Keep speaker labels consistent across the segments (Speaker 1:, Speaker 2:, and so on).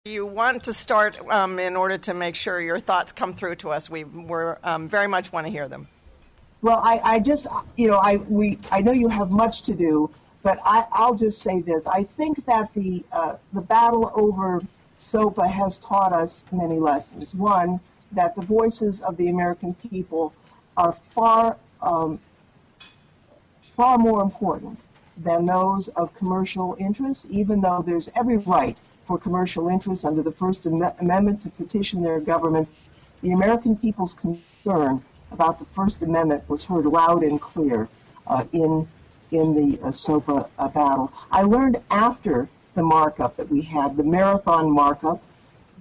Speaker 1: You want to start in order to make sure your thoughts come through to us. We very much want to hear them.
Speaker 2: Well, I just, I know you have much to do, but I'll just say this. I think that the battle over SOPA has taught us many lessons. One, that the voices of the American people are far more important than those of commercial interests, even though there's every right for commercial interests under the First Amendment to petition their government. The American people's concern about the First Amendment was heard loud and clear in the SOPA battle. I learned after the markup that we had, the marathon markup,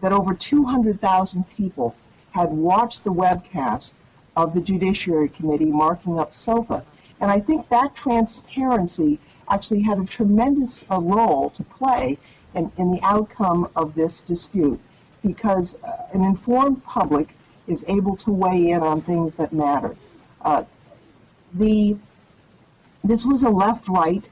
Speaker 2: that over 200,000 people had watched the webcast of the Judiciary Committee marking up SOPA. And I think that transparency actually had a tremendous role to play in the outcome of this dispute, because an informed public is able to weigh in on things that matter. This was a left-right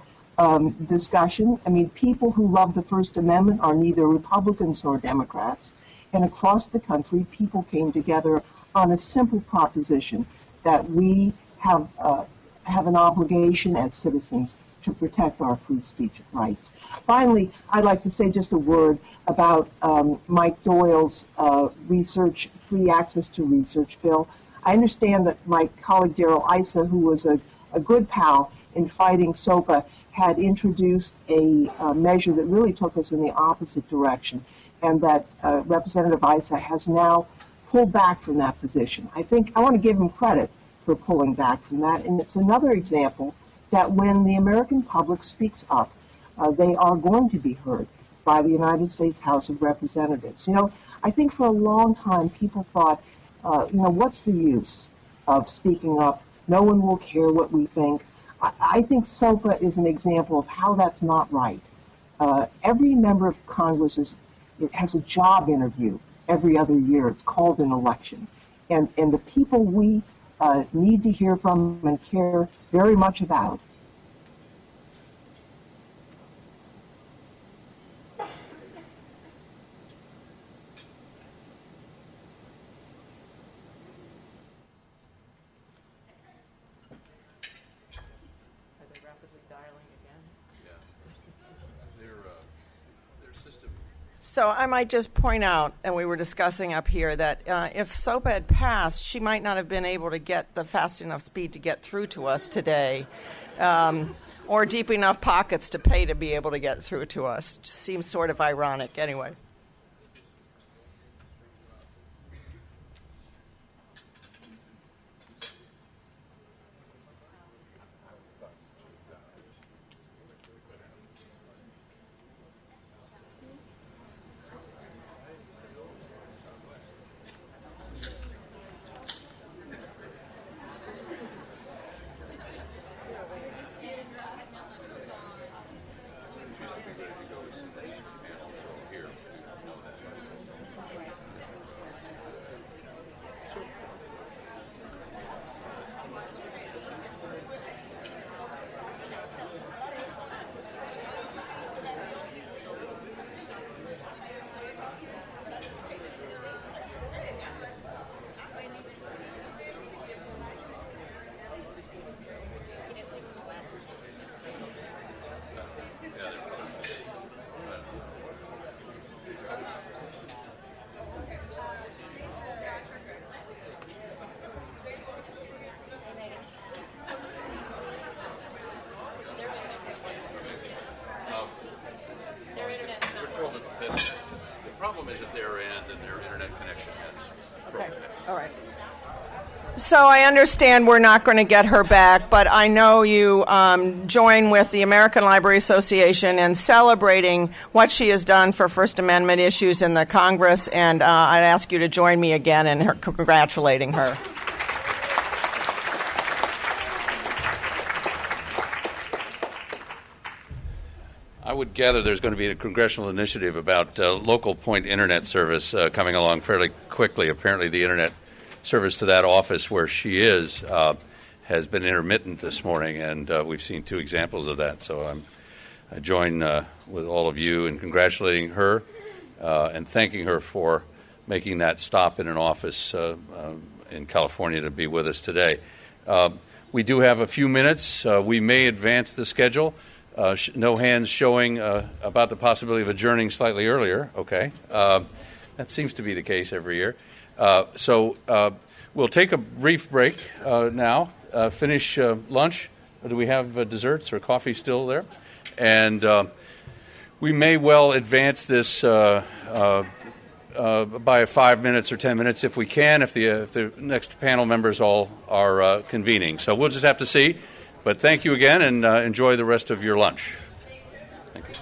Speaker 2: discussion. I mean, people who love the First Amendment are neither Republicans nor Democrats. And across the country, people came together on a simple proposition that we have an obligation as citizens to protect our free speech rights. Finally, I'd like to say just a word about Mike Doyle's research, free access to research bill. I understand that my colleague Darrell Issa, who was a good pal in fighting SOPA, had introduced a measure that really took us in the opposite direction, and that Representative Issa has now pulled back from that position. I want to give him credit for pulling back from that, and it's another example that when the American public speaks up, they are going to be heard by the United States House of Representatives. I think for a long time people thought, what's the use of speaking up? No one will care what we think. I think SOPA is an example of how that's not right. Every member of Congress has a job interview every other year. It's called an election. And the people we need to hear from and care very much about.
Speaker 1: So I might just point out, and we were discussing up here, that if SOPA had passed, she might not have been able to get the fast enough speed to get through to us today, or deep enough pockets to pay to be able to get through to us. Just seems sort of ironic anyway. So I understand we're not going to get her back, but I know you join with the American Library Association in celebrating what she has done for First Amendment issues in the Congress, and I'd ask you to join me again in congratulating her.
Speaker 3: I would gather there's going to be a congressional initiative about local point internet service coming along fairly quickly. Apparently the internet service to that office where she is has been intermittent this morning, and we've seen two examples of that. So I join with all of you in congratulating her and thanking her for making that stop in an office in California to be with us today. We do have a few minutes. We may advance the schedule. No hands showing about the possibility of adjourning slightly earlier. Okay. That seems to be the case every year. So we'll take a brief break now, finish lunch. Do we have desserts or coffee still there? And we may well advance this by 5 minutes or 10 minutes if we can, if the next panel members all are convening. So we'll just have to see. But thank you again, and enjoy the rest of your lunch. Thank you.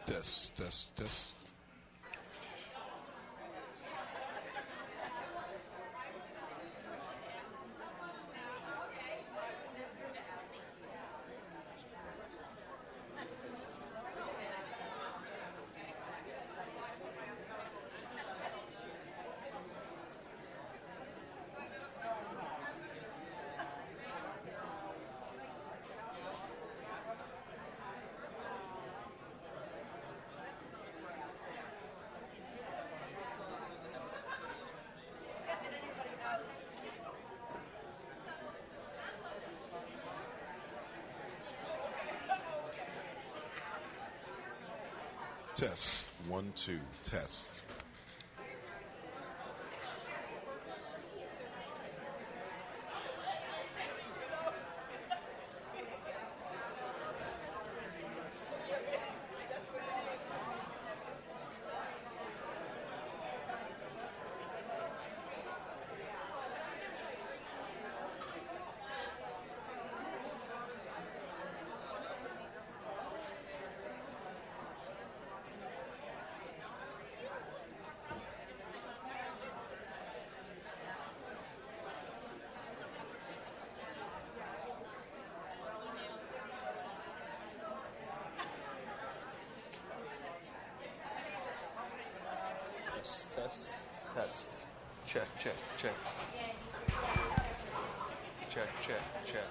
Speaker 4: Test, test, test. Test, 1, 2, test.
Speaker 5: Test, test. Check, check, check. Check, check, check.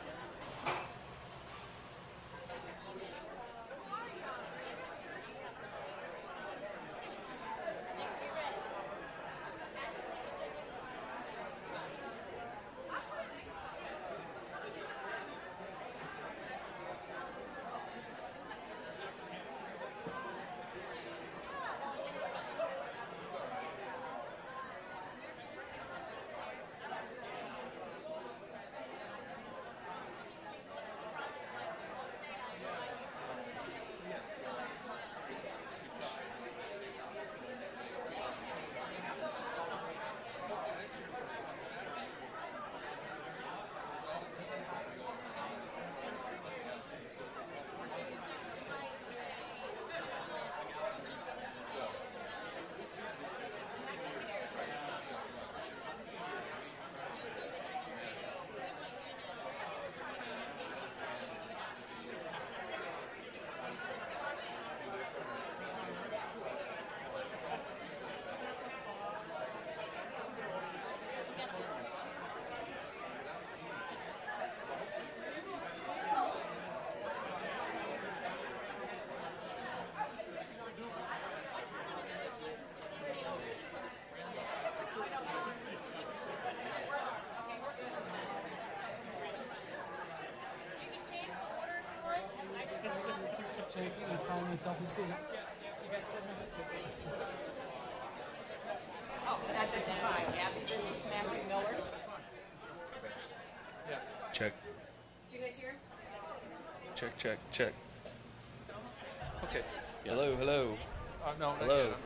Speaker 6: And find myself a seat.
Speaker 1: Oh, that is fine. Abby, this is Matthew Miller.
Speaker 5: Check,
Speaker 1: Did you guys hear?
Speaker 5: check, check, check. Okay. Hello, hello.
Speaker 6: No, not
Speaker 5: Hello.
Speaker 6: yet.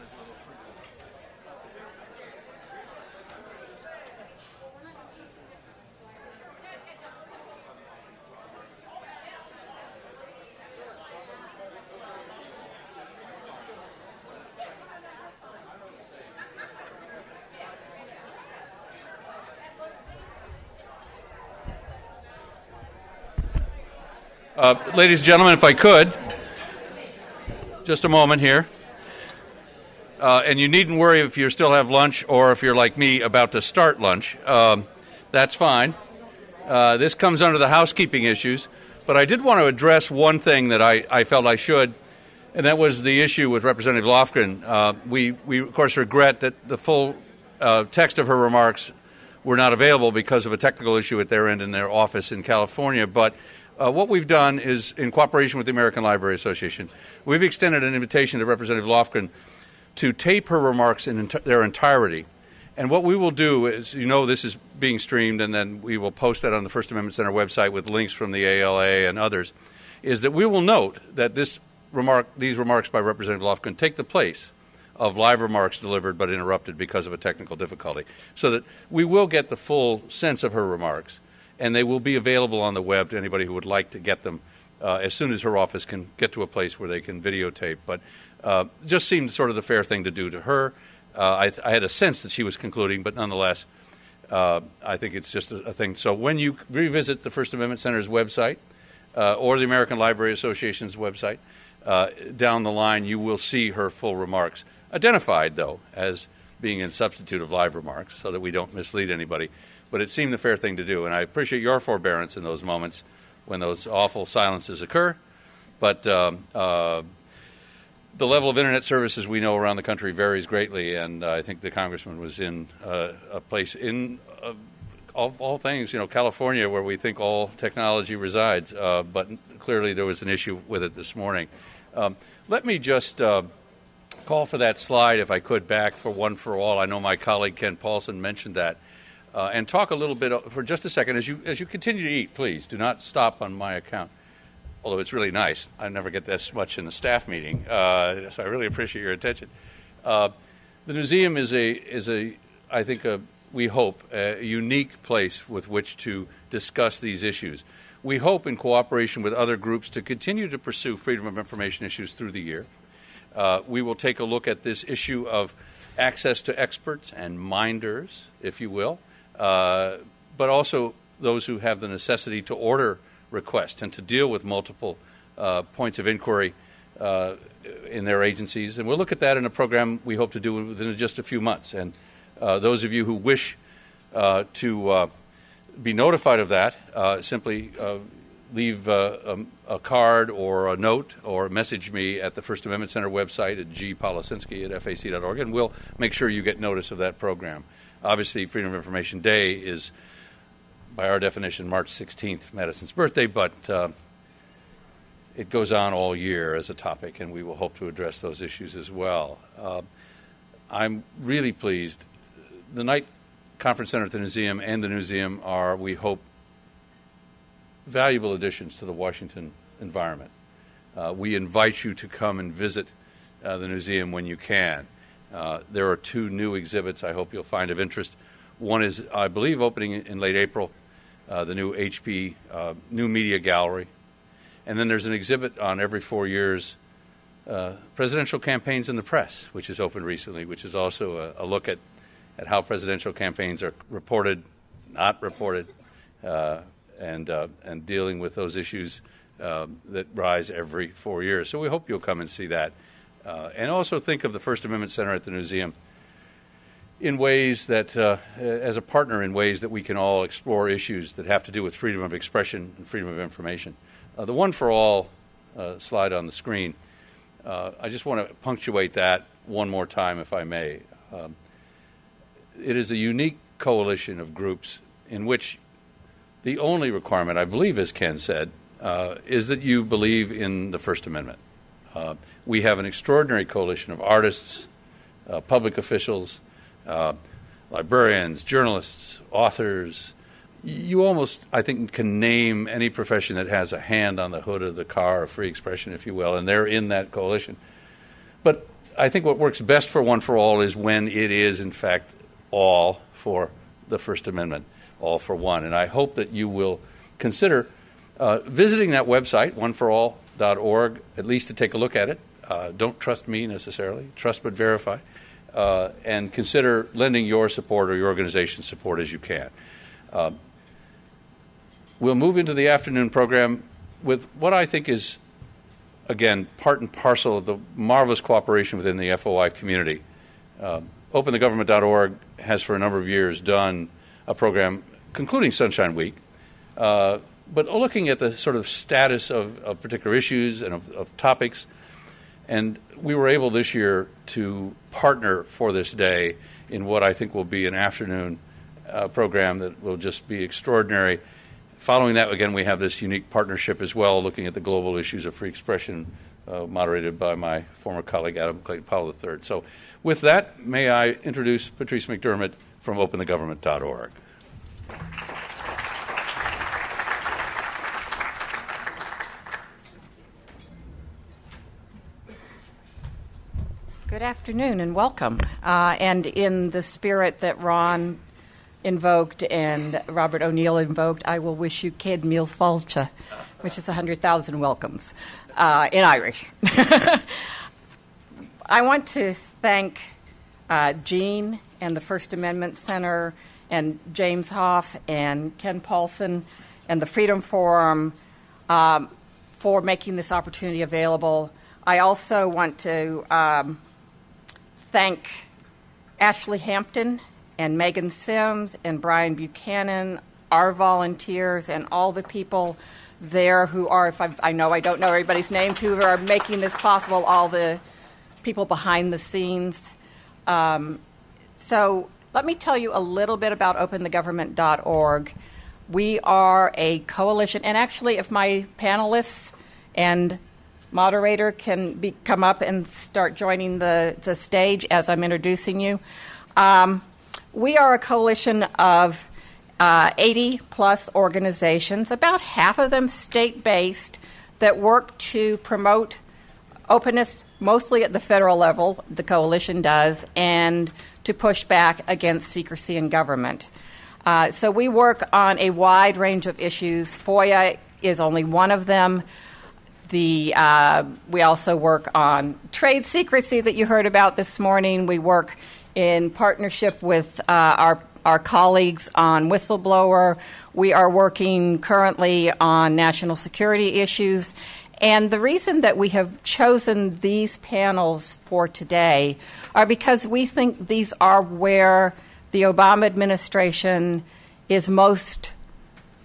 Speaker 3: Ladies and gentlemen, if I could, just a moment here. And you needn't worry if you still have lunch or if you're like me about to start lunch. That's fine. This comes under the housekeeping issues. But I did want to address one thing that I felt I should, and that was the issue with Representative Lofgren. We, of course, regret that the full text of her remarks were not available because of a technical issue at their end in their office in California. But what we've done is, in cooperation with the American Library Association, we've extended an invitation to Representative Lofgren to tape her remarks in their entirety. And what we will do is, you know, this is being streamed, and then we will post that on the First Amendment Center website with links from the ALA and others, is that we will note that these remarks by Representative Lofgren take the place of live remarks delivered but interrupted because of a technical difficulty, so that we will get the full sense of her remarks, and they will be available on the web to anybody who would like to get them as soon as her office can get to a place where they can videotape. But just seemed sort of the fair thing to do to her. I had a sense that she was concluding, but nonetheless, I think it's just a thing. So when you revisit the First Amendment Center's website or the American Library Association's website, down the line you will see her full remarks, identified, though, as being in substitute of live remarks so that we don't mislead anybody. But it seemed the fair thing to do, and I appreciate your forbearance in those moments when those awful silences occur. But the level of Internet services we know around the country varies greatly, and I think the Congressman was in a place in all things, California, where we think all technology resides, but clearly there was an issue with it this morning. Let me just call for that slide, if I could, back for One for All. I know my colleague Ken Paulson mentioned that. And talk a little bit for just a second. As you continue to eat, please do not stop on my account. Although it's really nice. I never get this much in a staff meeting, so I really appreciate your attention. The Newseum is I think, we hope, a unique place with which to discuss these issues. We hope, in cooperation with other groups, to continue to pursue freedom of information issues through the year. We will take a look at this issue of access to experts and minders, if you will, but also those who have the necessity to order requests and to deal with multiple points of inquiry in their agencies. And we'll look at that in a program we hope to do within just a few months. And those of you who wish to be notified of that, simply leave a card or a note or message me at the First Amendment Center website at gpolisinski@fac.org, and we'll make sure you get notice of that program. Obviously, Freedom of Information Day is, by our definition, March 16th, Madison's birthday, but it goes on all year as a topic, and we will hope to address those issues as well. I'm really pleased. The Night Conference Center at the Newseum and the Newseum are, we hope, valuable additions to the Washington environment. We invite you to come and visit the Newseum when you can. There are two new exhibits I hope you'll find of interest. One is, I believe, opening in late April, the new HP New Media Gallery. And then there's an exhibit on every 4 years, presidential campaigns in the press, which has opened recently, which is also a look at how presidential campaigns are reported, not reported, and dealing with those issues that rise every 4 years. So we hope you'll come and see that. And also think of the First Amendment Center at the Newseum in ways that, as a partner, in ways that we can all explore issues that have to do with freedom of expression and freedom of information. The One for All slide on the screen, I just want to punctuate that one more time, if I may. It is a unique coalition of groups in which the only requirement, I believe, as Ken said, is that you believe in the First Amendment. We have an extraordinary coalition of artists, public officials, librarians, journalists, authors. You almost, I think, can name any profession that has a hand on the hood of the car of free expression, if you will, and they're in that coalition. But I think what works best for One for All is when it is, in fact, all for the First Amendment, all for one. And I hope that you will consider visiting that website, oneforall.org, at least to take a look at it. Don't trust me necessarily. Trust but verify. And consider lending your support or your organization's support as you can. We'll move into the afternoon program with what I think is, again, part and parcel of the marvelous cooperation within the FOI community. OpenTheGovernment.org has for a number of years done a program concluding Sunshine Week, but looking at the sort of status of particular issues and of topics. And we were able this year to partner for this day in what I think will be an afternoon program that will just be extraordinary. Following that, again, we have this unique partnership as well, looking at the global issues of free expression, moderated by my former colleague, Adam Clayton Powell III. So with that, may I introduce Patrice McDermott from OpenTheGovernment.org.
Speaker 7: Good afternoon and welcome. And in the spirit that Ron invoked and Robert O'Neill invoked, I will wish you Céad Míle Fáilte, which is 100,000 welcomes in Irish. I want to thank Jean and the First Amendment Center and James Hoff and Ken Paulson and the Freedom Forum for making this opportunity available. I also want to thank Ashley Hampton and Megan Sims and Brian Buchanan, our volunteers, and all the people there who are, I know I don't know everybody's names, who are making this possible, all the people behind the scenes. So let me tell you a little bit about OpenTheGovernment.org. We are a coalition, and actually if my panelists and moderator can come up and start joining the stage as I'm introducing you. We are a coalition of 80-plus organizations, about half of them state-based, that work to promote openness, mostly at the federal level, the coalition does, and to push back against secrecy in government. So we work on a wide range of issues. FOIA is only one of them. We also work on trade secrecy that you heard about this morning. We work in partnership with our colleagues on whistleblower. We are working currently on national security issues. And the reason that we have chosen these panels for today are because we think these are where the Obama administration is most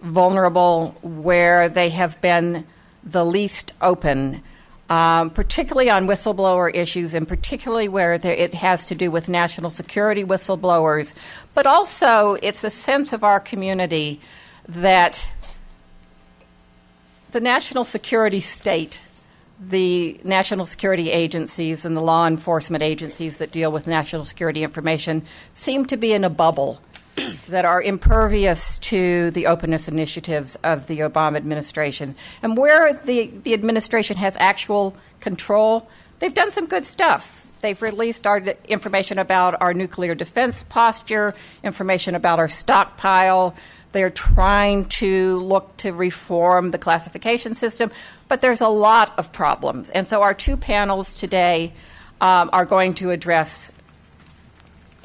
Speaker 7: vulnerable, where they have been the least open, particularly on whistleblower issues, and particularly where it has to do with national security whistleblowers. But also, it's a sense of our community that the national security state, the national security agencies and the law enforcement agencies that deal with national security information seem to be in a bubble that are impervious to the openness initiatives of the Obama administration. And where the administration has actual control, they've done some good stuff. They've released our information about our nuclear defense posture, information about our stockpile. They're trying to look to reform the classification system, but there's a lot of problems. And so our two panels today are going to address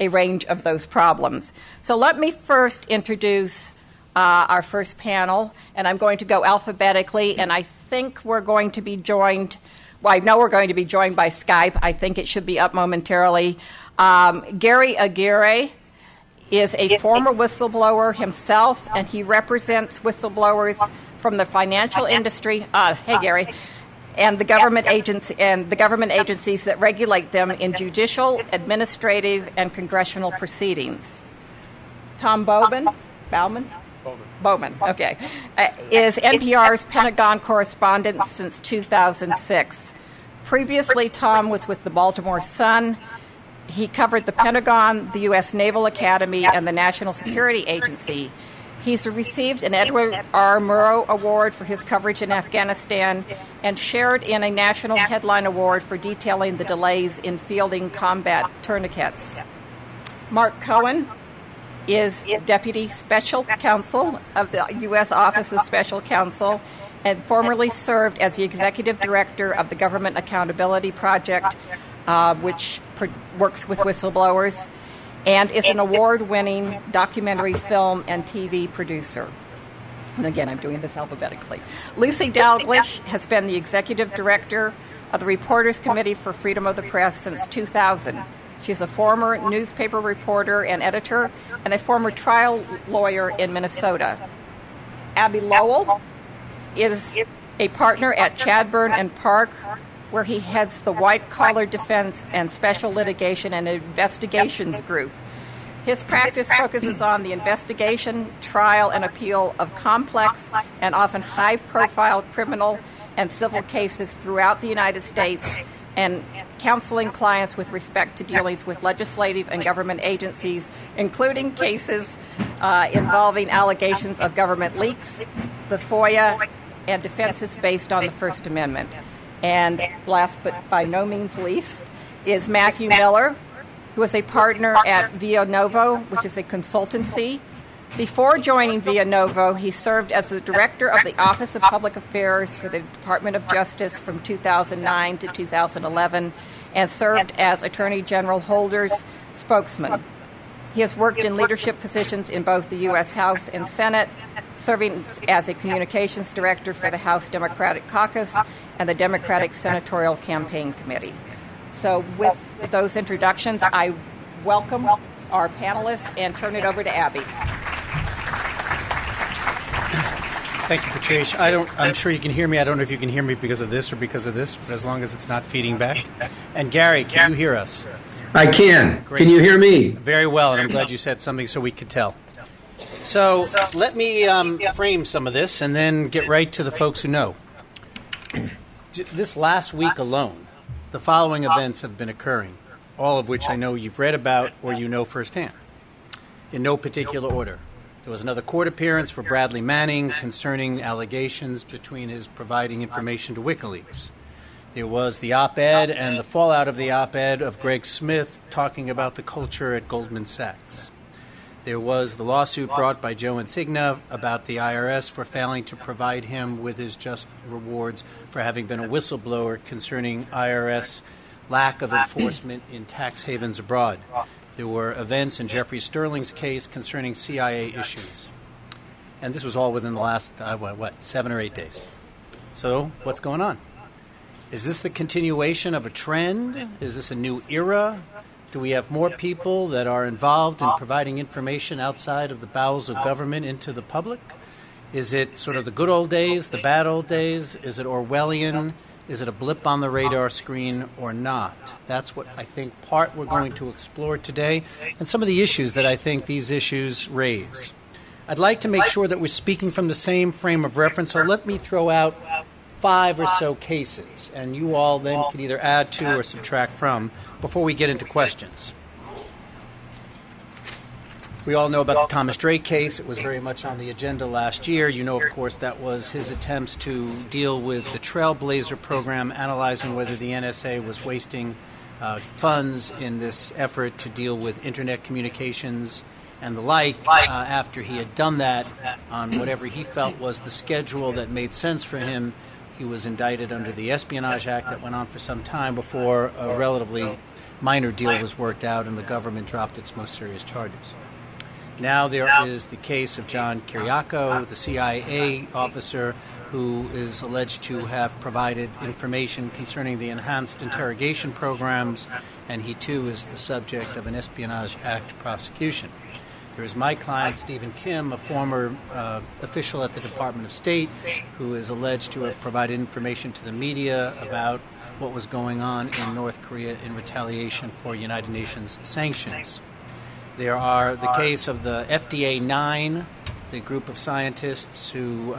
Speaker 7: a range of those problems. So let me first introduce our first panel, and I'm going to go alphabetically, and I think we're going to be joined, well, I know we're going to be joined by Skype. I think it should be up momentarily. Gary Aguirre is a former whistleblower himself, and he represents whistleblowers from the financial industry. Hey, Gary. And the government agencies that regulate them in judicial, administrative, and congressional proceedings. Tom Bowman, okay, is NPR's Pentagon correspondent since 2006. Previously, Tom was with the Baltimore Sun. He covered the Pentagon, the U.S. Naval Academy, and the National Security Agency. He's received an Edward R. Murrow Award for his coverage in Afghanistan and shared in a National Headline Award for detailing the delays in fielding combat tourniquets. Mark Cohen is Deputy Special Counsel of the U.S. Office of Special Counsel and formerly served as the Executive Director of the Government Accountability Project, which works with whistleblowers, and is an award-winning documentary film and TV producer. And again, I'm doing this alphabetically. Lucy Dalglish has been the Executive Director of the Reporters Committee for Freedom of the Press since 2000. She's a former newspaper reporter and editor and a former trial lawyer in Minnesota. Abby Lowell is a partner at Chadbourne and Park, where he heads the White-Collar Defense and Special Litigation and Investigations Group. His practice focuses on the investigation, trial, and appeal of complex and often high-profile criminal and civil cases throughout the United States and counseling clients with respect to dealings with legislative and government agencies, including cases involving allegations of government leaks, the FOIA, and defenses based on the First Amendment. And last but by no means least is Matthew Miller, He was a partner at Via Novo, which is a consultancy. Before joining Via Novo, he served as the director of the Office of Public Affairs for the Department of Justice from 2009 to 2011 and served as Attorney General Holder's spokesman. He has worked in leadership positions in both the U.S. House and Senate, serving as a communications director for the House Democratic Caucus and the Democratic Senatorial Campaign Committee. So with those introductions, I welcome our panelists and turn it over to Abby.
Speaker 8: Thank you, Patrice. I'm sure you can hear me. I don't know if you can hear me because of this or because of this, but as long as it's not feeding back. And Gary, can you hear us?
Speaker 9: I can.
Speaker 8: Great.
Speaker 9: Can you hear me?
Speaker 8: Very well, and I'm glad you said something so we could tell. So let me frame some of this and then get right to the folks who know. This last week alone, the following events have been occurring, all of which I know you've read about or you know firsthand, in no particular order. There was another court appearance for Bradley Manning concerning allegations between his providing information to WikiLeaks. There was the op-ed and the fallout of the op-ed of Greg Smith talking about the culture at Goldman Sachs. There was the lawsuit brought by Joe Insignia about the IRS for failing to provide him with his just rewards for having been a whistleblower concerning IRS lack of enforcement in tax havens abroad. There were events in Jeffrey Sterling's case concerning CIA issues. And this was all within the last, 7 or 8 days. So what's going on? Is this the continuation of a trend? Is this a new era? Do we have more people that are involved in providing information outside of the bowels of government into the public? Is it sort of the good old days, the bad old days? Is it Orwellian? Is it a blip on the radar screen or not? That's what I think part we're going to explore today and some of the issues that I think these issues raise. I'd like to make sure that we're speaking from the same frame of reference, so let me throw out 5 or so cases, and you all then can either add to or subtract from before we get into questions. We all know about the Thomas Drake case. It was very much on the agenda last year. You know, of course, that was his attempts to deal with the Trailblazer program, analyzing whether the NSA was wasting funds in this effort to deal with Internet communications and the like. After he had done that on whatever he felt was the schedule that made sense for him, he was indicted under the Espionage Act that went on for some time before a relatively minor deal was worked out and the government dropped its most serious charges. Now there is the case of John Kiriakou, the CIA officer who is alleged to have provided information concerning the enhanced interrogation programs, and he too is the subject of an Espionage Act prosecution. There is my client, Stephen Kim, a former official at the Department of State, who is alleged to have provided information to the media about what was going on in North Korea in retaliation for United Nations sanctions. There are the case of the FDA 9, the group of scientists who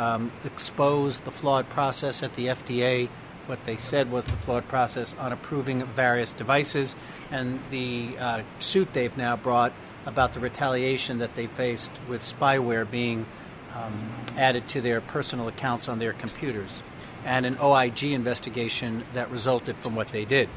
Speaker 8: exposed the flawed process at the FDA, what they said was the flawed process on approving various devices, and the suit they've now brought about the retaliation that they faced with spyware being added to their personal accounts on their computers, and an OIG investigation that resulted from what they did.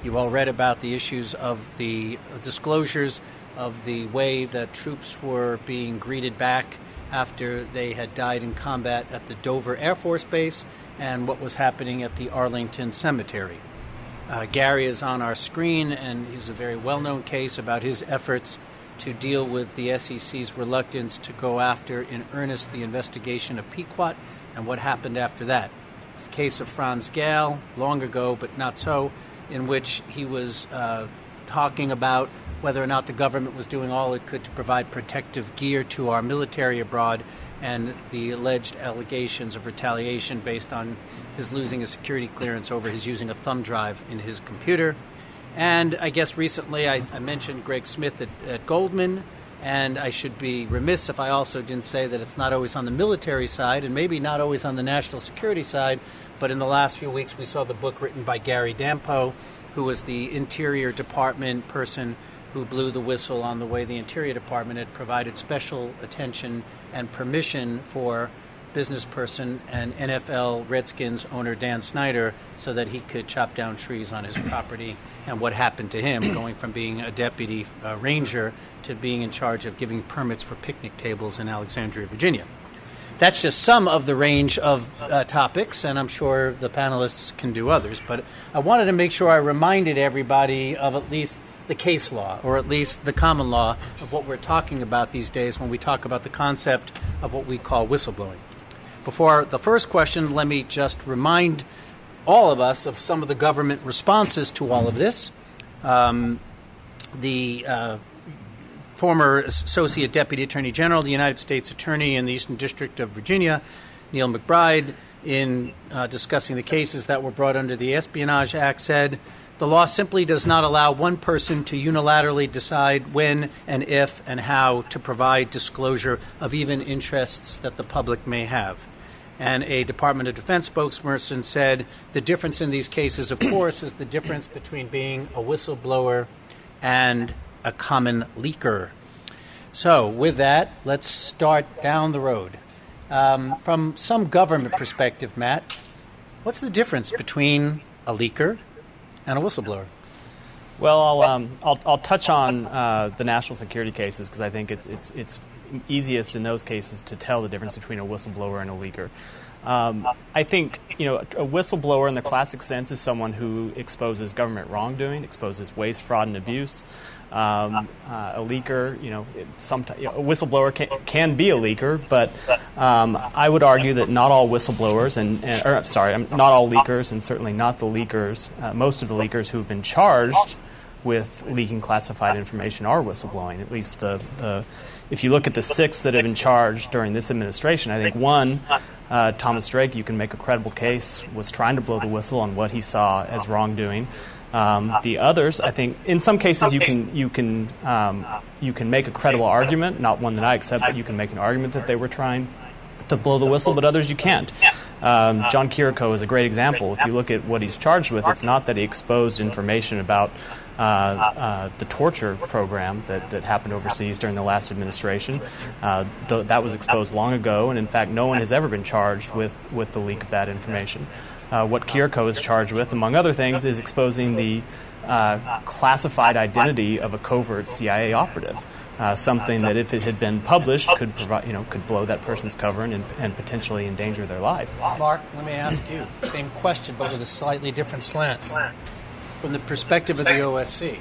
Speaker 8: You've all read about the issues of the disclosures of the way that troops were being greeted back after they had died in combat at the Dover Air Force Base and what was happening at the Arlington Cemetery. Gary is on our screen, and he's a very well-known case about his efforts to deal with the SEC's reluctance to go after in earnest the investigation of Pequot and what happened after that. It's the case of Franz Gale, long ago but not so, in which he was talking about whether or not the government was doing all it could to provide protective gear to our military abroad, and the alleged allegations of retaliation based on his losing a security clearance over his using a thumb drive in his computer. And I guess recently I mentioned Greg Smith at Goldman, and I should be remiss if I also didn't say that it's not always on the military side and maybe not always on the national security side, but in the last few weeks we saw the book written by Gary Dampo, who was the Interior Department person who blew the whistle on the way the Interior Department had provided special attention and permission for business person and NFL Redskins owner Dan Snyder so that he could chop down trees on his property, and what happened to him going from being a deputy ranger to being in charge of giving permits for picnic tables in Alexandria, Virginia. That's just some of the range of topics, and I'm sure the panelists can do others. But I wanted to make sure I reminded everybody of at least the case law, or at least the common law of what we're talking about these days when we talk about the concept of what we call whistleblowing. Before the first question, let me just remind all of us of some of the government responses to all of this. The former Associate Deputy Attorney General, the United States Attorney in the Eastern District of Virginia, Neil McBride, in discussing the cases that were brought under the Espionage Act, said, "The law simply does not allow one person to unilaterally decide when and if and how to provide disclosure of even interests that the public may have." And a Department of Defense spokesperson said, "The difference in these cases, of course, is the difference between being a whistleblower and a common leaker." So with that, let's start down the road. From some government perspective, Matt, what's the difference between a leaker and a whistleblower?
Speaker 9: Well, I'll touch on the national security cases because I think it's easiest in those cases to tell the difference between a whistleblower and a leaker. I think a whistleblower in the classic sense is someone who exposes government wrongdoing, exposes waste, fraud, and abuse. A leaker, a whistleblower can be a leaker, but I would argue that not all whistleblowers not all leakers, and certainly not the leakers. Most of the leakers who have been charged with leaking classified information are whistleblowing. At least if you look at the 6 that have been charged during this administration, I think one, Thomas Drake, you can make a credible case, was trying to blow the whistle on what he saw as wrongdoing. The others, I think, in some cases you can make a credible argument, not one that I accept, but you can make an argument that they were trying to blow the whistle, but others you can't. John Kiriko is a great example. If you look at what he's charged with, it's not that he exposed information about the torture program that happened overseas during the last administration. That was exposed long ago, and in fact, no one has ever been charged with the leak of that information. What Kiriko is charged with, among other things, is exposing the classified identity of a covert CIA operative. Something that, if it had been published, could blow that person's cover and potentially endanger their life.
Speaker 8: Mark, let me ask you the same question, but with a slightly different slant. From the perspective of the OSC,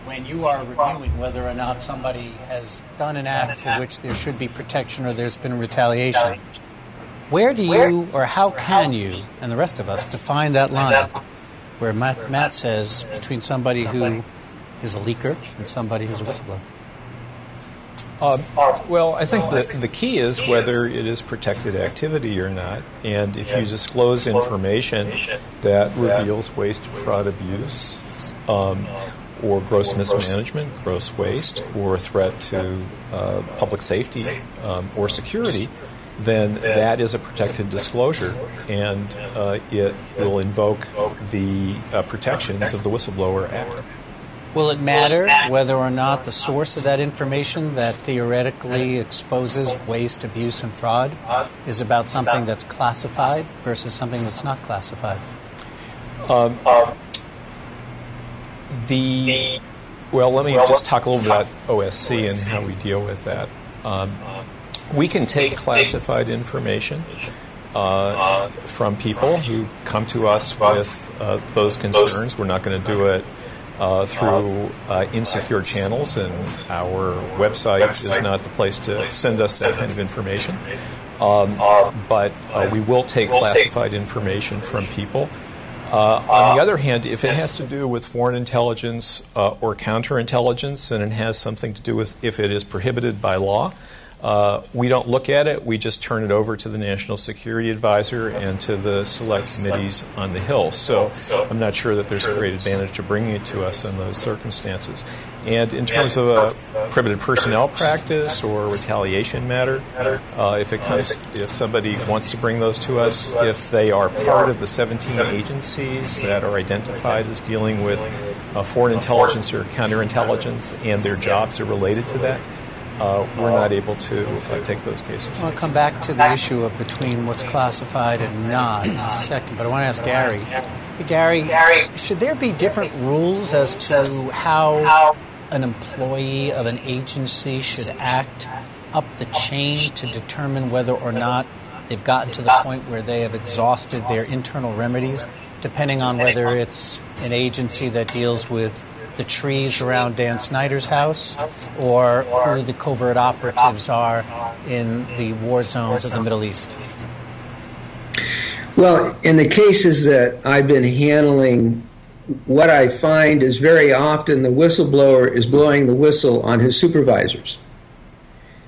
Speaker 8: when you are reviewing whether or not somebody has done an act for which there should be protection or there's been retaliation, where do you, or how can you, and the rest of us, define that line where Matt says between somebody who is a leaker and somebody who's a whistleblower?
Speaker 10: Well, I think the key is whether it is protected activity or not. And if you disclose information that reveals waste, fraud, abuse, or gross mismanagement, gross waste, or a threat to public safety or security, then that is a protected disclosure, and it will invoke the protections of the Whistleblower Act.
Speaker 8: Will it matter whether or not the source of that information that theoretically exposes waste, abuse, and fraud is about something that's classified versus something that's not classified?
Speaker 10: Well, let me just talk a little bit about OSC and how we deal with that. We can take classified information from people who come to us with those concerns. We're not going to do it through insecure channels, and our website is not the place to send us that kind of information. But we will take classified information from people. On the other hand, if it has to do with foreign intelligence or counterintelligence, and it has something to do with if it is prohibited by law, we don't look at it. We just turn it over to the National Security Advisor and to the select committees on the Hill. So I'm not sure that there's a great advantage to bringing it to us in those circumstances. And in terms of a prohibited personnel practice or retaliation matter, if somebody wants to bring those to us, if they are part of the 17 agencies that are identified as dealing with foreign intelligence or counterintelligence and their jobs are related to that, we're not able to take those cases.
Speaker 8: I'll come back to the issue of between what's classified and not in a second, but I want to ask Gary. Hey, Gary, should there be different rules as to how an employee of an agency should act up the chain to determine whether or not they've gotten to the point where they have exhausted their internal remedies, depending on whether it's an agency that deals with the trees around Dan Snyder's house or who the covert operatives are in the war zones of the Middle East?
Speaker 11: Well, in the cases that I've been handling, what I find is very often the whistleblower is blowing the whistle on his supervisors.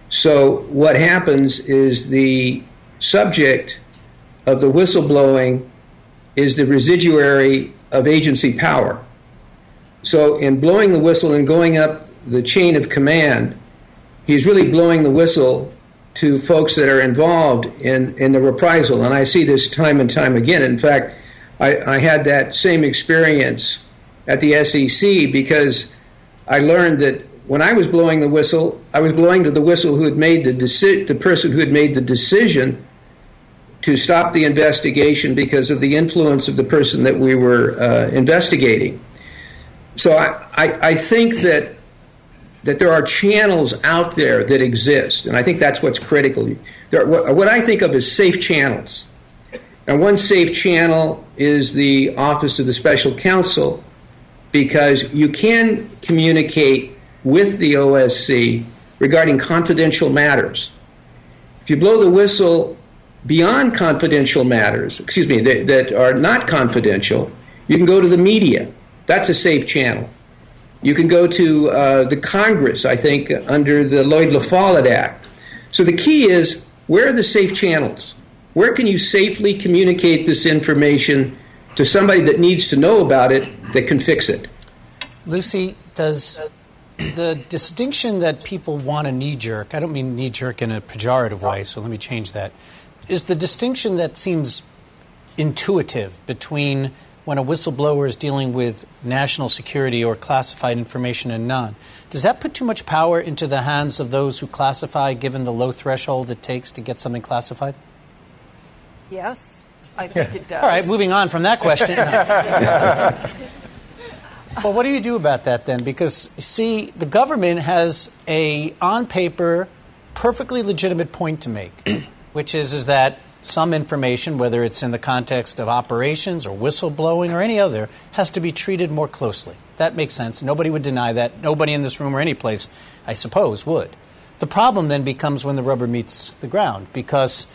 Speaker 11: So what happens is the subject of the whistleblowing is the residuary of agency power. So in blowing the whistle and going up the chain of command, he's really blowing the whistle to folks that are involved in the reprisal. And I see this time and time again. In fact, I had that same experience at the SEC because I learned that when I was blowing the whistle, I was blowing to the whistle who had made the person who had made the decision to stop the investigation because of the influence of the person that we were investigating. So I think that there are channels out there that exist, and I think that's what's critical. What I think of as safe channels. And one safe channel is the Office of the Special Counsel, because you can communicate with the OSC regarding confidential matters. If you blow the whistle beyond confidential matters, that are not confidential, you can go to the media. That's a safe channel. You can go to the Congress, I think, under the Lloyd-LaFollette Act. So the key is, where are the safe channels? Where can you safely communicate this information to somebody that needs to know about it that can fix it?
Speaker 8: Lucy, does the distinction that people want to knee-jerk, I don't mean knee-jerk in a pejorative way, so let me change that, is the distinction that seems intuitive between when a whistleblower is dealing with national security or classified information and none. Does that put too much power into the hands of those who classify, given the low threshold it takes to get something classified?
Speaker 12: Yes, I think it does.
Speaker 8: All right, moving on from that question. Well, what do you do about that then? Because, see, the government has a, on paper, perfectly legitimate point to make, which is that some information, whether it's in the context of operations or whistleblowing or any other, has to be treated more closely. That makes sense. Nobody would deny that. Nobody in this room or any place, I suppose, would. The problem then becomes when the rubber meets the ground, because,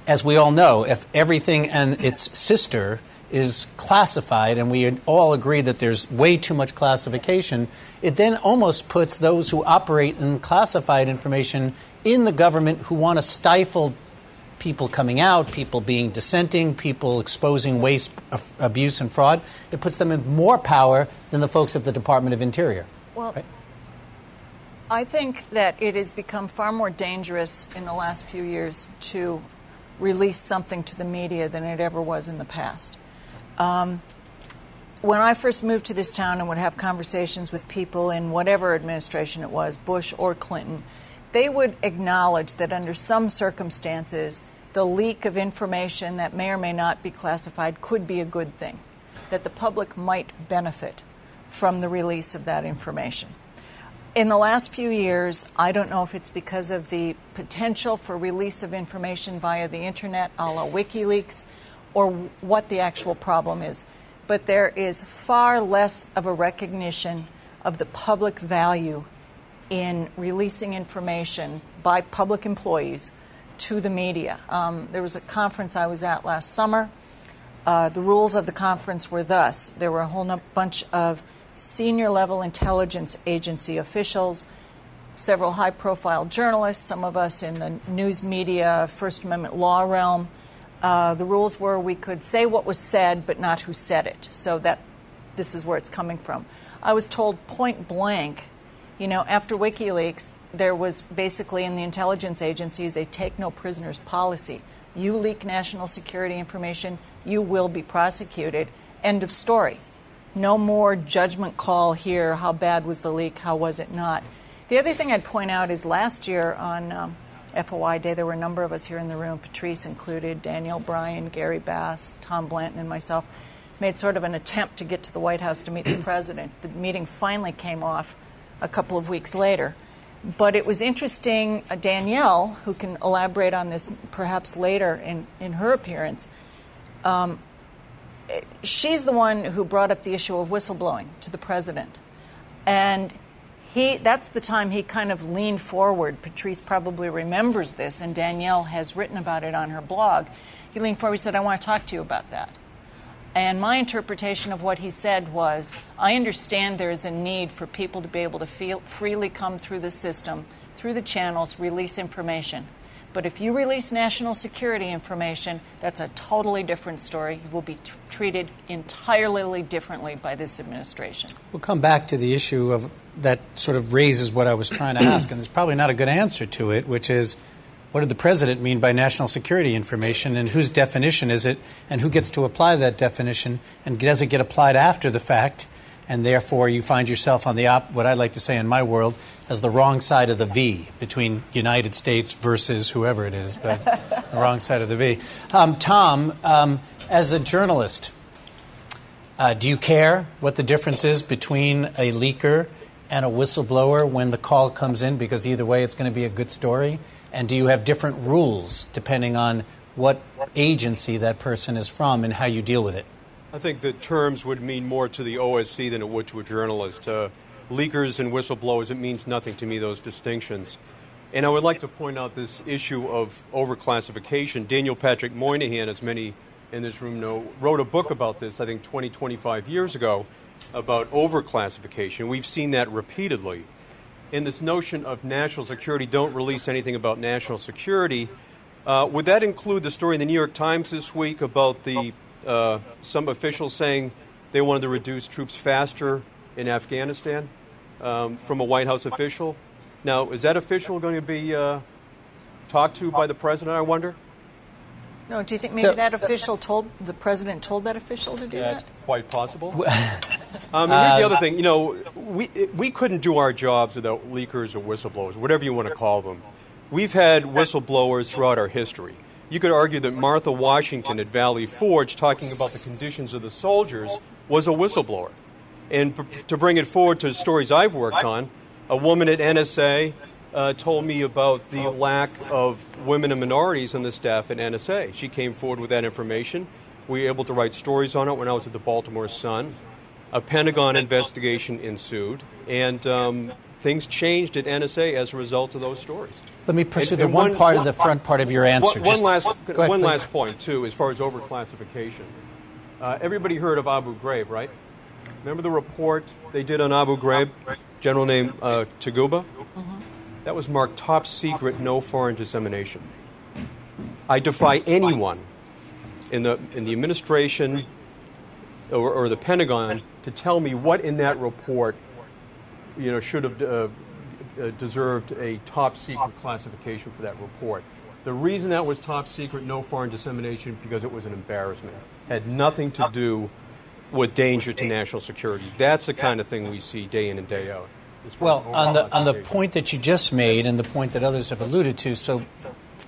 Speaker 8: as we all know, if everything and its sister is classified, and we all agree that there's way too much classification, it then almost puts those who operate in classified information in the government who want to stifle people coming out, people being dissenting, people exposing waste, abuse, and fraud. It puts them in more power than the folks at the Department of Interior.
Speaker 12: Well,
Speaker 8: right?
Speaker 12: I think that it has become far more dangerous in the last few years to release something to the media than it ever was in the past. When I first moved to this town and would have conversations with people in whatever administration it was, Bush or Clinton, they would acknowledge that under some circumstances, the leak of information that may or may not be classified could be a good thing, that the public might benefit from the release of that information. In the last few years, I don't know if it's because of the potential for release of information via the internet, a la WikiLeaks, or what the actual problem is, but there is far less of a recognition of the public value in releasing information by public employees to the media. There was a conference I was at last summer. The rules of the conference were thus. There were a whole bunch of senior-level intelligence agency officials, several high-profile journalists, some of us in the news media, First Amendment law realm. The rules were we could say what was said, but not who said it. So that this is where it's coming from. I was told point blank, after WikiLeaks, there was basically in the intelligence agencies a take no prisoners policy. You leak national security information, you will be prosecuted. End of story. No more judgment call here, how bad was the leak, how was it not. The other thing I'd point out is last year on FOI Day, there were a number of us here in the room, Patrice included, Danielle Bryan, Gary Bass, Tom Blanton, and myself, made sort of an attempt to get to the White House to meet the president. The meeting finally came off a couple of weeks later. But it was interesting, Danielle, who can elaborate on this perhaps later in her appearance, she's the one who brought up the issue of whistleblowing to the president. And that's the time he kind of leaned forward. Patrice probably remembers this, and Danielle has written about it on her blog. He leaned forward and said, I want to talk to you about that. And my interpretation of what he said was, I understand there is a need for people to be able to freely come through the system, through the channels, release information. But if you release national security information, that's a totally different story. You will be treated entirely differently by this administration.
Speaker 8: We'll come back to the issue of that sort of raises what I was trying to ask, and there's probably not a good answer to it, which is, what did the president mean by national security information, and whose definition is it, and who gets to apply that definition, and does it get applied after the fact, and therefore you find yourself on the what I like to say in my world as the wrong side of the V between United States versus whoever it is, but the wrong side of the V. Tom, as a journalist, do you care what the difference is between a leaker and a whistleblower when the call comes in, because either way it's going to be a good story? And do you have different rules depending on what agency that person is from and how you deal with it?
Speaker 13: I think the terms would mean more to the OSC than it would to a journalist. Leakers and whistleblowers, it means nothing to me, those distinctions. And I would like to point out this issue of overclassification. Daniel Patrick Moynihan, as many in this room know, wrote a book about this, I think 25 years ago, about overclassification. We've seen that repeatedly. In this notion of national security, don't release anything about national security, would that include the story in the New York Times this week about some officials saying they wanted to reduce troops faster in Afghanistan from a White House official? Now, is that official going to be talked to by the president, I wonder?
Speaker 12: No, do you think maybe that official the president told that official to do that?
Speaker 13: That's quite possible. Here's the other thing. You know, we couldn't do our jobs without leakers or whistleblowers, whatever you want to call them. We've had whistleblowers throughout our history. You could argue that Martha Washington at Valley Forge, talking about the conditions of the soldiers, was a whistleblower. And to bring it forward to stories I've worked on, a woman at NSA told me about the lack of women and minorities on the staff at NSA. She came forward with that information. We were able to write stories on it when I was at the Baltimore Sun. A Pentagon investigation ensued, and things changed at NSA as a result of those stories.
Speaker 8: Let me pursue the one part of the front part of your answer.
Speaker 13: One last point, too, as far as overclassification. Everybody heard of Abu Ghraib, right? Remember the report they did on Abu Ghraib, general named Taguba? Mm-hmm. That was marked top secret, no foreign dissemination. I defy anyone in the administration or the Pentagon to tell me what in that report, should have deserved a top secret classification for that report. The reason that was top secret, no foreign dissemination, because it was an embarrassment. Had nothing to do with danger to national security. That's the kind of thing we see day in and day out.
Speaker 8: Well, on the point that you just made and the point that others have alluded to, so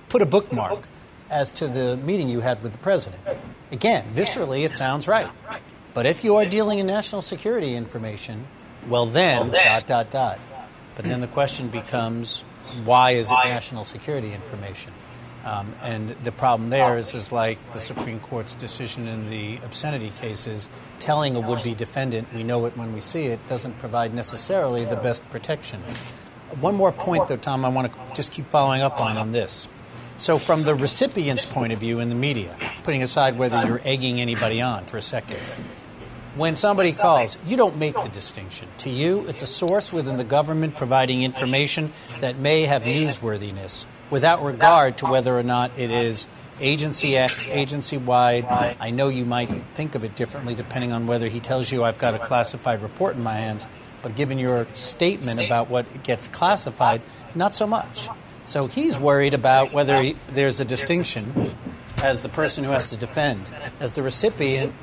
Speaker 8: put a bookmark as to the meeting you had with the president. Again, viscerally, it sounds right. But if you are dealing in national security information, well then, ... But then the question becomes, why is it national security information? And the problem there is like the Supreme Court's decision in the obscenity cases, telling a would-be defendant, we know it when we see it, doesn't provide necessarily the best protection. One more point, though, Tom, I want to just keep following up on this. So from the recipient's point of view in the media, putting aside whether you're egging anybody on for a second, when somebody calls, you don't make the distinction. To you, it's a source within the government providing information that may have newsworthiness, without regard to whether or not it is agency X, agency Y. I know you might think of it differently depending on whether he tells you I've got a classified report in my hands, but given your statement about what gets classified, not so much. So he's worried about whether there's a distinction as the person who has to defend. As the recipient,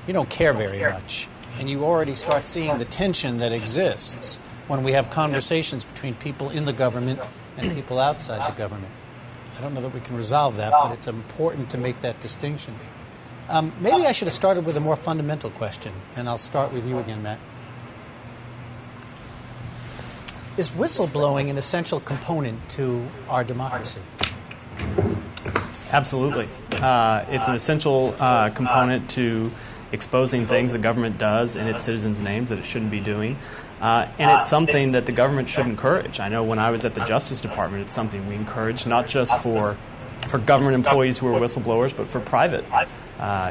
Speaker 8: you don't care very much, and you already start seeing the tension that exists when we have conversations between between people in the government and people outside the government. I don't know that we can resolve that, but it's important to make that distinction. Maybe I should have started with a more fundamental question, and I'll start with you again, Matt. Is whistleblowing an essential component to our democracy?
Speaker 9: Absolutely. It's an essential component to exposing things the government does in its citizens' names that it shouldn't be doing. And it's something that the government should encourage. I know when I was at the Justice Department, it's something we encourage, not just for government employees who are whistleblowers, but for private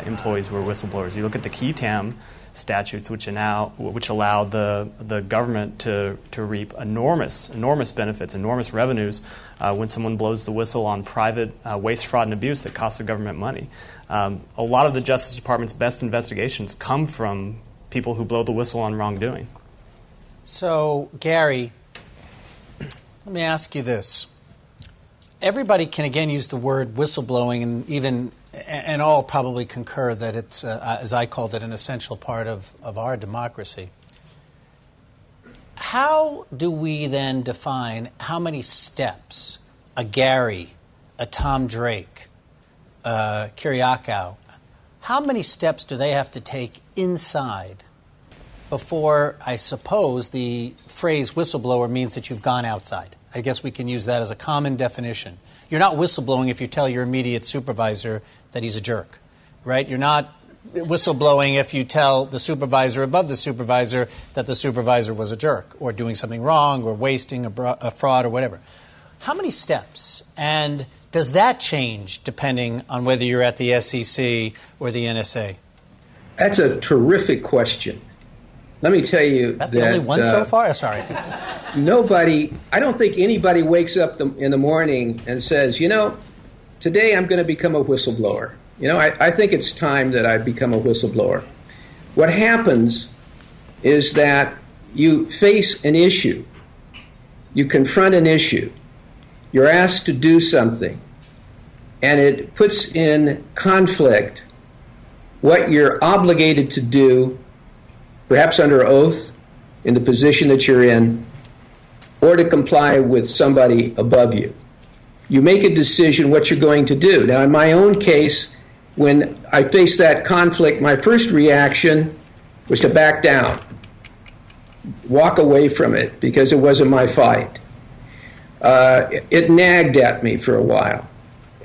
Speaker 9: employees who are whistleblowers. You look at the KETAM statutes, which allow the government to reap enormous benefits, enormous revenues when someone blows the whistle on private waste, fraud, and abuse that costs the government money. A lot of the Justice Department's best investigations come from people who blow the whistle on wrongdoing.
Speaker 8: So, Gary, let me ask you this. Everybody can again use the word whistleblowing, and all probably concur that it's, as I called it, an essential part of our democracy. How do we then define how many steps a Gary, a Tom Drake, Kyriakou, how many steps do they have to take inside before, I suppose, the phrase whistleblower means that you've gone outside? I guess we can use that as a common definition. You're not whistleblowing if you tell your immediate supervisor that he's a jerk, right? You're not whistleblowing if you tell the supervisor above the supervisor that the supervisor was a jerk or doing something wrong or wasting a fraud or whatever. How many steps? And does that change depending on whether you're at the SEC or the NSA?
Speaker 11: That's a terrific question. Let me tell you that...
Speaker 8: the only one so far? Sorry.
Speaker 11: I don't think anybody wakes up in the morning and says, today I'm going to become a whistleblower. I think it's time that I become a whistleblower. What happens is that you face an issue. You confront an issue. You're asked to do something. And it puts in conflict what you're obligated to do, perhaps under oath, in the position that you're in, or to comply with somebody above you. You make a decision what you're going to do. Now, in my own case, when I faced that conflict, my first reaction was to back down, walk away from it, because it wasn't my fight. It nagged at me for a while.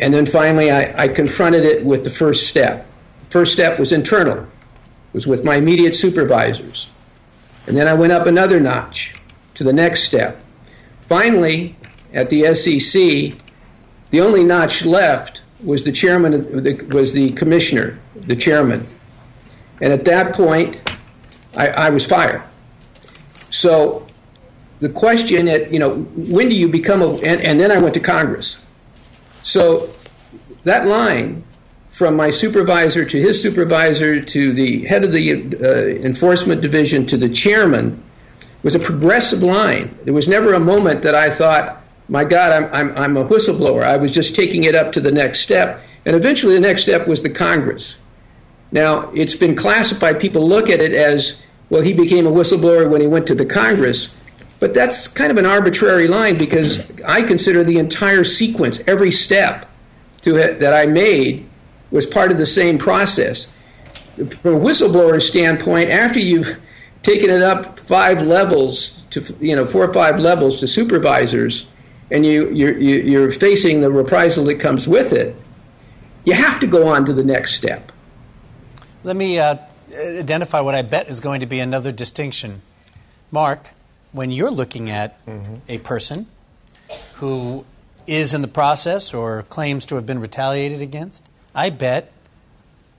Speaker 11: And then finally, I confronted it with the first step. The first step was internal. It was with my immediate supervisors. And then I went up another notch to the next step. Finally, at the SEC, the only notch left was the chairman, was the commissioner, the chairman. And at that point, I was fired. So the question when do you become and then I went to Congress. So that line from my supervisor to his supervisor to the head of the enforcement division to the chairman was a progressive line. There was never a moment that I thought, my God, I'm a whistleblower. I was just taking it up to the next step. And eventually the next step was the Congress. Now, it's been classified, people look at it as, well, he became a whistleblower when he went to the Congress. But that's kind of an arbitrary line because I consider the entire sequence, every step that I made was part of the same process. From a whistleblower standpoint, after you've taken it up 5 levels to 4 or 5 levels to supervisors, and you're facing the reprisal that comes with it, you have to go on to the next step.
Speaker 8: Let me identify what I bet is going to be another distinction. Mark, when you're looking at a person who is in the process or claims to have been retaliated against, I bet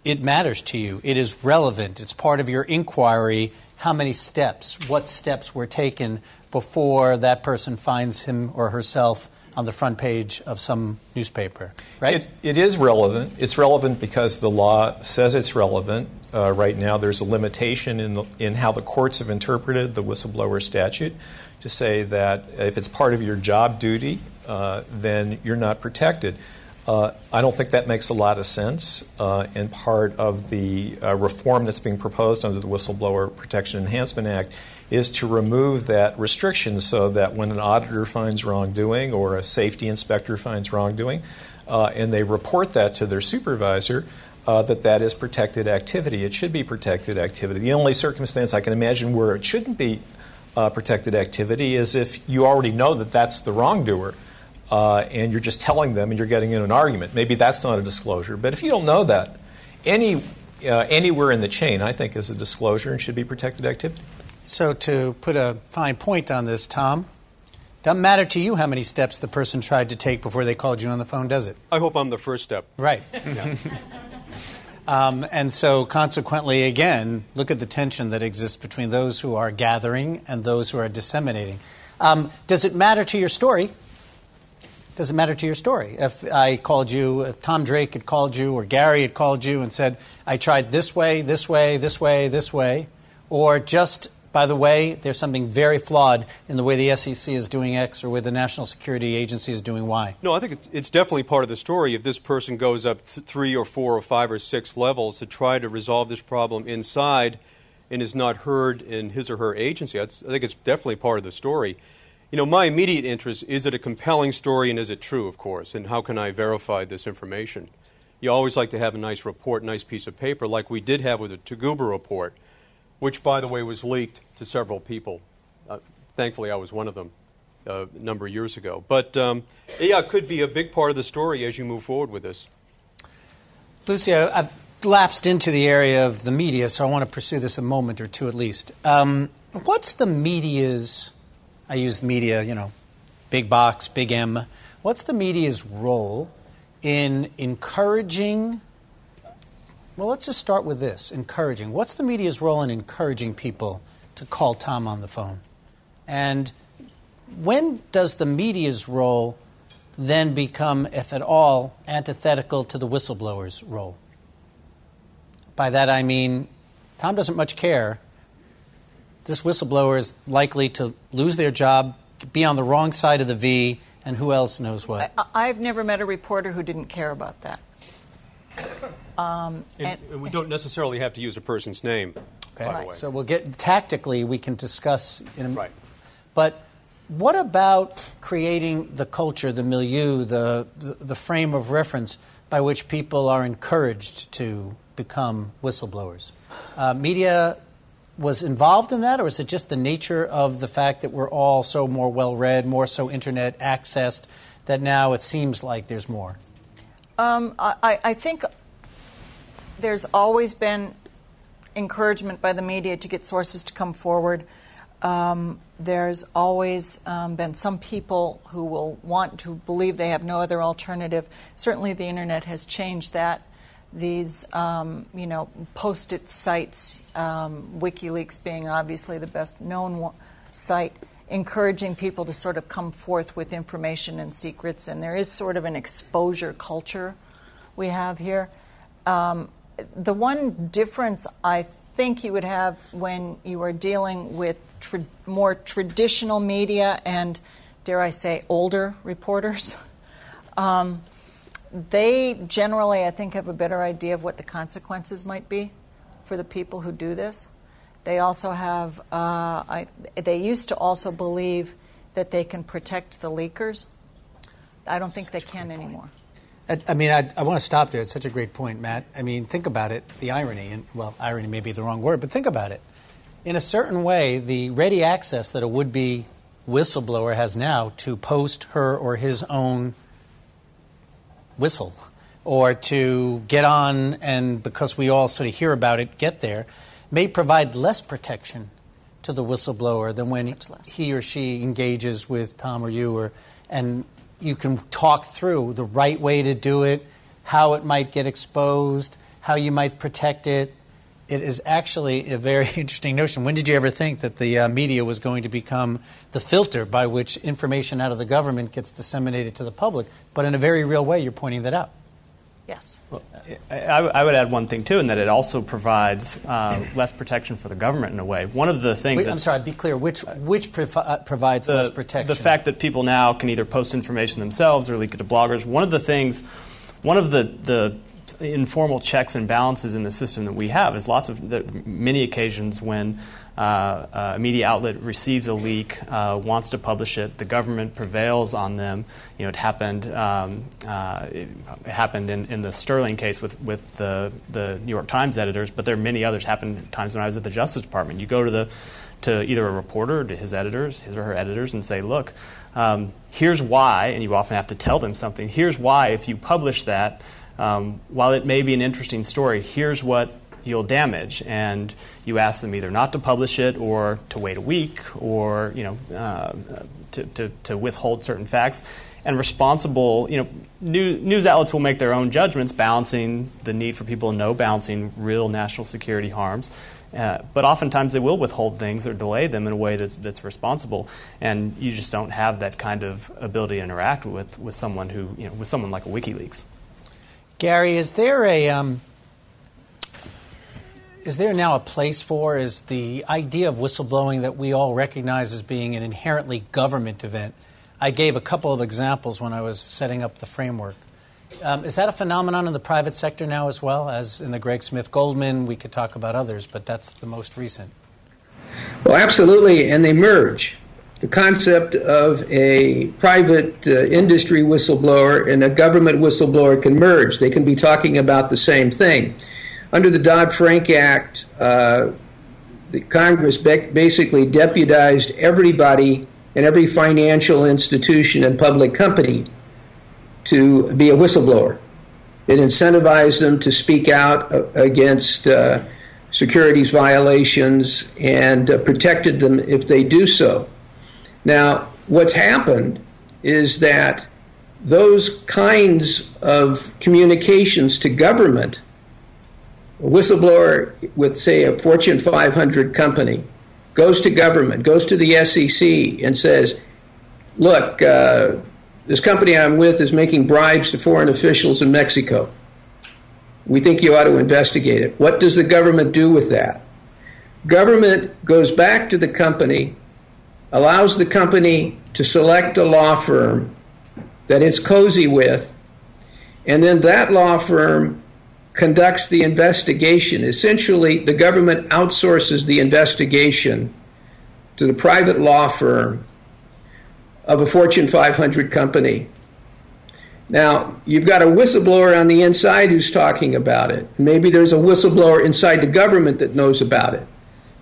Speaker 8: it matters to you. It is relevant. It's part of your inquiry. How many steps, what steps were taken before that person finds him or herself on the front page of some newspaper, right?
Speaker 10: It is relevant. It's relevant because the law says it's relevant. Right now there's a limitation in how the courts have interpreted the whistleblower statute to say that if it's part of your job duty, then you're not protected. I don't think that makes a lot of sense. And part of the reform that's being proposed under the Whistleblower Protection Enhancement Act is to remove that restriction so that when an auditor finds wrongdoing or a safety inspector finds wrongdoing, and they report that to their supervisor, that is protected activity. It should be protected activity. The only circumstance I can imagine where it shouldn't be protected activity is if you already know that that's the wrongdoer, and you're just telling them and you're getting in an argument. Maybe that's not a disclosure. But if you don't know that, anywhere in the chain, I think, is a disclosure and should be protected activity.
Speaker 8: So to put a fine point on this, Tom, doesn't matter to you how many steps the person tried to take before they called you on the phone, does it?
Speaker 13: I hope I'm the first step.
Speaker 8: Right. Yeah. And so consequently, again, look at the tension that exists between those who are gathering and those who are disseminating. Does it matter to your story? Does it matter to your story? If I called you, if Tom Drake had called you or Gary had called you and said, I tried this way, this way, this way, this way, or just, by the way, there's something very flawed in the way the SEC is doing X or where the National Security Agency is doing Y.
Speaker 13: No, I think it's definitely part of the story. If this person goes up 3 or 4 or 5 or 6 levels to try to resolve this problem inside and is not heard in his or her agency, I think it's definitely part of the story. You know, my immediate interest, is it a compelling story and is it true, of course, and how can I verify this information? You always like to have a nice report, nice piece of paper, like we did have with the Taguba report, which, by the way, was leaked to several people. Thankfully, I was one of them a number of years ago. But, yeah, it could be a big part of the story as you move forward with this.
Speaker 8: Lucia, I've lapsed into the area of the media, so I want to pursue this a moment or two at least. What's the media's, I use media, you know, big box, big M. What's the media's role in encouraging, well, let's just start with this, encouraging. What's the media's role in encouraging people to call Tom on the phone? And when does the media's role then become, if at all, antithetical to the whistleblower's role? By that I mean, Tom doesn't much care. This whistleblower is likely to lose their job, be on the wrong side of the V, and who else knows what.
Speaker 12: I've never met a reporter who didn't care about that.
Speaker 13: And we don't necessarily have to use a person's name, by the way.
Speaker 8: So we'll get, tactically, we can discuss.
Speaker 13: Right.
Speaker 8: But what about creating the culture, the milieu, the frame of reference by which people are encouraged to become whistleblowers? Media was involved in that, or is it just the nature of the fact that we're all so more well-read, more so Internet accessed, that now it seems like there's more?
Speaker 12: I think there's always been encouragement by the media to get sources to come forward. There's always been some people who will want to believe they have no other alternative. Certainly the Internet has changed that. These, Post-it sites, WikiLeaks being obviously the best known site, encouraging people to sort of come forth with information and secrets. And there is sort of an exposure culture we have here. The one difference I think you would have when you are dealing with more traditional media and, dare I say, older reporters, they generally, I think, have a better idea of what the consequences might be for the people who do this. They also have, they used to also believe that they can protect the leakers. I don't think they can anymore.
Speaker 8: I mean, I want to stop there. It's such a great point, Matt. I mean, think about it, the irony, and well, irony may be the wrong word, but think about it. In a certain way, the ready access that a would-be whistleblower has now to post her or his own whistle, or to get on and, because we all sort of hear about it, get there, may provide less protection to the whistleblower than when he or she engages with Tom or you, and you can talk through the right way to do it, how it might get exposed, how you might protect it. It is actually a very interesting notion. When did you ever think that the media was going to become the filter by which information out of the government gets disseminated to the public? But in a very real way, you're pointing that out.
Speaker 12: Yes.
Speaker 9: Well, I would add one thing, too, in that it also provides less protection for the government in a way. One of the things
Speaker 8: I'm sorry, be clear. Which provides less protection?
Speaker 9: The fact that people now can either post information themselves or leak it to bloggers. One of the informal checks and balances in the system that we have is many occasions when media outlet receives a leak, wants to publish it. The government prevails on them. It happened. It happened in the Sterling case with the New York Times editors, but there are many others. Happened times when I was at the Justice Department. You go to either a reporter or to his or her editors, and say, look, here's why, and you often have to tell them something. Here's why, if you publish that, while it may be an interesting story, here's what you'll damage. And you ask them either not to publish it or to wait a week or to withhold certain facts. And responsible, news outlets will make their own judgments, balancing the need for people to know, balancing real national security harms. But oftentimes they will withhold things or delay them in a way that's responsible, and you just don't have that kind of ability to interact with someone who with someone like a WikiLeaks.
Speaker 8: Gary, is there now a place for is the idea of whistleblowing that we all recognize as being an inherently government event? I gave a couple of examples when I was setting up the framework. Is that a phenomenon in the private sector now as well, as in the Greg Smith Goldman? We could talk about others, but that's the most recent.
Speaker 11: Well, absolutely, and they merge. The concept of a private industry whistleblower and a government whistleblower can merge. They can be talking about the same thing. Under the Dodd-Frank Act, the Congress basically deputized everybody in every financial institution and public company to be a whistleblower. It incentivized them to speak out against securities violations and protected them if they do so. Now, what's happened is that those kinds of communications to government, a whistleblower with, say, a Fortune 500 company, goes to government, goes to the SEC and says, look, this company I'm with is making bribes to foreign officials in Mexico. We think you ought to investigate it. What does the government do with that? Government goes back to the company, allows the company to select a law firm that it's cozy with, and then that law firm conducts the investigation. Essentially, the government outsources the investigation to the private law firm of a Fortune 500 company. Now, you've got a whistleblower on the inside who's talking about it. Maybe there's a whistleblower inside the government that knows about it.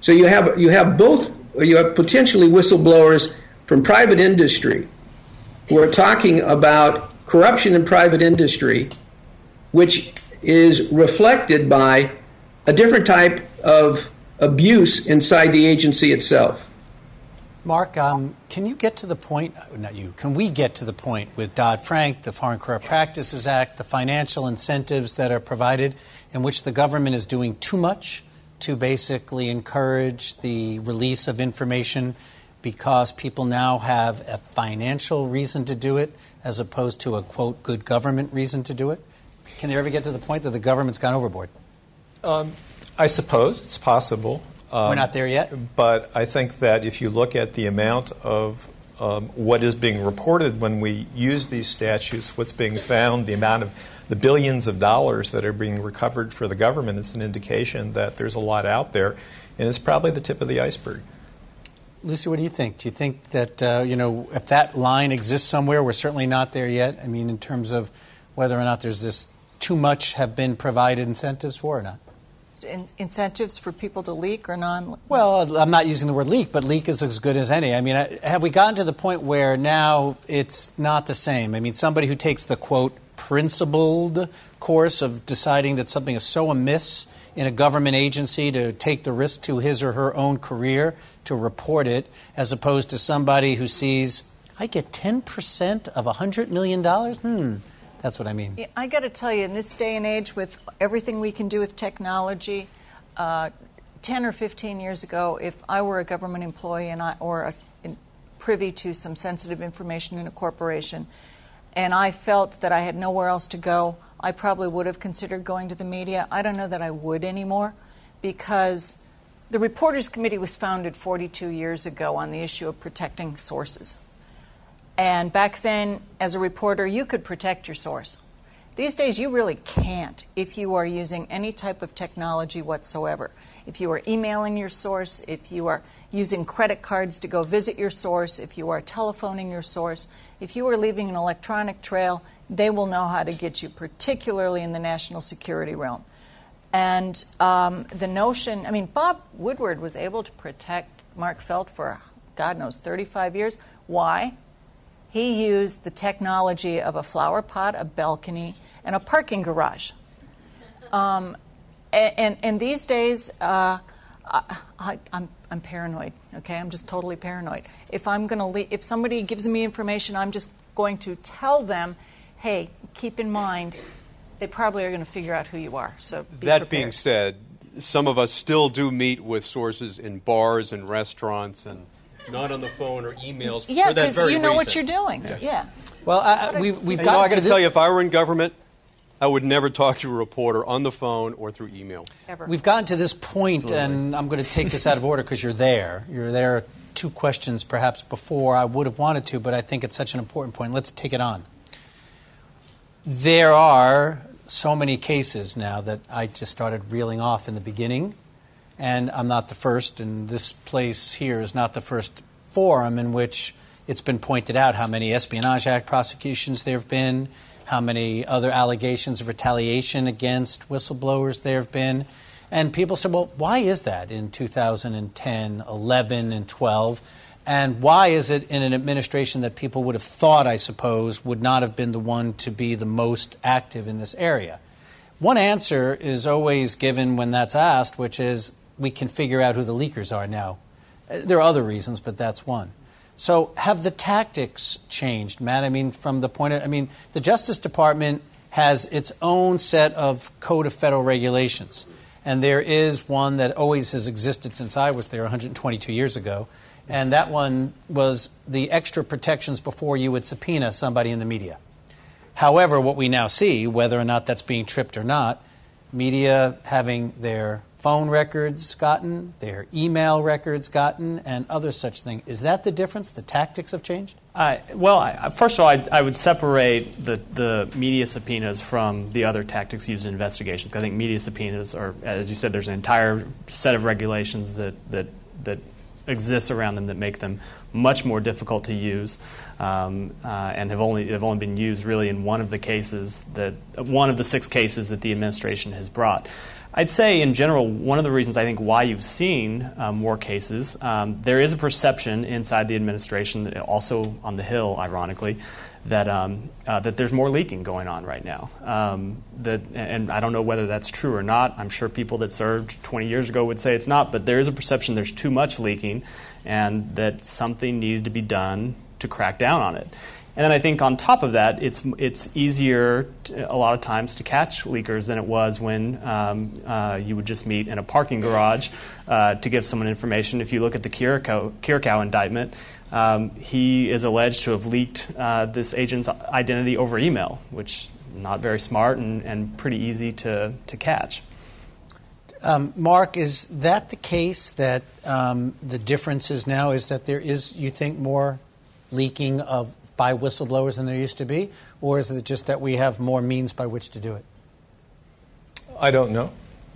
Speaker 11: So you have potentially whistleblowers from private industry who are talking about corruption in private industry, which is reflected by a different type of abuse inside the agency itself.
Speaker 8: Mark, can you get to the point, can we get to the point with Dodd-Frank, the Foreign Corrupt Practices Act, the financial incentives that are provided in which the government is doing too much to basically encourage the release of information because people now have a financial reason to do it as opposed to a, quote, good government reason to do it? Can you ever get to the point that the government's gone overboard?
Speaker 10: I suppose it's possible.
Speaker 8: We're not there yet?
Speaker 10: But I think that if you look at the amount of what is being reported when we use these statutes, what's being found, the amount of the billions of dollars that are being recovered for the government, it's an indication that there's a lot out there, and it's probably the tip of the iceberg.
Speaker 8: Lucy, what do you think? Do you think that, if that line exists somewhere, we're certainly not there yet? I mean, in terms of whether or not there's this too much have been provided incentives for or not?
Speaker 12: Incentives for people to leak or non?
Speaker 8: Well, I'm not using the word leak, but leak is as good as any. I mean, have we gotten to the point where now it's not the same? I mean, somebody who takes the, quote, principled course of deciding that something is so amiss in a government agency to take the risk to his or her own career to report it, as opposed to somebody who sees, I get 10% of $100 million? That's what I mean.
Speaker 12: Yeah, I got to tell you, in this day and age, with everything we can do with technology, 10 or 15 years ago, if I were a government employee or privy to some sensitive information in a corporation, and I felt that I had nowhere else to go, I probably would have considered going to the media. I don't know that I would anymore, because the Reporters Committee was founded 42 years ago on the issue of protecting sources. And back then, as a reporter, you could protect your source. These days, you really can't if you are using any type of technology whatsoever. If you are emailing your source, if you are using credit cards to go visit your source, if you are telephoning your source, if you are leaving an electronic trail, they will know how to get you, particularly in the national security realm. And the notion, I mean, Bob Woodward was able to protect Mark Felt for, God knows, 35 years. Why? He used the technology of a flower pot, a balcony, and a parking garage. And these days, I'm paranoid. Okay, I'm just totally paranoid. If I'm going to, if somebody gives me information, I'm just going to tell them, hey, keep in mind, they probably are going to figure out who you are. So be
Speaker 13: that
Speaker 12: prepared.
Speaker 13: being said, some of us still do meet with sources in bars and restaurants and not on the phone or emails.
Speaker 12: Yeah,
Speaker 13: because
Speaker 12: you know what you're doing. Yeah.
Speaker 8: Well, we've got.
Speaker 13: I got to tell you, if I were in government, I would never talk to a reporter on the phone or through email.
Speaker 12: Ever.
Speaker 8: We've gotten to this point, and I'm going to take this out of order because you're there. You're there 2 questions perhaps before I would have wanted to, but I think it's such an important point. Let's take it on. There are so many cases now that I just started reeling off in the beginning, and I'm not the first, and this place here is not the first forum in which it's been pointed out how many Espionage Act prosecutions there have been, how many other allegations of retaliation against whistleblowers there have been. And people said, well, why is that in 2010, 11, and 12? And why is it in an administration that people would have thought, I suppose, would not have been the one to be the most active in this area? One answer is always given when that's asked, which is we can figure out who the leakers are now. There are other reasons, but that's one. So have the tactics changed, Matt? I mean, from the point of, the Justice Department has its own set of Code of Federal Regulations. And there is one that always has existed since I was there 122 years ago. And that one was the extra protections before you would subpoena somebody in the media. However, what we now see, whether or not that's being tripped or not, media having their phone records gotten, their email records gotten, and other such things. Is that the difference? The tactics have changed?
Speaker 9: First of all, I would separate the media subpoenas from the other tactics used in investigations. I think media subpoenas are, as you said, there's an entire set of regulations that exists around them that make them much more difficult to use, and have only been used really in one of the 6 cases that the administration has brought. I'd say, in general, one of the reasons I think why you've seen more cases, there is a perception inside the administration, also on the Hill, ironically, that there's more leaking going on right now. And I don't know whether that's true or not. I'm sure people that served 20 years ago would say it's not, but there is a perception there's too much leaking and that something needed to be done to crack down on it. And then I think on top of that, it's easier a lot of times to catch leakers than it was when you would just meet in a parking garage to give someone information. If you look at the Kirikow indictment, he is alleged to have leaked this agent's identity over email, which is not very smart and pretty easy to catch.
Speaker 8: Mark, is that the case that the difference is now is that there is, you think, more leaking by whistleblowers than there used to be? Or is it just that we have more means by which to do it?
Speaker 10: I don't know,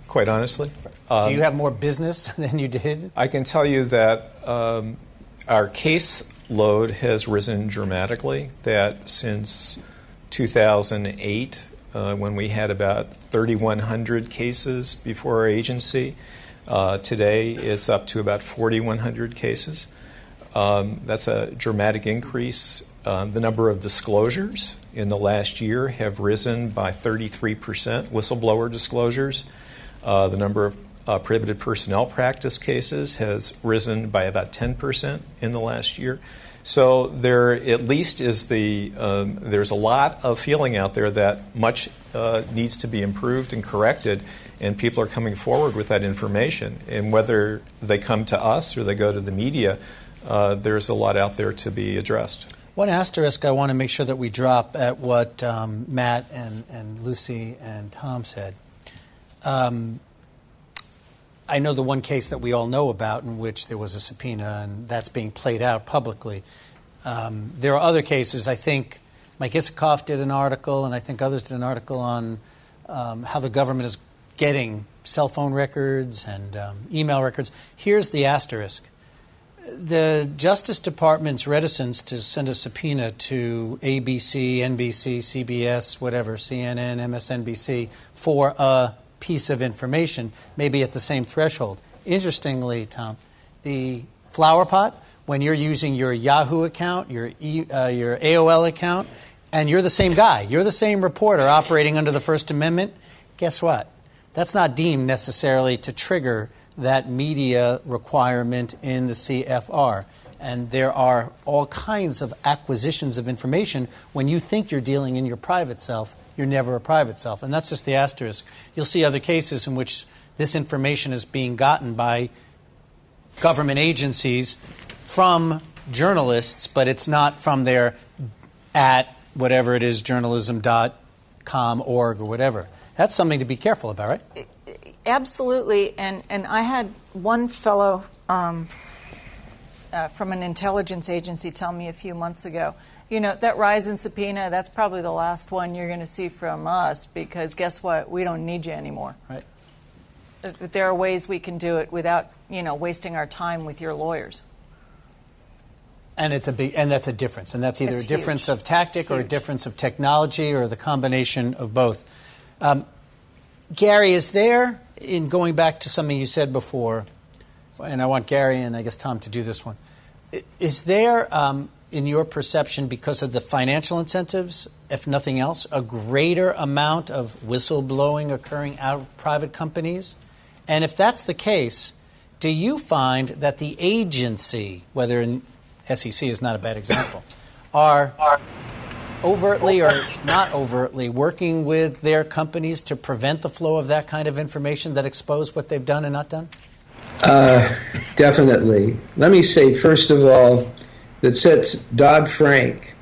Speaker 10: quite honestly.
Speaker 8: Do you have more business than you did?
Speaker 10: I can tell you that our case load has risen dramatically, that since 2008, when we had about 3,100 cases before our agency, today it's up to about 4,100 cases. That's a dramatic increase. The number of disclosures in the last year have risen by 33%, whistleblower disclosures. The number of prohibited personnel practice cases has risen by about 10% in the last year. So there at least is there's a lot of feeling out there that much needs to be improved and corrected, and people are coming forward with that information. And whether they come to us or they go to the media, there's a lot out there to be addressed.
Speaker 8: One asterisk I want to make sure that we drop at what Matt and Lucy and Tom said. I know the one case that we all know about in which there was a subpoena, and that's being played out publicly. There are other cases, I think, Mike Isikoff did an article, and I think others did an article on how the government is getting cell phone records and email records. Here's the asterisk. The Justice Department's reticence to send a subpoena to ABC, NBC, CBS, whatever, CNN, MSNBC, for a piece of information may be at the same threshold. Interestingly, Tom, the flower pot, when you're using your Yahoo account, your AOL account, and you're the same guy, you're the same reporter operating under the First Amendment, guess what? That's not deemed necessarily to trigger that media requirement in the CFR. And there are all kinds of acquisitions of information. When you think you're dealing in your private self, you're never a private self. And that's just the asterisk. You'll see other cases in which this information is being gotten by government agencies from journalists, but it's not from their at whatever it is, journalism.com, org, or whatever. That's something to be careful about, right?
Speaker 12: Absolutely. And I had one fellow from an intelligence agency tell me a few months ago, that rise in subpoena, that's probably the last one you're going to see from us, because guess what? We don't need you anymore.
Speaker 8: Right.
Speaker 12: There are ways we can do it without, wasting our time with your lawyers.
Speaker 8: And that's a difference. And that's either
Speaker 12: It's
Speaker 8: a difference
Speaker 12: huge.
Speaker 8: of tactic or a difference of technology or the combination of both. Gary, is there, in going back to something you said before, and I want Gary and I guess Tom to do this one, is there, in your perception, because of the financial incentives, if nothing else, a greater amount of whistleblowing occurring out of private companies? And if that's the case, do you find that the agency, whether in SEC is not a bad example, are overtly or not overtly working with their companies to prevent the flow of that kind of information that expose what they've done and not done?
Speaker 11: Definitely. Let me say, first of all, that since Dodd-Frank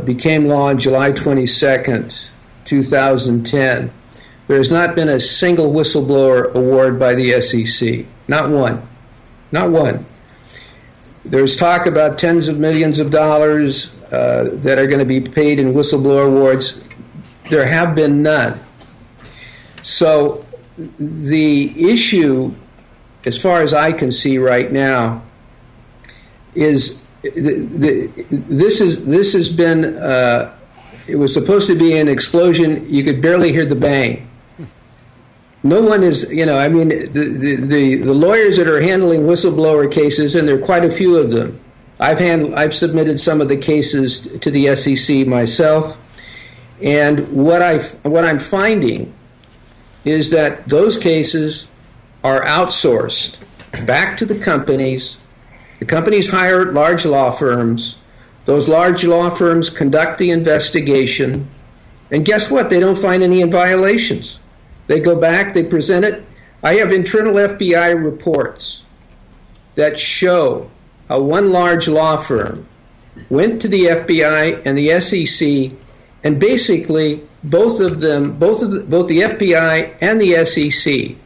Speaker 11: became law on July 22nd, 2010, there has not been a single whistleblower award by the SEC. Not one. Not one. There's talk about tens of millions of dollars that are going to be paid in whistleblower awards. There have been none. So the issue, as far as I can see right now, is this has been. It was supposed to be an explosion. You could barely hear the bang. No one is, the lawyers that are handling whistleblower cases, and there are quite a few of them. I've submitted some of the cases to the SEC myself, and what I'm finding is that those cases are outsourced back to the companies. The companies hire large law firms. Those large law firms conduct the investigation, and guess what? They don't find any violations. They go back, they present it. I have internal FBI reports that show how one large law firm went to the FBI and the SEC, and basically both the FBI and the SEC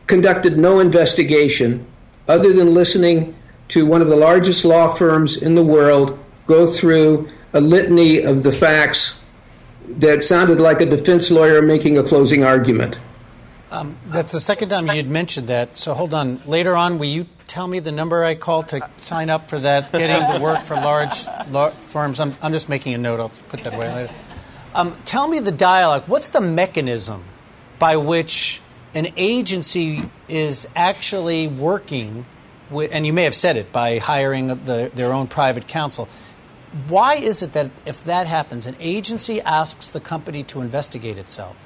Speaker 11: conducted no investigation other than listening to one of the largest law firms in the world go through a litany of the facts that sounded like a defense lawyer making a closing argument.
Speaker 8: That's the second time you'd mentioned that. So hold on. Later on, will you tell me the number I called to sign up for that, getting to work for large firms? I'm just making a note. I'll put that away later. Tell me the dialogue. What's the mechanism by which an agency is actually working with, and you may have said it, by hiring their own private counsel. Why is it that if that happens, an agency asks the company to investigate itself?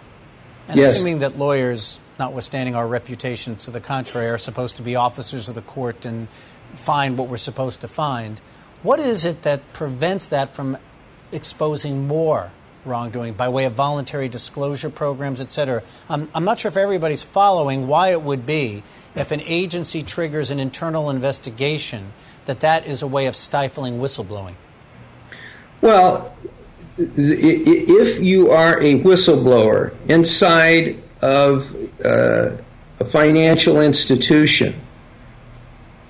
Speaker 8: And
Speaker 11: yes.
Speaker 8: Assuming that lawyers, notwithstanding our reputation to the contrary, are supposed to be officers of the court and find what we're supposed to find, what is it that prevents that from exposing more wrongdoing by way of voluntary disclosure programs, et cetera? I'm not sure if everybody's following why it would be, if an agency triggers an internal investigation, that is a way of stifling whistleblowing.
Speaker 11: Well, if you are a whistleblower inside of a financial institution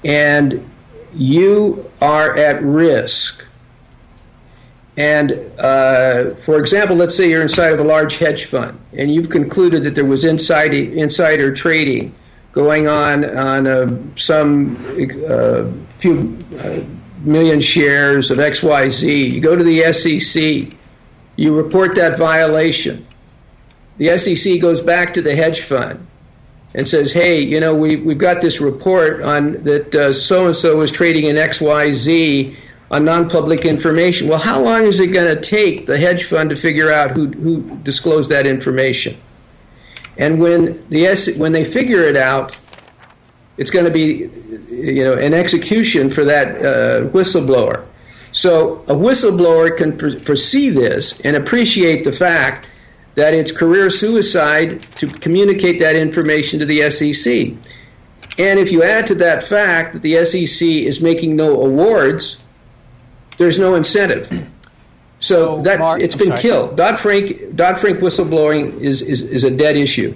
Speaker 11: and you are at risk, And for example, let's say you're inside of a large hedge fund, and you've concluded that there was insider trading going on some few million shares of XYZ. You go to the SEC, you report that violation. The SEC goes back to the hedge fund and says, hey, you know, we've got this report on that so-and-so was trading in XYZ on non-public information. Well, how long is it going to take the hedge fund to figure out who disclosed that information? And when they figure it out, it's going to be, you know, an execution for that whistleblower. So a whistleblower can foresee this and appreciate the fact that it's career suicide to communicate that information to the SEC. And if you add to that fact that the SEC is making no awards, there's no incentive. So that Mark, it's been killed. Dodd-Frank whistleblowing is a dead issue.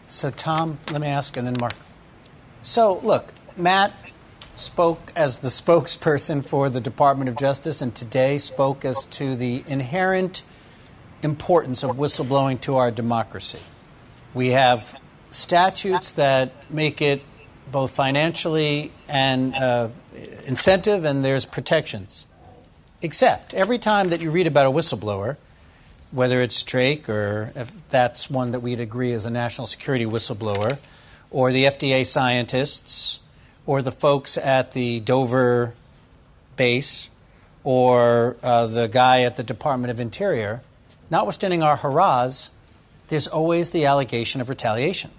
Speaker 8: So Tom, let me ask, and then Mark. So look, Matt spoke as the spokesperson for the Department of Justice, and today spoke as to the inherent importance of whistleblowing to our democracy. We have statutes that make it both financially and incentive, and there's protections. Except every time that you read about a whistleblower, whether it's Drake or if that's one that we'd agree is a national security whistleblower, or the FDA scientists, or the folks at the Dover base, or the guy at the Department of Interior, notwithstanding our hurrahs, there's always the allegation of retaliation.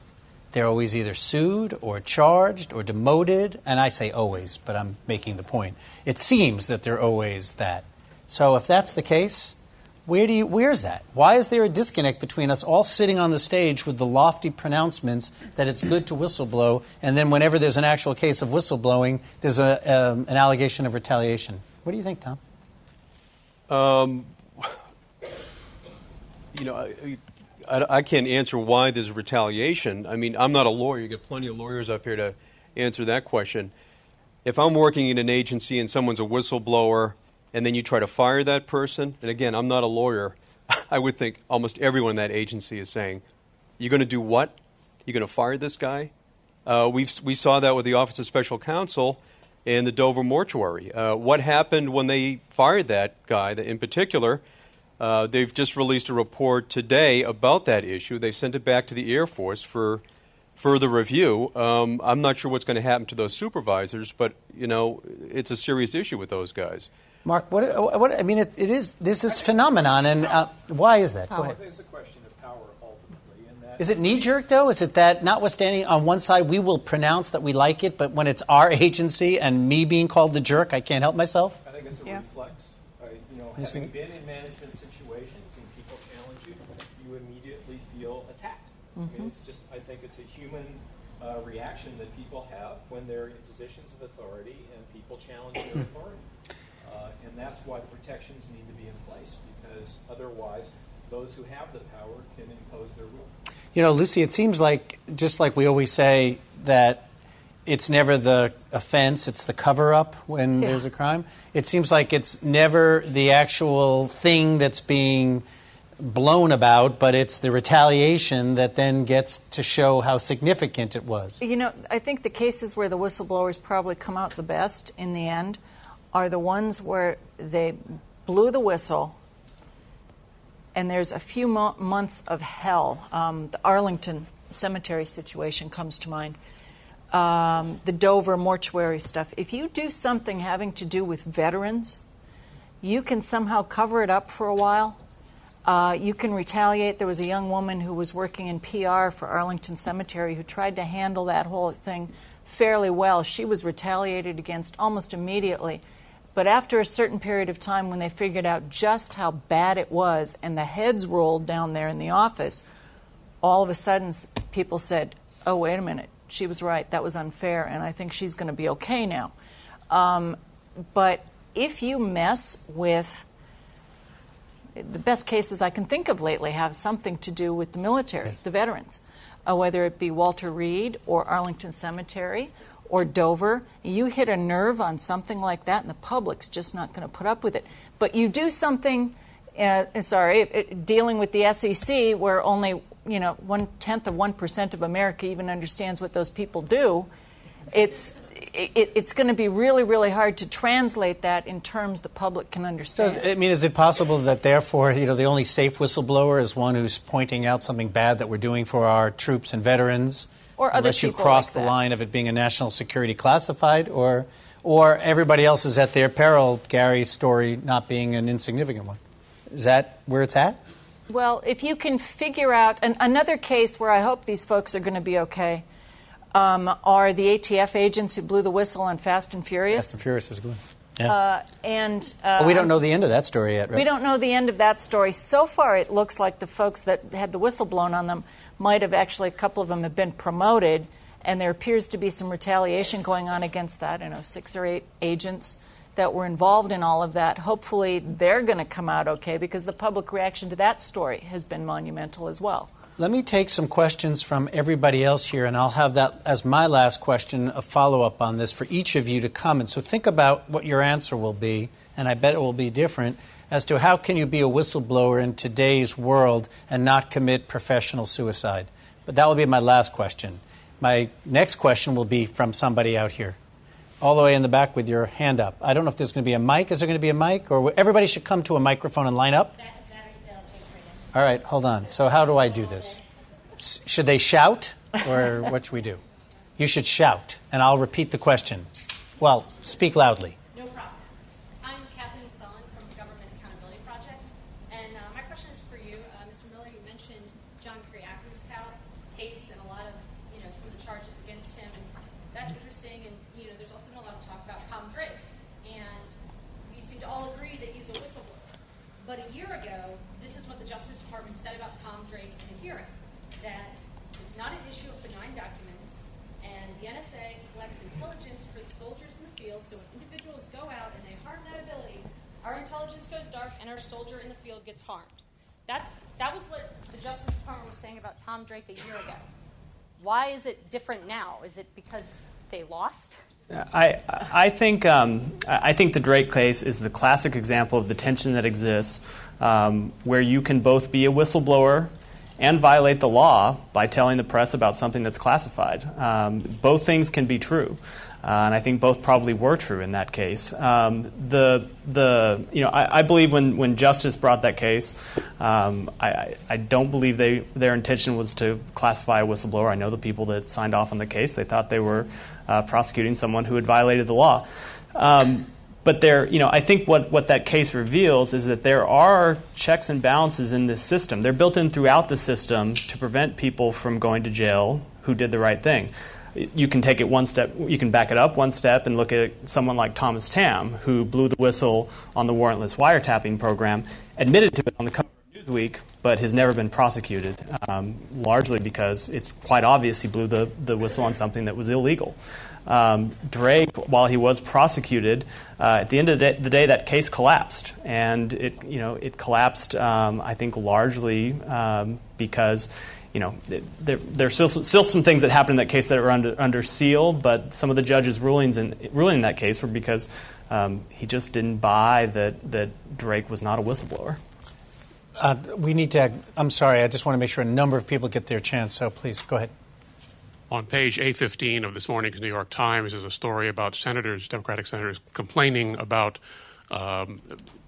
Speaker 8: They're always either sued or charged or demoted, and I say always, but I'm making the point. It seems that they're always that. So if that's the case, where's that? Why is there a disconnect between us all sitting on the stage with the lofty pronouncements that it's good to whistleblow, and then whenever there's an actual case of whistleblowing, there's an allegation of retaliation? What do you think, Tom?
Speaker 13: You know, I can't answer why there's retaliation. I mean, I'm not a lawyer. You get plenty of lawyers up here to answer that question. If I'm working in an agency and someone's a whistleblower and then you try to fire that person, and again, I'm not a lawyer, I would think almost everyone in that agency is saying, you're going to do what? You're going to fire this guy? We saw that with the Office of Special Counsel in the Dover mortuary. What happened when they fired that guy in particular? They've just released a report today about that issue. They sent it back to the Air Force for further review. I'm not sure what's going to happen to those supervisors, but, you know, it's a serious issue with those guys.
Speaker 8: Mark, what I mean, there's this phenomenon, and why is that? Go ahead.
Speaker 10: It's a question of power, ultimately.
Speaker 8: Is it knee-jerk, though? Is it that, notwithstanding on one side we will pronounce that we like it, but when it's our agency and me being called the jerk, I can't help myself?
Speaker 10: I think it's a reflex. Having been in management situations and people challenge you, you immediately feel attacked.
Speaker 12: Mm-hmm.
Speaker 10: I mean, I think it's a human reaction that people have when they're in positions of authority and people challenge their authority. And that's why the protections need to be in place, because otherwise those who have the power can impose their will.
Speaker 8: You know, Lucy, it seems like, just like we always say, that it's never the offense, it's the cover-up when there's a crime. It seems like it's never the actual thing that's being blown about, but it's the retaliation that then gets to show how significant it was.
Speaker 12: You know, I think the cases where the whistleblowers probably come out the best in the end are the ones where they blew the whistle and there's a few months of hell. The Arlington cemetery situation comes to mind. The Dover mortuary stuff. If you do something having to do with veterans, you can somehow cover it up for a while. You can retaliate. There was a young woman who was working in PR for Arlington Cemetery who tried to handle that whole thing fairly well. She was retaliated against almost immediately. But after a certain period of time, when they figured out just how bad it was and the heads rolled down there in the office, all of a sudden people said, oh, wait a minute, she was right, that was unfair, and I think she's going to be okay now. But if you mess with, the best cases I can think of lately have something to do with the military, the veterans, whether it be Walter Reed or Arlington Cemetery or Dover. You hit a nerve on something like that, and the public's just not going to put up with it. But you do something, dealing with the SEC, where only 1/10 of 1% of America even understands what those people do. It's going to be really, really hard to translate that in terms the public can understand.
Speaker 8: So, is it possible that therefore, the only safe whistleblower is one who's pointing out something bad that we're doing for our troops and veterans?
Speaker 12: Or other
Speaker 8: unless you
Speaker 12: people
Speaker 8: cross
Speaker 12: like
Speaker 8: the
Speaker 12: that.
Speaker 8: line of it being a national security classified, or everybody else is at their peril, Gary's story not being an insignificant one. Is that where it's at?
Speaker 12: Well, if you can figure out another case where I hope these folks are going to be okay, are the ATF agents who blew the whistle on Fast and Furious.
Speaker 8: Fast and Furious is good. Yeah.
Speaker 12: But
Speaker 8: we don't know the end of that story yet, right?
Speaker 12: We don't know the end of that story. So far, it looks like the folks that had the whistle blown on them might have actually, a couple of them have been promoted, and there appears to be some retaliation going on against that. 6 or 8 agents that were involved in all of that. Hopefully, they're going to come out okay, because the public reaction to that story has been monumental as well.
Speaker 8: Let me take some questions from everybody else here, and I'll have that as my last question, a follow-up on this for each of you to come. And so think about what your answer will be, and I bet it will be different, as to how can you be a whistleblower in today's world and not commit professional suicide. But that will be my last question. My next question will be from somebody out here, all the way in the back with your hand up. I don't know if there's going to be a mic. Is there going to be a mic? Or everybody should come to a microphone and line up? All right, hold on. So how do I do this? Should they shout, or what should we do? You should shout, and I'll repeat the question. Well, speak loudly.
Speaker 14: No problem. I'm Kathleen McClellan from the Government Accountability Project, and my question is for you. Mr. Miller, you mentioned John Kiriakou's case and a lot of, some of the charges against him, and that's interesting, and, there's also been a lot of talk about Tom Drake, and we seem to all agree that he's a whistleblower. But a year ago, this is what the Justice Department said about Tom Drake in a hearing, that it's not an issue of benign documents, and the NSA collects intelligence for the soldiers in the field, so when individuals go out and they harm that ability, our intelligence goes dark and our soldier in the field gets harmed. That was what the Justice Department was saying about Tom Drake a year ago. Why is it different now? Is it because they lost?
Speaker 9: I think the Drake case is the classic example of the tension that exists, where you can both be a whistleblower and violate the law by telling the press about something that's classified. Both things can be true, and I think both probably were true in that case. I believe when Justice brought that case, I don't believe their intention was to classify a whistleblower. I know the people that signed off on the case; they thought they were prosecuting someone who had violated the law. But I think what that case reveals is that there are checks and balances in this system. They're built in throughout the system to prevent people from going to jail who did the right thing. You can take it one step. You can back it up one step and look at someone like Thomas Tam, who blew the whistle on the warrantless wiretapping program, admitted to it on the cover of Newsweek, but has never been prosecuted, largely because it's quite obvious he blew the whistle on something that was illegal. Drake, while he was prosecuted, at the end of the day, that case collapsed, and it collapsed. I think largely because there's still some things that happened in that case that are under seal, but some of the judge's ruling in that case were because he just didn't buy that Drake was not a whistleblower.
Speaker 8: We need to. I'm sorry. I just want to make sure a number of people get their chance. So please go ahead.
Speaker 15: On page A15 of this morning's New York Times is a story about Democratic senators, complaining about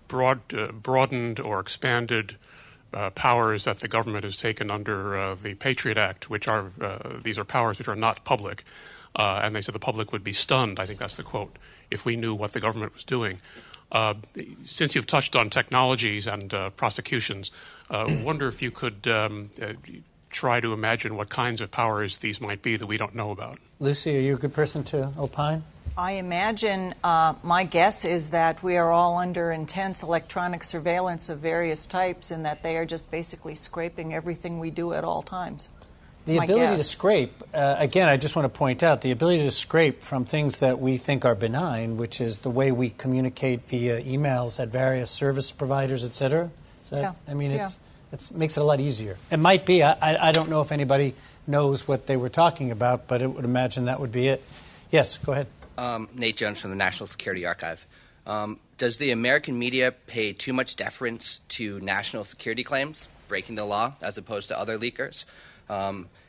Speaker 15: broadened or expanded powers that the government has taken under the Patriot Act, which are these are powers which are not public. And they said the public would be stunned, I think that's the quote, if we knew what the government was doing. Since you've touched on technologies and prosecutions, wonder if you could try to imagine what kinds of powers these might be that we don't know about.
Speaker 8: Lucy, are you a good person to opine?
Speaker 12: I imagine my guess is that we are all under intense electronic surveillance of various types, and that they are just basically scraping everything we do at all times.
Speaker 8: The ability to scrape, again, I just want to point out, the ability to scrape from things that we think are benign, which is the way we communicate via emails at various service providers, et cetera. It makes it a lot easier. It might be. I don't know if anybody knows what they were talking about, but I would imagine that would be it. Yes, go ahead.
Speaker 16: Nate Jones from the National Security Archive. Does the American media pay too much deference to national security claims, breaking the law, as opposed to other leakers,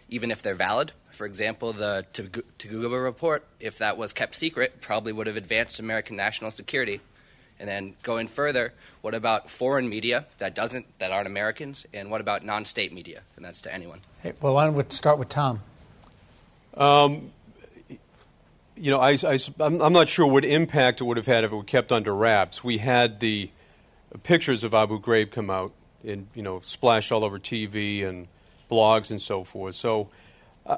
Speaker 16: even if they're valid? For example, the Taguba report, if that was kept secret, probably would have advanced American national security. And then going further, what about foreign media that aren't Americans, and what about non-state media? And that's to anyone.
Speaker 8: Hey, well, why don't we start with Tom?
Speaker 13: I'm not sure what impact it would have had if it were kept under wraps. We had the pictures of Abu Ghraib come out and, splash all over TV and blogs and so forth. So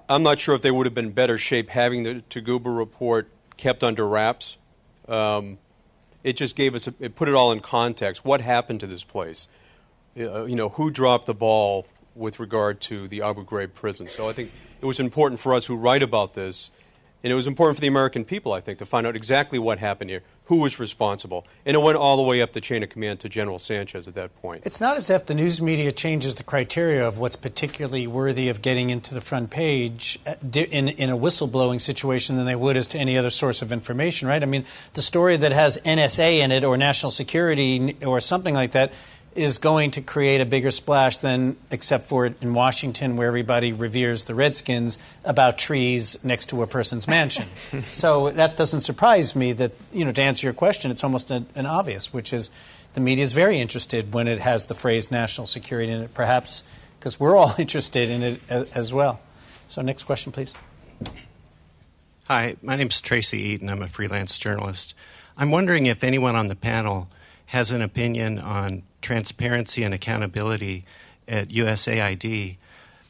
Speaker 13: I'm not sure if they would have been in better shape having the Taguba report kept under wraps. It just it put it all in context. What happened to this place? Who dropped the ball with regard to the Abu Ghraib prison? So I think it was important for us who write about this, and it was important for the American people, I think, to find out exactly what happened here, who was responsible. And it went all the way up the chain of command to General Sanchez at that point.
Speaker 8: It's not as if the news media changes the criteria of what's particularly worthy of getting into the front page in a whistleblowing situation than they would as to any other source of information, right? I mean, the story that has NSA in it or national security or something like that is going to create a bigger splash than, except for in Washington, where everybody reveres the Redskins, about trees next to a person's mansion. So that doesn't surprise me that, to answer your question, it's almost an obvious, which is the media is very interested when it has the phrase national security in it, perhaps because we're all interested in it as well. So next question, please.
Speaker 17: Hi, my name's Tracy Eaton. I'm a freelance journalist. I'm wondering if anyone on the panel has an opinion on transparency and accountability at USAID.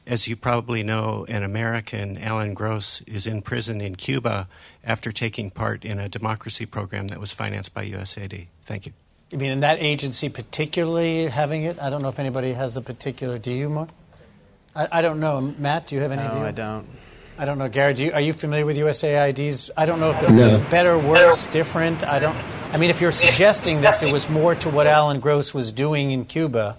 Speaker 17: As you probably know, an American, Alan Gross, is in prison in Cuba after taking part in a democracy program that was financed by USAID. Thank you.
Speaker 8: You mean in that agency particularly having it? I don't know if anybody has a particular. Do you, Mark? I don't know. Matt, do you have any view?
Speaker 9: No, I don't.
Speaker 8: I don't know. Gary, are you familiar with USAID's? I don't know if it's better, worse, different. I mean, if you're suggesting that there was more to what Alan Gross was doing in Cuba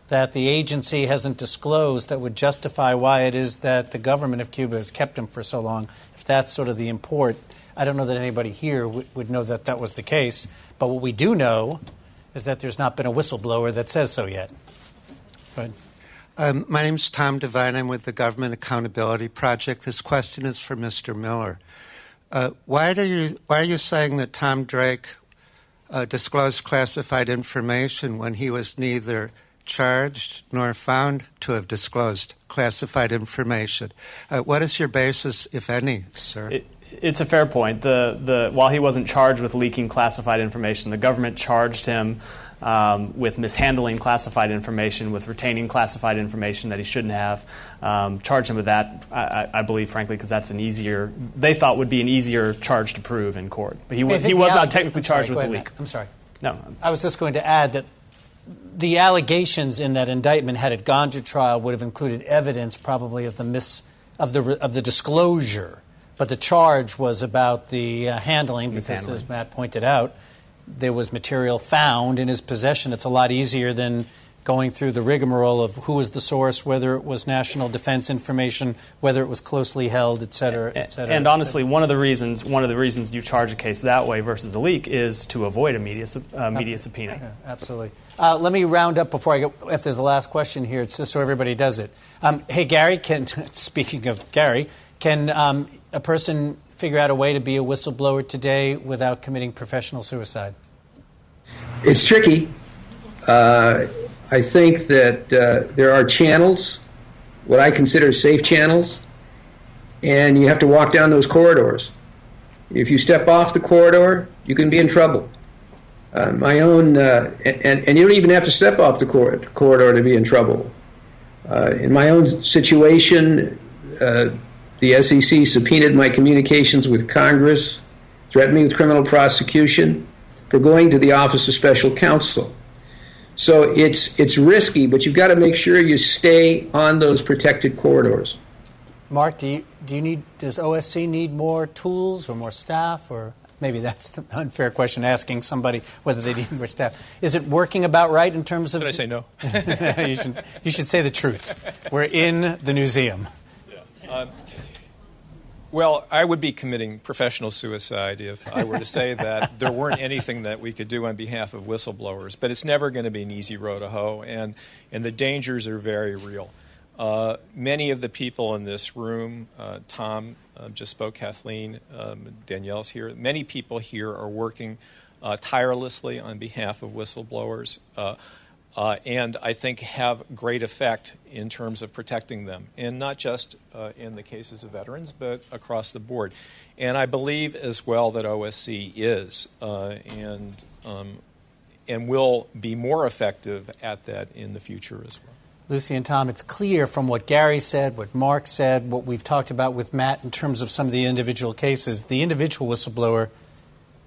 Speaker 8: that the agency hasn't disclosed that would justify why it is that the government of Cuba has kept him for so long, if that's sort of the import, I don't know that anybody here would know that that was the case. But what we do know is that there's not been a whistleblower that says so yet. Go ahead.
Speaker 18: My name's Tom Devine. I'm with the Government Accountability Project. This question is for Mr. Miller. Why are you saying that Tom Drake disclosed classified information when he was neither charged nor found to have disclosed classified information? What is your basis, if any, sir?
Speaker 9: It's a fair point. While he wasn't charged with leaking classified information, the government charged him with mishandling classified information, with retaining classified information that he shouldn't have. Charged him with that, I believe, frankly, because that's they thought would be an easier charge to prove in court. But he was not technically charged with the leak.
Speaker 8: I'm sorry.
Speaker 9: No.
Speaker 8: I was just going to add that the allegations in that indictment, had it gone to trial, would have included evidence probably of the disclosure. But the charge was about the handling, because as Matt pointed out, there was material found in his possession. It's a lot easier than going through the rigmarole of who was the source, whether it was national defense information, whether it was closely held, et cetera, et cetera.
Speaker 9: And honestly, one of the reasons you charge a case that way versus a leak is to avoid a media subpoena.
Speaker 8: Yeah, absolutely. Let me round up before I go. If there's a last question here, it's just so everybody does it. Hey, Gary, speaking of Gary, can a person figure out a way to be a whistleblower today without committing professional suicide?
Speaker 11: It's tricky. I think that there are channels, what I consider safe channels, and you have to walk down those corridors. If you step off the corridor, you can be in trouble. And you don't even have to step off the corridor to be in trouble. In my own situation, the SEC subpoenaed my communications with Congress, threatened me with criminal prosecution for going to the Office of Special Counsel. So it's risky, but you've got to make sure you stay on those protected corridors.
Speaker 8: Mark, does OSC need more tools or more staff, or maybe that's the unfair question, asking somebody whether they need more staff. Is it working about right in terms of?
Speaker 10: Did I say no?
Speaker 8: You should say the truth. We're in the Newseum.
Speaker 10: Yeah. Well, I would be committing professional suicide if I were to say that there weren't anything that we could do on behalf of whistleblowers. But it's never going to be an easy road to hoe, and the dangers are very real. Many of the people in this room, Tom just spoke, Kathleen, Danielle's here, many people here are working tirelessly on behalf of whistleblowers. And I think have great effect in terms of protecting them, and not just in the cases of veterans, but across the board. And I believe as well that OSC is and will be more effective at that in the future as well.
Speaker 8: Lucy and Tom, it's clear from what Gary said, what Mark said, what we've talked about with Matt in terms of some of the individual cases, the individual whistleblower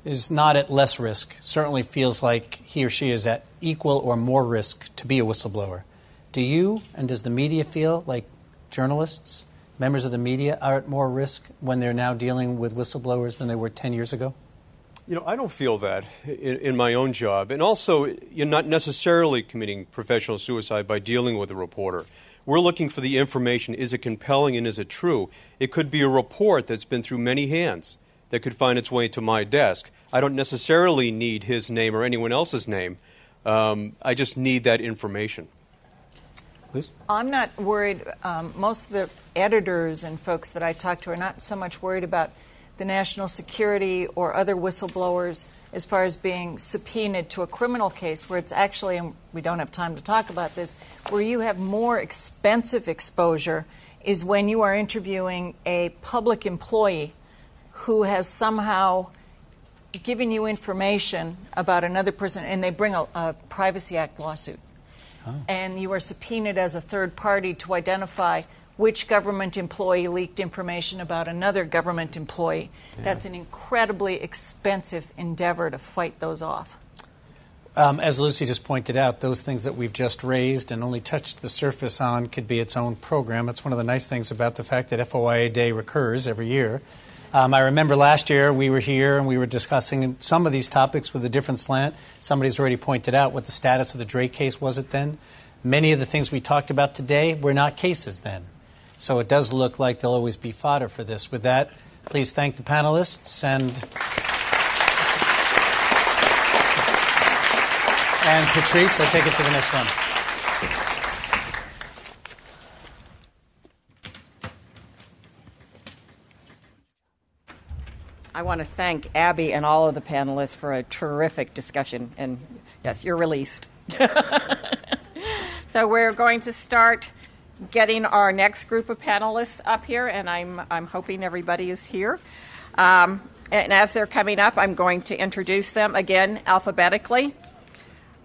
Speaker 8: is not at less risk, certainly feels like he or she is at equal or more risk to be a whistleblower. Do you and does the media feel like journalists, members of the media, are at more risk when they're now dealing with whistleblowers than they were 10 years ago?
Speaker 13: I don't feel that in my own job. And also, you're not necessarily committing professional suicide by dealing with a reporter. We're looking for the information. Is it compelling and is it true? It could be a report that's been through many hands that could find its way to my desk. I don't necessarily need his name or anyone else's name. I just need that information.
Speaker 8: Please.
Speaker 12: I'm not worried. Most of the editors and folks that I talk to are not so much worried about the national security or other whistleblowers as far as being subpoenaed to a criminal case where it's actually, and we don't have time to talk about this, where you have more expensive exposure is when you are interviewing a public employee who has somehow given you information about another person, and they bring a Privacy Act lawsuit. Oh. And you are subpoenaed as a third party to identify which government employee leaked information about another government employee. Yeah. That's an incredibly expensive endeavor to fight those off.
Speaker 8: As Lucy just pointed out, those things that we've just raised and only touched the surface on could be its own program. It's one of the nice things about the fact that FOIA Day recurs every year. I remember last year we were here and we were discussing some of these topics with a different slant. Somebody's already pointed out what the status of the Drake case was it then. Many of the things we talked about today were not cases then. So it does look like there'll always be fodder for this. With that, please thank the panelists and Patrice, I'll take it to the next one.
Speaker 7: I want to thank Abby and all of the panelists for a terrific discussion. And yes, you're released. So we're going to start getting our next group of panelists up here, and I'm hoping everybody is here. And as they're coming up, I'm going to introduce them again alphabetically.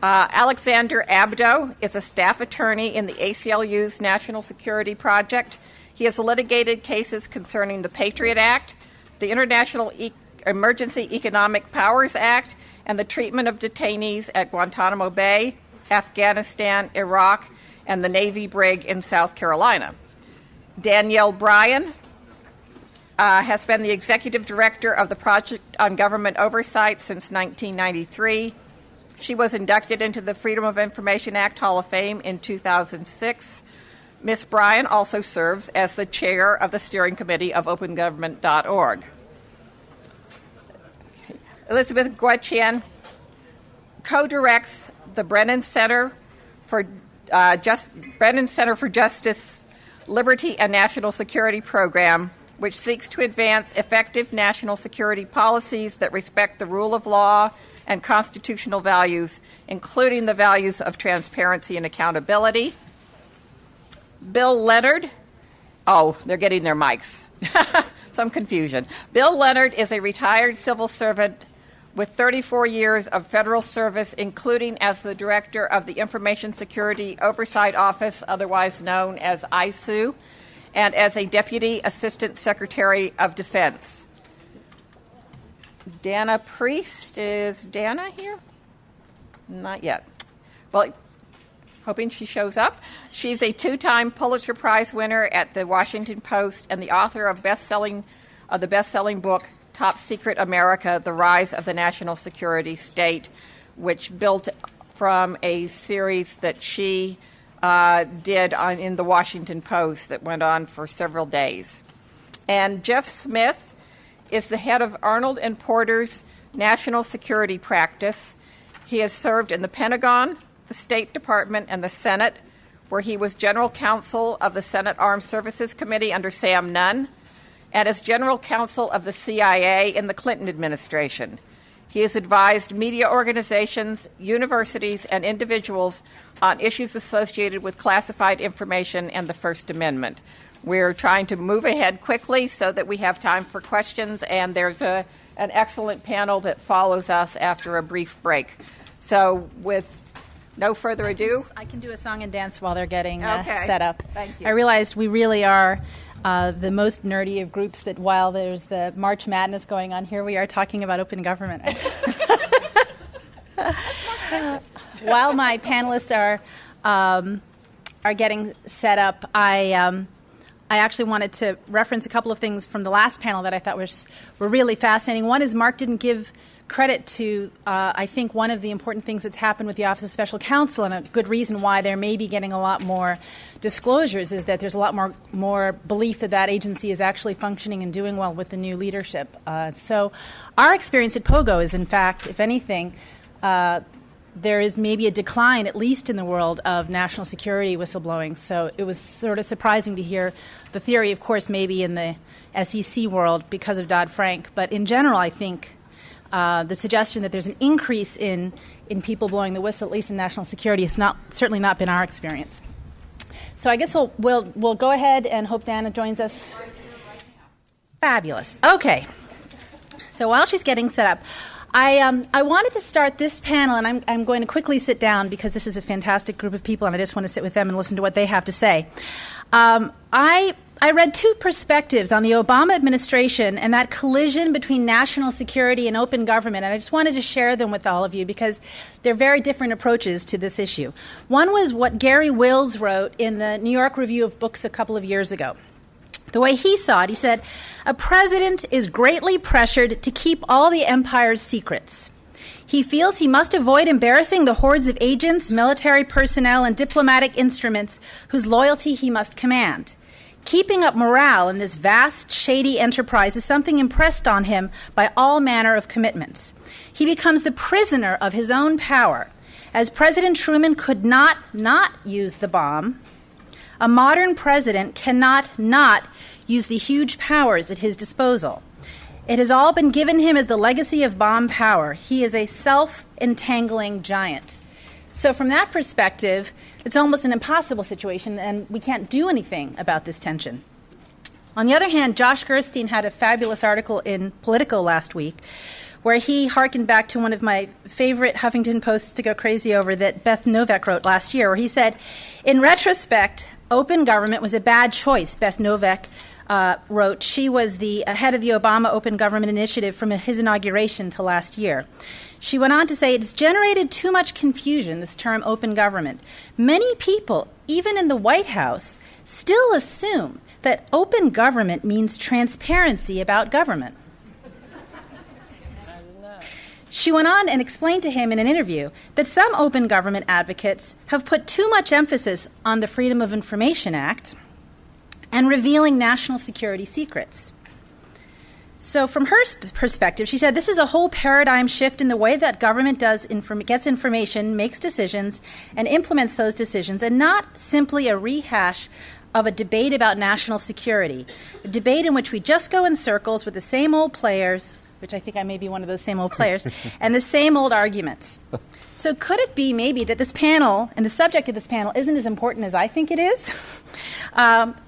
Speaker 7: Alexander Abdo is a staff attorney in the ACLU's National Security Project. He has litigated cases concerning the Patriot Act, the International Emergency Economic Powers Act, and the treatment of detainees at Guantanamo Bay, Afghanistan, Iraq, and the Navy brig in South Carolina. Danielle Bryan has been the executive director of the Project on Government Oversight since 1993. She was inducted into the Freedom of Information Act Hall of Fame in 2006. Ms. Bryan also serves as the chair of the steering committee of OpenTheGovernment.org. Elizabeth Guetchian co-directs the Brennan Center for Justice, Liberty, and National Security program, which seeks to advance effective national security policies that respect the rule of law and constitutional values, including the values of transparency and accountability. Bill Leonard, they're getting their mics. Some confusion. Bill Leonard is a retired civil servant with 34 years of federal service, including as the director of the Information Security Oversight Office, otherwise known as ISOO, and as a Deputy Assistant Secretary of Defense. Dana Priest. Is Dana here? Not yet. Well, hoping she shows up. She's a two-time Pulitzer Prize winner at the Washington Post and the author of the best-selling book, Top Secret America, The Rise of the National Security State, which built from a series that she did in the Washington Post that went on for several days. And Jeff Smith is the head of Arnold and Porter's National Security Practice. He has served in the Pentagon, the State Department, and the Senate, where he was general counsel of the Senate Armed Services Committee under Sam Nunn, and as general counsel of the CIA in the Clinton administration. He has advised media organizations, universities, and individuals on issues associated with classified information and the First Amendment. We're trying to move ahead quickly so that we have time for questions, and there's an excellent panel that follows us after a brief break. So with no further ado,
Speaker 19: I can do a song and dance while they're getting
Speaker 7: Okay.
Speaker 19: set up.
Speaker 7: Thank you.
Speaker 19: I realized we really are the most nerdy of groups, that while there's the March Madness going on, here we are talking about open government. While my panelists are getting set up, I actually wanted to reference a couple of things from the last panel that I thought were really fascinating. One is Mark didn't give credit to, I think, one of the important things that's happened with the Office of Special Counsel, and a good reason why they're maybe getting a lot more disclosures, is that there's a lot more belief that that agency is actually functioning and doing well with the new leadership. So our experience at POGO is, in fact, if anything, there is maybe a decline, at least in the world of national security whistleblowing. So it was sort of surprising to hear the theory, of course, maybe in the SEC world because of Dodd-Frank. But in general, I think the suggestion that there's an increase in people blowing the whistle, at least in national security, has certainly not been our experience. So I guess we'll go ahead and hope Dana joins us. Fabulous. Okay. So while she's getting set up, I wanted to start this panel, and I'm going to quickly sit down because this is a fantastic group of people, and I just want to sit with them and listen to what they have to say. I read two perspectives on the Obama administration and that collision between national security and open government, and I just wanted to share them with all of you because they're very different approaches to this issue. One was what Gary Wills wrote in the New York Review of Books a couple of years ago. The way he saw it, he said, "A president is greatly pressured to keep all the empire's secrets. He feels he must avoid embarrassing the hordes of agents, military personnel, and diplomatic instruments whose loyalty he must command. Keeping up morale in this vast, shady enterprise is something impressed on him by all manner of commitments. He becomes the prisoner of his own power. As President Truman could not use the bomb, a modern president cannot not use the huge powers at his disposal. It has all been given him as the legacy of bomb power. He is a self-entangling giant." So from that perspective, it's almost an impossible situation, and we can't do anything about this tension. On the other hand, Josh Gerstein had a fabulous article in Politico last week where he hearkened back to one of my favorite Huffington Posts to go crazy over that Beth Novak wrote last year, where he said, "In retrospect, open government was a bad choice." Beth Novak wrote. She was the head of the Obama Open Government Initiative from his inauguration to last year. She went on to say, "It's generated too much confusion, this term open government. Many people, even in the White House, still assume that open government means transparency about government." She went on and explained to him in an interview that some open government advocates have put too much emphasis on the Freedom of Information Act and revealing national security secrets. So from her perspective, she said, "This is a whole paradigm shift in the way that government gets information, makes decisions, and implements those decisions, and not simply a rehash of a debate about national security, a debate in which we just go in circles with the same old players," which I think I may be one of those same old players, "and the same old arguments." So could it be maybe that this panel, and the subject of this panel, isn't as important as I think it is?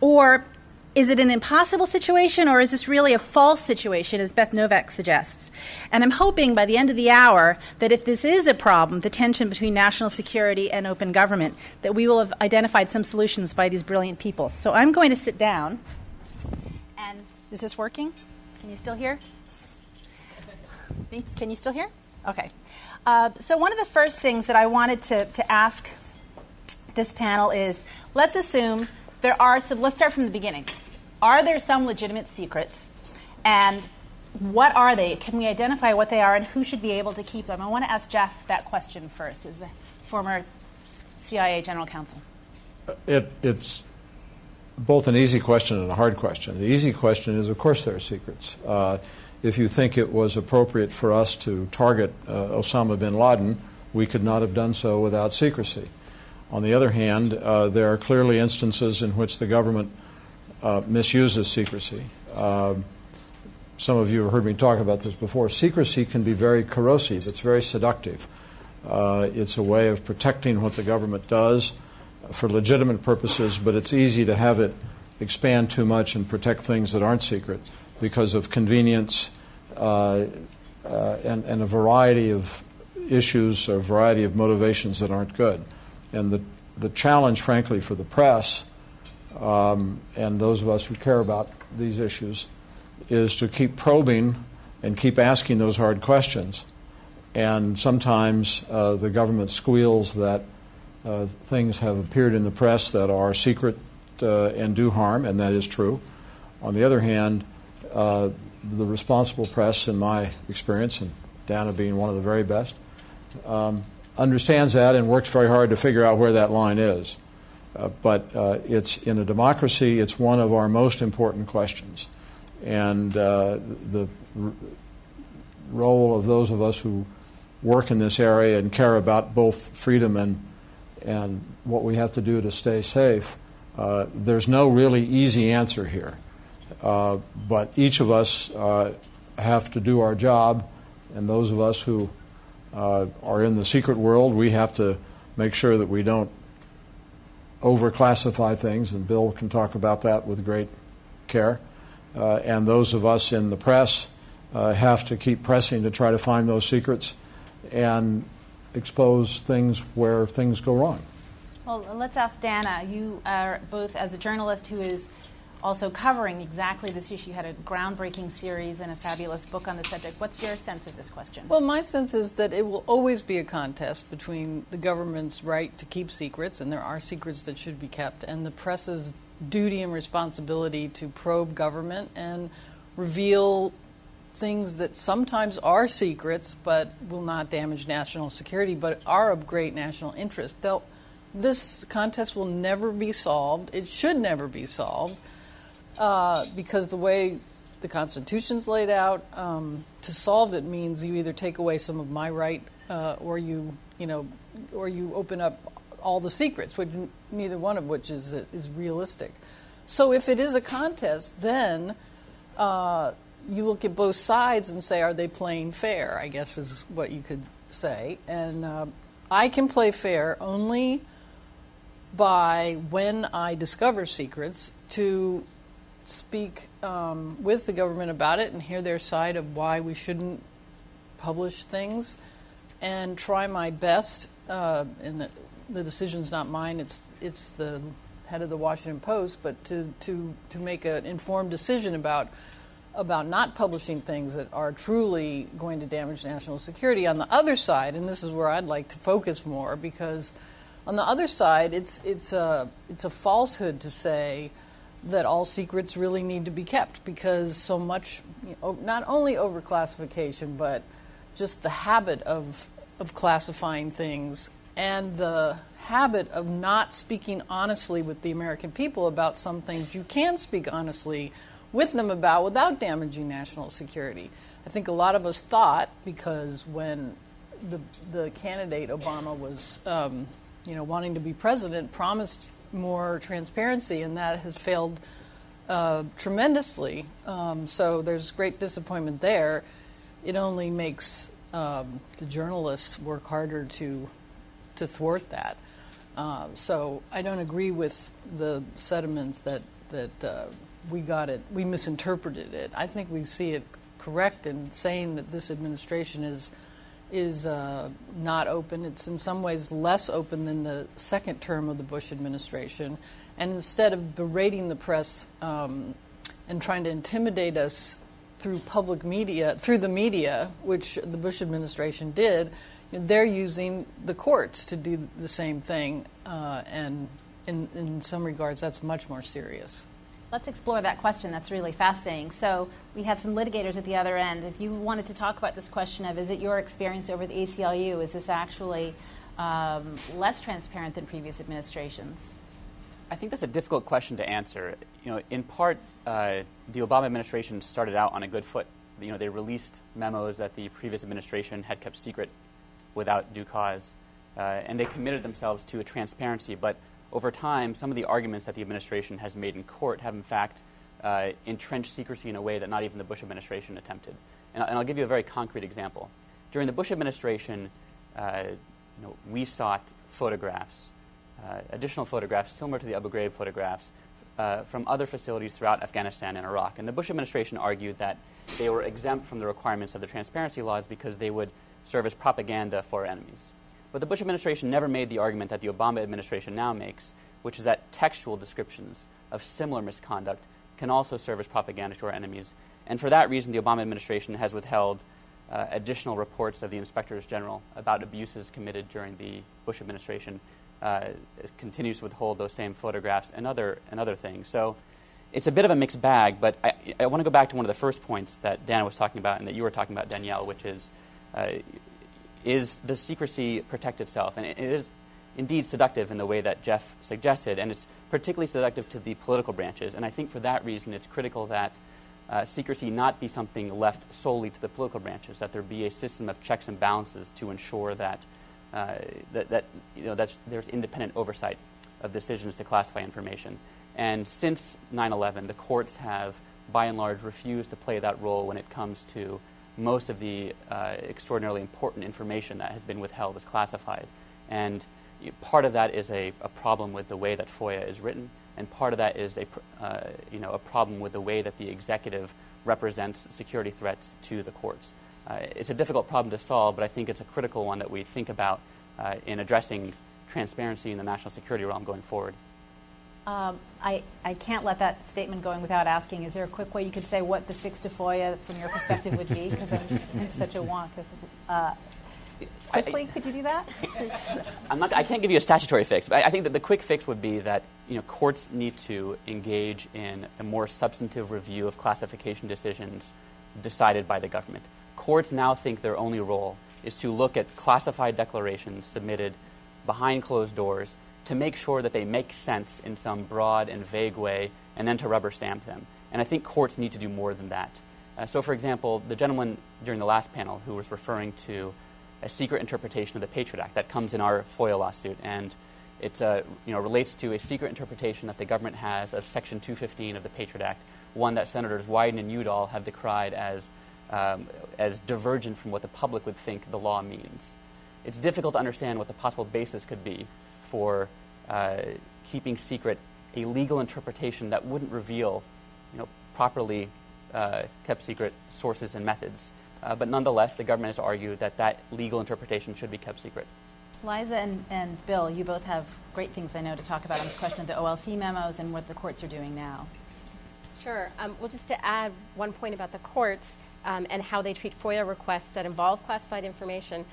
Speaker 19: Or is it an impossible situation, or is this really a false situation, as Beth Novak suggests? And I'm hoping by the end of the hour that if this is a problem, the tension between national security and open government, that we will have identified some solutions by these brilliant people. So I'm going to sit down. And is this working? Can you still hear? Can you still hear? Okay. So one of the first things that I wanted to ask this panel is, let's assume there are some, let's start from the beginning. Are there some legitimate secrets? And what are they? Can we identify what they are, and who should be able to keep them? I want to ask Jeff that question first, as the former CIA general counsel.
Speaker 10: It's
Speaker 20: both an easy question and a hard question. The easy question is, of course, there are secrets. If you think it was appropriate for us to target Osama bin Laden, we could not have done so without secrecy. On the other hand, there are clearly instances in which the government misuses secrecy. Some of you have heard me talk about this before. Secrecy can be very corrosive. It's very seductive. It's a way of protecting what the government does for legitimate purposes, but it's easy to have it expand too much and protect things that aren't secret because of convenience and a variety of issues or a variety of motivations that aren't good. And the challenge, frankly, for the press and those of us who care about these issues is to keep probing and keep asking those hard questions. And sometimes the government squeals that things have appeared in the press that are secret and do harm, and that is true. On the other hand, the responsible press, in my experience, and Dana being one of the very best, understands that and works very hard to figure out where that line is. But it's in a democracy, it's one of our most important questions. And the role of those of us who work in this area and care about both freedom and what we have to do to stay safe, there's no really easy answer here. But each of us have to do our job, and those of us who are in the secret world, we have to make sure that we don't overclassify things, and Bill can talk about that with great care. And those of us in the press have to keep pressing to try to find those secrets and expose things where things go wrong.
Speaker 19: Well, let's ask Dana. You are both, as a journalist who is also covering exactly this issue, you had a groundbreaking series and a fabulous book on the subject. What's your sense of this question?
Speaker 21: Well, my sense is that it will always be a contest between the government's right to keep secrets, and there are secrets that should be kept, and the press's duty and responsibility to probe government and reveal things that sometimes are secrets but will not damage national security but are of great national interest. This contest will never be solved. It should never be solved because the way the Constitution's laid out, to solve it means you either take away some of my right or you open up all the secrets, which neither one of which is realistic. So if it is a contest, then you look at both sides and say, are they playing fair, I guess is what you could say. And I can play fair only by, when I discover secrets, to speak with the government about it and hear their side of why we shouldn't publish things, and try my best. And the decision's not mine; it's the head of the Washington Post, but to make an informed decision about not publishing things that are truly going to damage national security. On the other side, and this is where I'd like to focus more, because on the other side, it's a falsehood to say that all secrets really need to be kept, because so much, not only overclassification, but just the habit of classifying things and the habit of not speaking honestly with the American people about some things you can speak honestly with them about without damaging national security. I think a lot of us thought, because when the candidate Obama was wanting to be president, promised more transparency, and that has failed tremendously. So there's great disappointment there. It only makes the journalists work harder to thwart that. So I don't agree with the sentiments that we misinterpreted it. I think we see it correct in saying that this administration is not open. It's in some ways less open than the second term of the Bush administration. And instead of berating the press and trying to intimidate us through the media, which the Bush administration did, they're using the courts to do the same thing. And in some regards, that's much more serious.
Speaker 19: Let's explore that question. That's really fascinating. So we have some litigators at the other end. If you wanted to talk about this question of, is it your experience over the ACLU, is this actually less transparent than previous administrations?
Speaker 2: I think that's a difficult question to answer. In part, the Obama administration started out on a good foot. They released memos that the previous administration had kept secret without due cause, and they committed themselves to a transparency. But over time, some of the arguments that the administration has made in court have, in fact, entrenched secrecy in a way that not even the Bush administration attempted. And I'll give you a very concrete example. During the Bush administration, we sought photographs, additional photographs similar to the Abu Ghraib photographs from other facilities throughout Afghanistan and Iraq. And the Bush administration argued that they were exempt from the requirements of the transparency laws because they would serve as propaganda for our enemies. But the Bush administration never made the argument that the Obama administration now makes, which is that textual descriptions of similar misconduct can also serve as propaganda to our enemies. And for that reason, the Obama administration has withheld additional reports of the inspectors general about abuses committed during the Bush administration. Continues to withhold those same photographs and other things. So it's a bit of a mixed bag, but I want to go back to one of the first points that Dana was talking about and that you were talking about, Danielle, which is the secrecy protect itself? And it is indeed seductive in the way that Jeff suggested, and it's particularly seductive to the political branches. And I think for that reason it's critical that secrecy not be something left solely to the political branches, that there be a system of checks and balances to ensure that there's independent oversight of decisions to classify information. And since 9/11, the courts have, by and large, refused to play that role when it comes to most of the extraordinarily important information that has been withheld as classified. And part of that is a problem with the way that FOIA is written, and part of that is a problem with the way that the executive represents security threats to the courts. It's a difficult problem to solve, but I think it's a critical one that we think about in addressing transparency in the national security realm going forward.
Speaker 19: I can't let that statement go in without asking, is there a quick way you could say what the fix to FOIA from your perspective would be? Because I'm such a wonk. Quickly, could you do that?
Speaker 2: I can't give you a statutory fix, but I think that the quick fix would be that courts need to engage in a more substantive review of classification decisions decided by the government. Courts now think their only role is to look at classified declarations submitted behind closed doors to make sure that they make sense in some broad and vague way, and then to rubber stamp them. And I think courts need to do more than that. So, for example, the gentleman during the last panel who was referring to a secret interpretation of the Patriot Act, that comes in our FOIA lawsuit, and it relates to a secret interpretation that the government has of Section 215 of the Patriot Act, one that Senators Wyden and Udall have decried as divergent from what the public would think the law means. It's difficult to understand what the possible basis could be for keeping secret a legal interpretation that wouldn't reveal, properly kept secret sources and methods. But nonetheless, the government has argued that that legal interpretation should be kept secret.
Speaker 19: Liza and Bill, you both have great things, I know, to talk about on this question of the OLC memos and what the courts are doing now.
Speaker 22: Sure. Well, just to add one point about the courts and how they treat FOIA requests that involve classified information,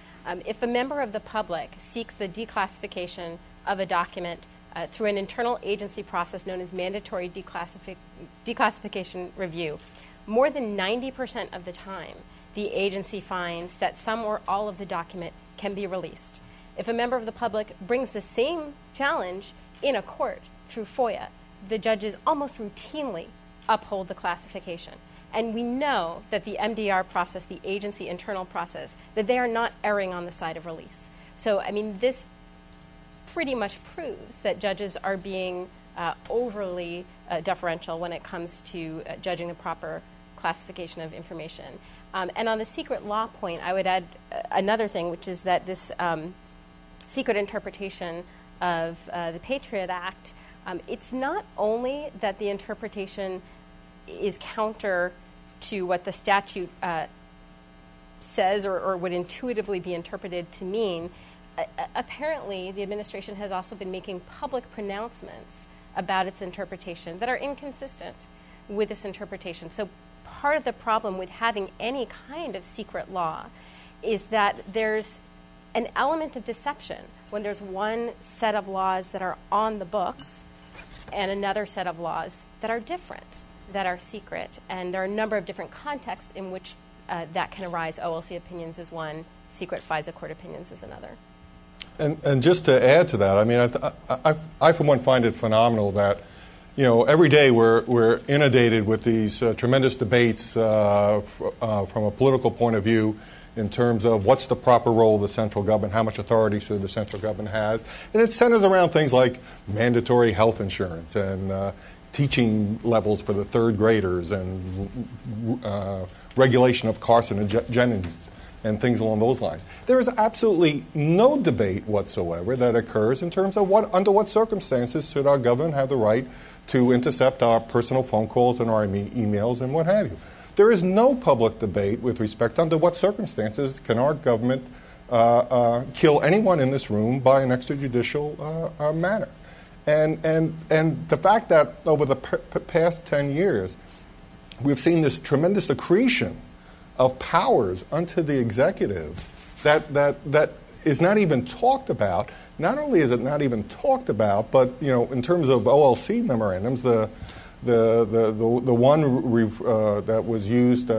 Speaker 22: if a member of the public seeks the declassification of a document through an internal agency process known as mandatory declassification review, more than 90% of the time, the agency finds that some or all of the document can be released. If a member of the public brings the same challenge in a court through FOIA, the judges almost routinely uphold the classification. And we know that the MDR process, the agency internal process, that they are not erring on the side of release. So, this pretty much proves that judges are being overly deferential when it comes to judging the proper classification of information. And on the secret law point, I would add another thing, which is that this secret interpretation of the Patriot Act, it's not only that the interpretation is counter to what the statute says or would intuitively be interpreted to mean. Apparently, the administration has also been making public pronouncements about its interpretation that are inconsistent with this interpretation. So part of the problem with having any kind of secret law is that there's an element of deception when there's one set of laws that are on the books and another set of laws that are different, that are secret. And there are a number of different contexts in which that can arise. OLC opinions is one, secret FISA court opinions is another.
Speaker 1: And just to add to that, I mean, I for one find it phenomenal that, every day we're inundated with these tremendous debates from a political point of view in terms of what's the proper role of the central government, how much authority should the central government has. And it centers around things like mandatory health insurance and teaching levels for the third graders and regulation of carcinogens and things along those lines. There is absolutely no debate whatsoever that occurs in terms of under what circumstances should our government have the right to intercept our personal phone calls and our emails and what have you. There is no public debate with respect to under what circumstances can our government kill anyone in this room by an extrajudicial manner. And the fact that over the past 10 years, we've seen this tremendous accretion of powers unto the executive that is not even talked about. Not only is it not even talked about, but in terms of OLC memorandums, the one that was used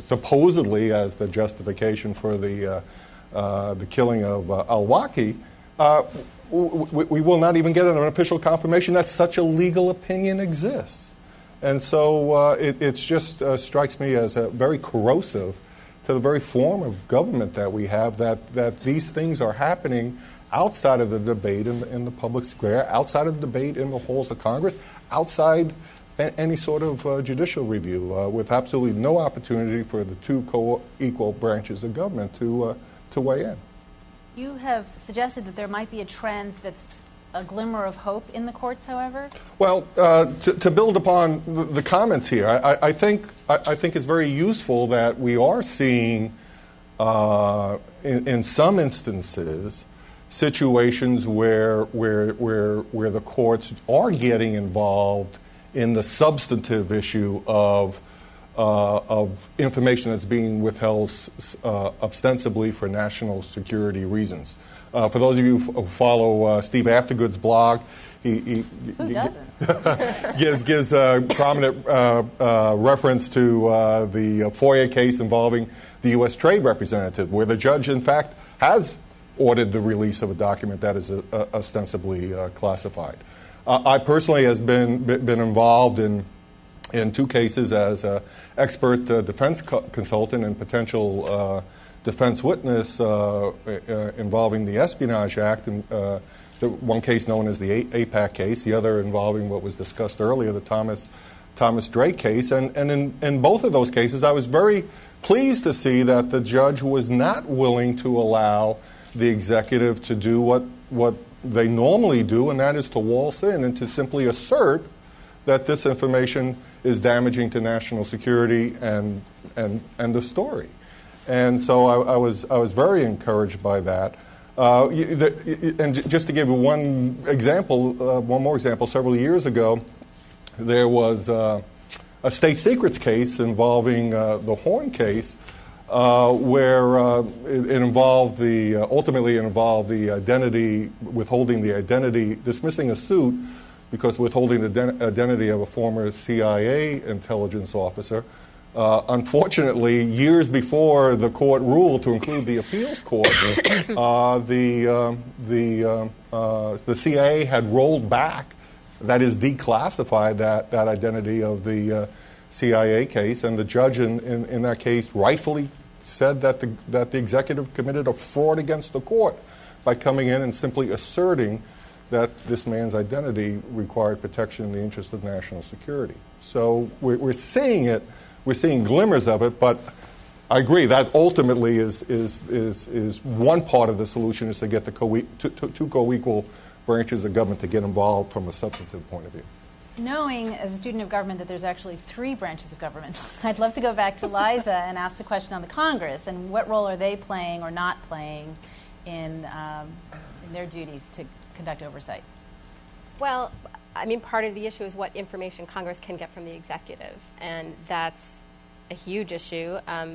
Speaker 1: supposedly as the justification for the killing of al-Awlaki, we will not even get an official confirmation that such a legal opinion exists. And so it's just strikes me as very corrosive to the very form of government that we have, that these things are happening outside of the debate in the public square, outside of the debate in the halls of Congress, outside any sort of judicial review, with absolutely no opportunity for the two co-equal branches of government to weigh in.
Speaker 19: You have suggested that there might be a trend that's a glimmer of hope in the courts, however?
Speaker 1: Well, to build upon the comments here, I think it's very useful that we are seeing, in some instances, situations where the courts are getting involved in the substantive issue of information that's being withheld ostensibly for national security reasons. For those of you who follow Steve Aftergood's blog, he
Speaker 19: Who doesn't?
Speaker 1: gives prominent reference to the FOIA case involving the U.S. Trade Representative, where the judge, in fact, has ordered the release of a document that is ostensibly classified. I personally has been involved in two cases as an expert defense consultant and potential defense witness involving the Espionage Act, and the one case known as the APAC case, the other involving what was discussed earlier, the Thomas Drake case. And in both of those cases, I was very pleased to see that the judge was not willing to allow the executive to do what they normally do, and that is to waltz in and to simply assert that this information is damaging to national security and the story. And so I was very encouraged by that. And just to give you one more example, several years ago, there was a state secrets case involving the Horn case, where it ultimately involved the identity, withholding the identity, dismissing a suit because withholding the identity of a former CIA intelligence officer. Unfortunately, years before the court ruled to include the appeals court, the CIA had rolled back, that is, declassified that identity of the CIA case, and the judge in that case rightfully said that the executive committed a fraud against the court by coming in and simply asserting that this man's identity required protection in the interest of national security. So we're seeing it. We're seeing glimmers of it, but I agree that ultimately is one part of the solution is to get the two co-equal branches of government to get involved from a substantive point of view.
Speaker 19: Knowing, as a student of government, that there's actually three branches of government, I'd love to go back to Liza and ask the question on the Congress and what role are they playing or not playing in their duties to conduct oversight?
Speaker 22: Well, I mean, part of the issue is what information Congress can get from the executive, and that's a huge issue. The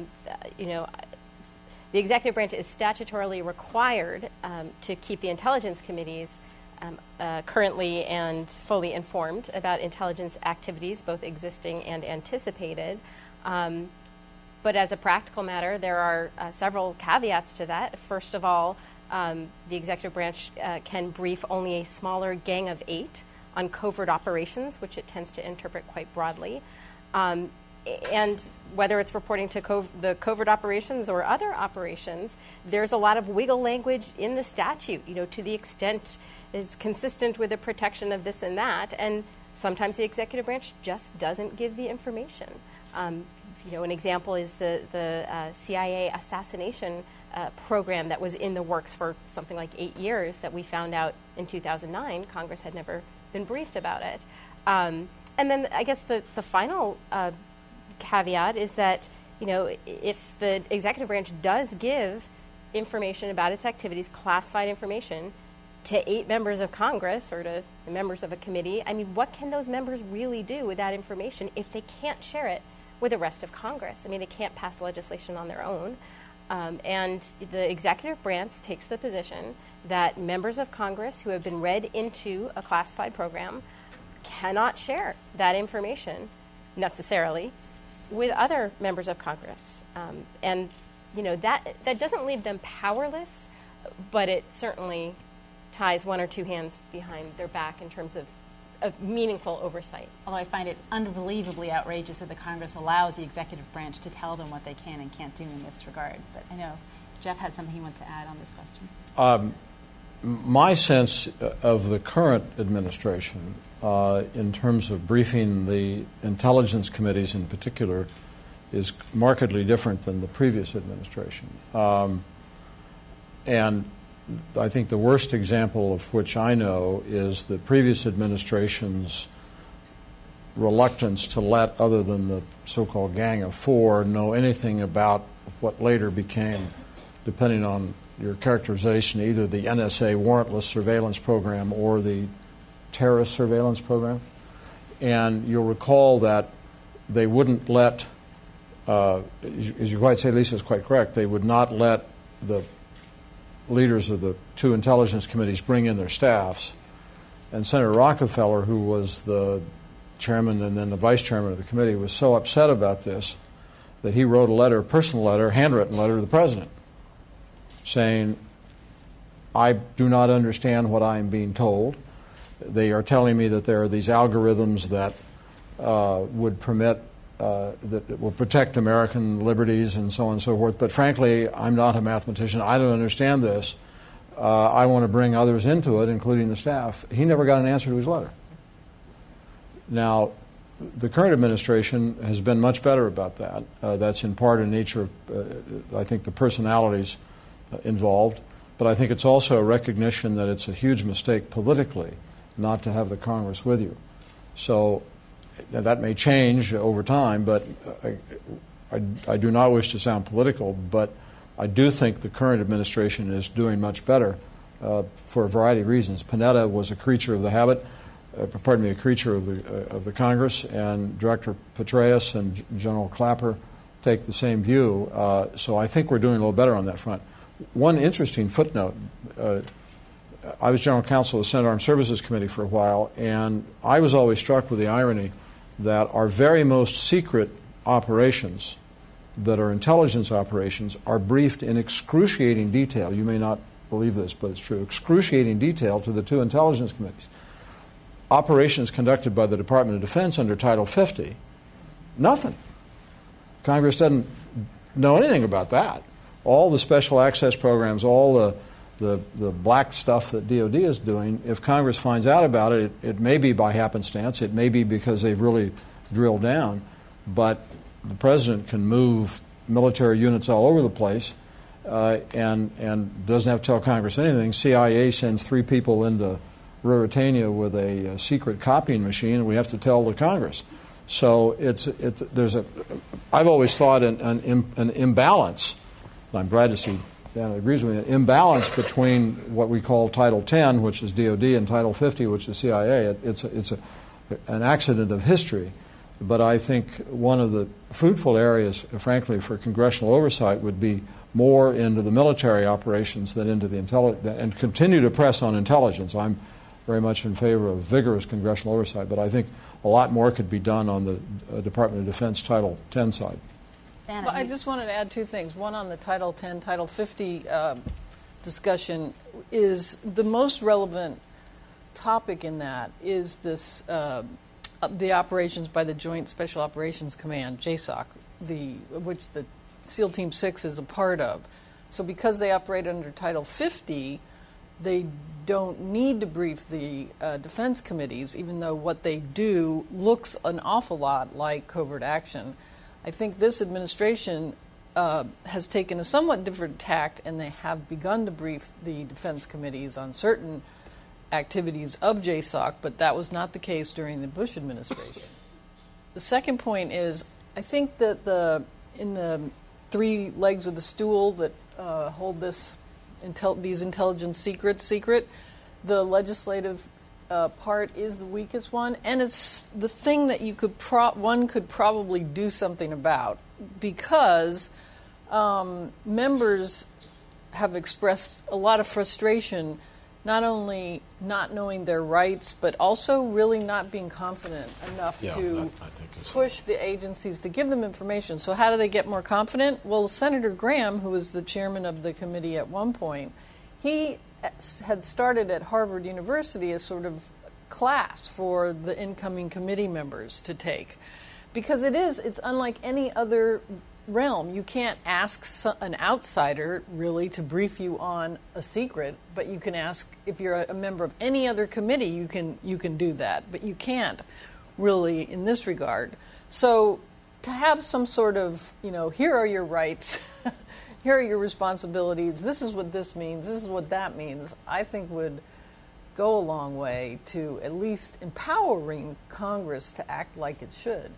Speaker 22: executive branch is statutorily required to keep the intelligence committees currently and fully informed about intelligence activities, both existing and anticipated. But as a practical matter, there are several caveats to that. First of all, the executive branch can brief only a smaller gang of 8 on covert operations, which it tends to interpret quite broadly. And whether it's reporting to the covert operations or other operations, there's a lot of wiggle language in the statute, to the extent it's consistent with the protection of this and that. And sometimes the executive branch just doesn't give the information. An example is the CIA assassination program that was in the works for something like 8 years that we found out in 2009. Congress had never been briefed about it. And then I guess the final caveat is that, if the executive branch does give information about its activities, classified information, to 8 members of Congress or to members of a committee, what can those members really do with that information if they can't share it with the rest of Congress? They can't pass legislation on their own. And the executive branch takes the position that members of Congress who have been read into a classified program cannot share that information necessarily with other members of Congress. And that doesn't leave them powerless, but it certainly ties one or two hands behind their back in terms of meaningful oversight.
Speaker 19: Although I find it unbelievably outrageous that the Congress allows the executive branch to tell them what they can and can't do in this regard. But I know Jeff had something he wants to add on this question.
Speaker 20: My sense of the current administration, in terms of briefing the intelligence committees in particular, is markedly different than the previous administration. And I think the worst example of which I know is the previous administration's reluctance to let, other than the so-called Gang of Four, know anything about what later became, depending on your characterization, either the NSA warrantless surveillance program or the terrorist surveillance program. And you'll recall that they wouldn't let, as you quite say, Lisa is quite correct, they would not let the leaders of the 2 intelligence committees bring in their staffs. And Senator Rockefeller, who was the chairman and then the vice chairman of the committee, was so upset about this that he wrote a letter, a personal letter, handwritten letter to the president, saying, I do not understand what I am being told. They are telling me that there are these algorithms that would permit, that will protect American liberties and so on and so forth. But frankly, I'm not a mathematician. I don't understand this. I want to bring others into it, including the staff. He never got an answer to his letter. Now, the current administration has been much better about that. That's in part in nature of, I think, the personalities involved. But I think it's also a recognition that it's a huge mistake politically not to have the Congress with you. So that may change over time, but I do not wish to sound political, but I do think the current administration is doing much better for a variety of reasons. Panetta was a creature of the habit, a creature of the Congress, and Director Petraeus and General Clapper take the same view. So I think we're doing a little better on that front. One interesting footnote, I was general counsel of the Senate Armed Services Committee for a while, and I was always struck with the irony that our very most secret operations that are intelligence operations are briefed in excruciating detail. You may not believe this, but it's true. Excruciating detail to the 2 intelligence committees. Operations conducted by the Department of Defense under Title 50, nothing. Congress doesn't know anything about that. All the special access programs, all the black stuff that DOD is doing, if Congress finds out about it, it may be by happenstance, it may be because they've really drilled down, but the president can move military units all over the place and doesn't have to tell Congress anything. CIA sends 3 people into Ruritania with a secret copying machine, and we have to tell the Congress. So I've always thought an imbalance. I'm glad to see Dan agrees with me, an imbalance between what we call Title 10, which is DOD, and Title 50, which is CIA. It's an accident of history. But I think one of the fruitful areas, frankly, for congressional oversight would be more into the military operations than into the intelligence, and continue to press on intelligence. I'm very much in favor of vigorous congressional oversight, but I think a lot more could be done on the Department of Defense Title 10 side.
Speaker 21: Well, I just wanted to add 2 things. One on the Title 10, Title 50 discussion is the most relevant topic in that is this the operations by the Joint Special Operations Command, JSOC, which the SEAL Team 6 is a part of. So because they operate under Title 50, they don't need to brief the defense committees, even though what they do looks an awful lot like covert action. I think this administration has taken a somewhat different tact, and they have begun to brief the defense committees on certain activities of JSOC, but that was not the case during the Bush administration. The second point is, I think that in the three legs of the stool that hold these intelligence secrets secret, the legislative part is the weakest one, and it's the thing that one could probably do something about, because members have expressed a lot of frustration, not only not knowing their rights, but also really not being confident enough to push the agencies to give them information. So how do they get more confident? Well, Senator Graham, who was the chairman of the committee at one point, he had started at Harvard University a sort of class for the incoming committee members to take. Because it's unlike any other realm. You can't ask an outsider, really, to brief you on a secret, but you can ask, if you're a member of any other committee, you can do that. But you can't, really, in this regard. So to have some sort of, here are your rights, here are your responsibilities, this is what this means, this is what that means, I think would go a long way to at least empowering Congress to act like it should.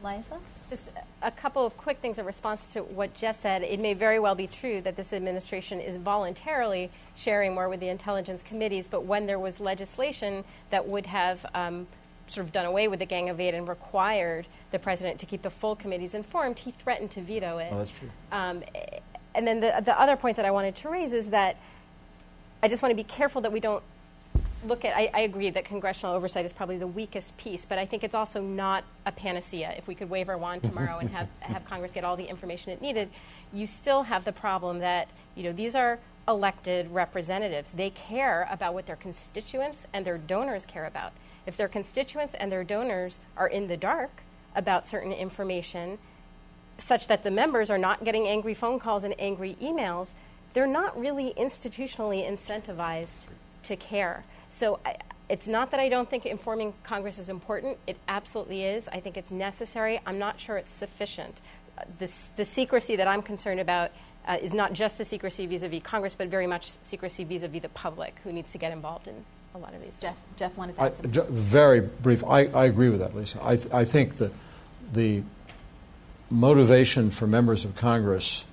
Speaker 19: Liza?
Speaker 22: Just a couple of quick things in response to what Jeff said. It may very well be true that this administration is voluntarily sharing more with the intelligence committees, but when there was legislation that would have sort of done away with the Gang of Eight and required the president to keep the full committees informed, he threatened to veto it.
Speaker 20: Oh, that's true.
Speaker 22: And then the other point that I wanted to raise is that I just want to be careful that we don't look at, I agree that congressional oversight is probably the weakest piece, but I think it's also not a panacea. If we could wave our wand tomorrow and have Congress get all the information it needed, you still have the problem that, these are elected representatives. They care about what their constituents and their donors care about. If their constituents and their donors are in the dark about certain information, such that the members are not getting angry phone calls and angry emails, they're not really institutionally incentivized to care. So it's not that I don't think informing Congress is important. It absolutely is. I think it's necessary. I'm not sure it's sufficient. The secrecy that I'm concerned about is not just the secrecy vis-a-vis Congress, but very much secrecy vis-a-vis the public, who needs to get involved in a lot of these.
Speaker 19: Jeff wanted to add something.
Speaker 20: Very brief. I agree with that, Lisa. I think that the motivation for members of Congress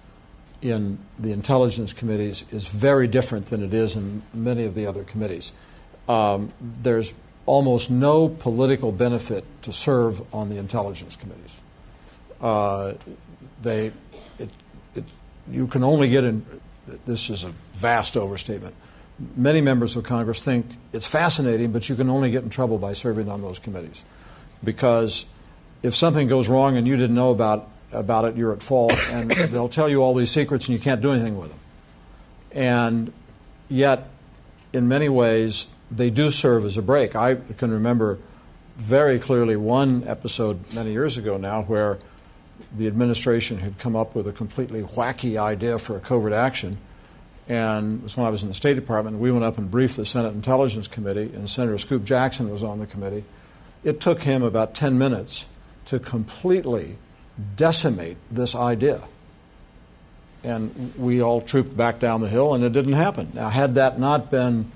Speaker 20: in the intelligence committees is very different than it is in many of the other committees. There's almost no political benefit to serve on the intelligence committees. You can only get in, this is a vast overstatement, many members of Congress think it's fascinating, but you can only get in trouble by serving on those committees. Because if something goes wrong and you didn't know about it, you're at fault, and they'll tell you all these secrets and you can't do anything with them. And yet, in many ways, they do serve as a break. I can remember very clearly one episode many years ago now where the administration had come up with a completely wacky idea for a covert action, and it was when I was in the State Department. We went up and briefed the Senate Intelligence Committee, and Senator Scoop Jackson was on the committee. It took him about 10 minutes to completely decimate this idea. And we all trooped back down the hill, and it didn't happen. Now, had that not been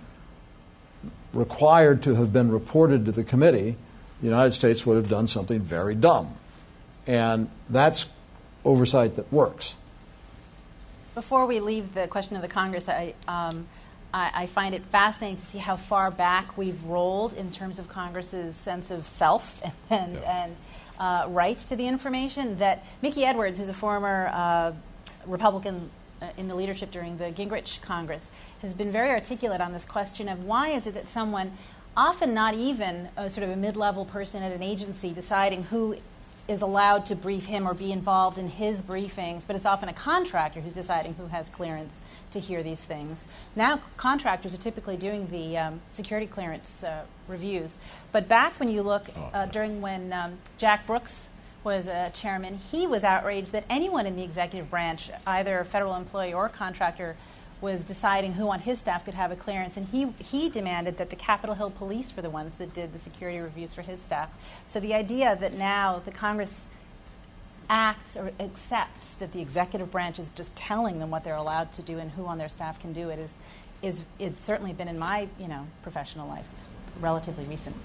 Speaker 20: required to have been reported to the committee, the United States would have done something very dumb. And that's oversight that works.
Speaker 19: Before we leave the question of the Congress, I find it fascinating to see how far back we've rolled in terms of Congress's sense of self and rights to the information. That Mickey Edwards, who's a former Republican in the leadership during the Gingrich Congress, has been very articulate on this question of why is it that someone, often not even a sort of a mid-level person at an agency, deciding who is allowed to brief him or be involved in his briefings, but it's often a contractor who's deciding who has clearance to hear these things. Now contractors are typically doing the security clearance reviews. But back when you look during when Jack Brooks was chairman, he was outraged that anyone in the executive branch, either a federal employee or contractor, was deciding who on his staff could have a clearance, and he demanded that the Capitol Hill police were the ones that did the security reviews for his staff. So the idea that now the Congress acts or accepts that the executive branch is just telling them what they're allowed to do and who on their staff can do it is certainly been in my professional life. It's relatively recent.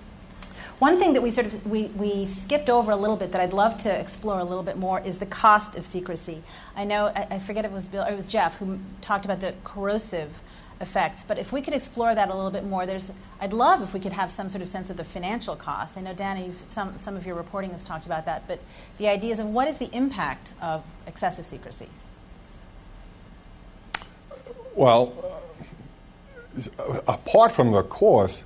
Speaker 19: One thing that we skipped over a little bit that I'd love to explore a little bit more is the cost of secrecy. I know, I forget if it was Bill or it was Jeff who talked about the corrosive effects, but if we could explore that a little bit more, I'd love if we could have some sort of sense of the financial cost. I know, Dana, some of your reporting has talked about that, but the ideas of what is the impact of excessive secrecy?
Speaker 1: Well, apart from the cost,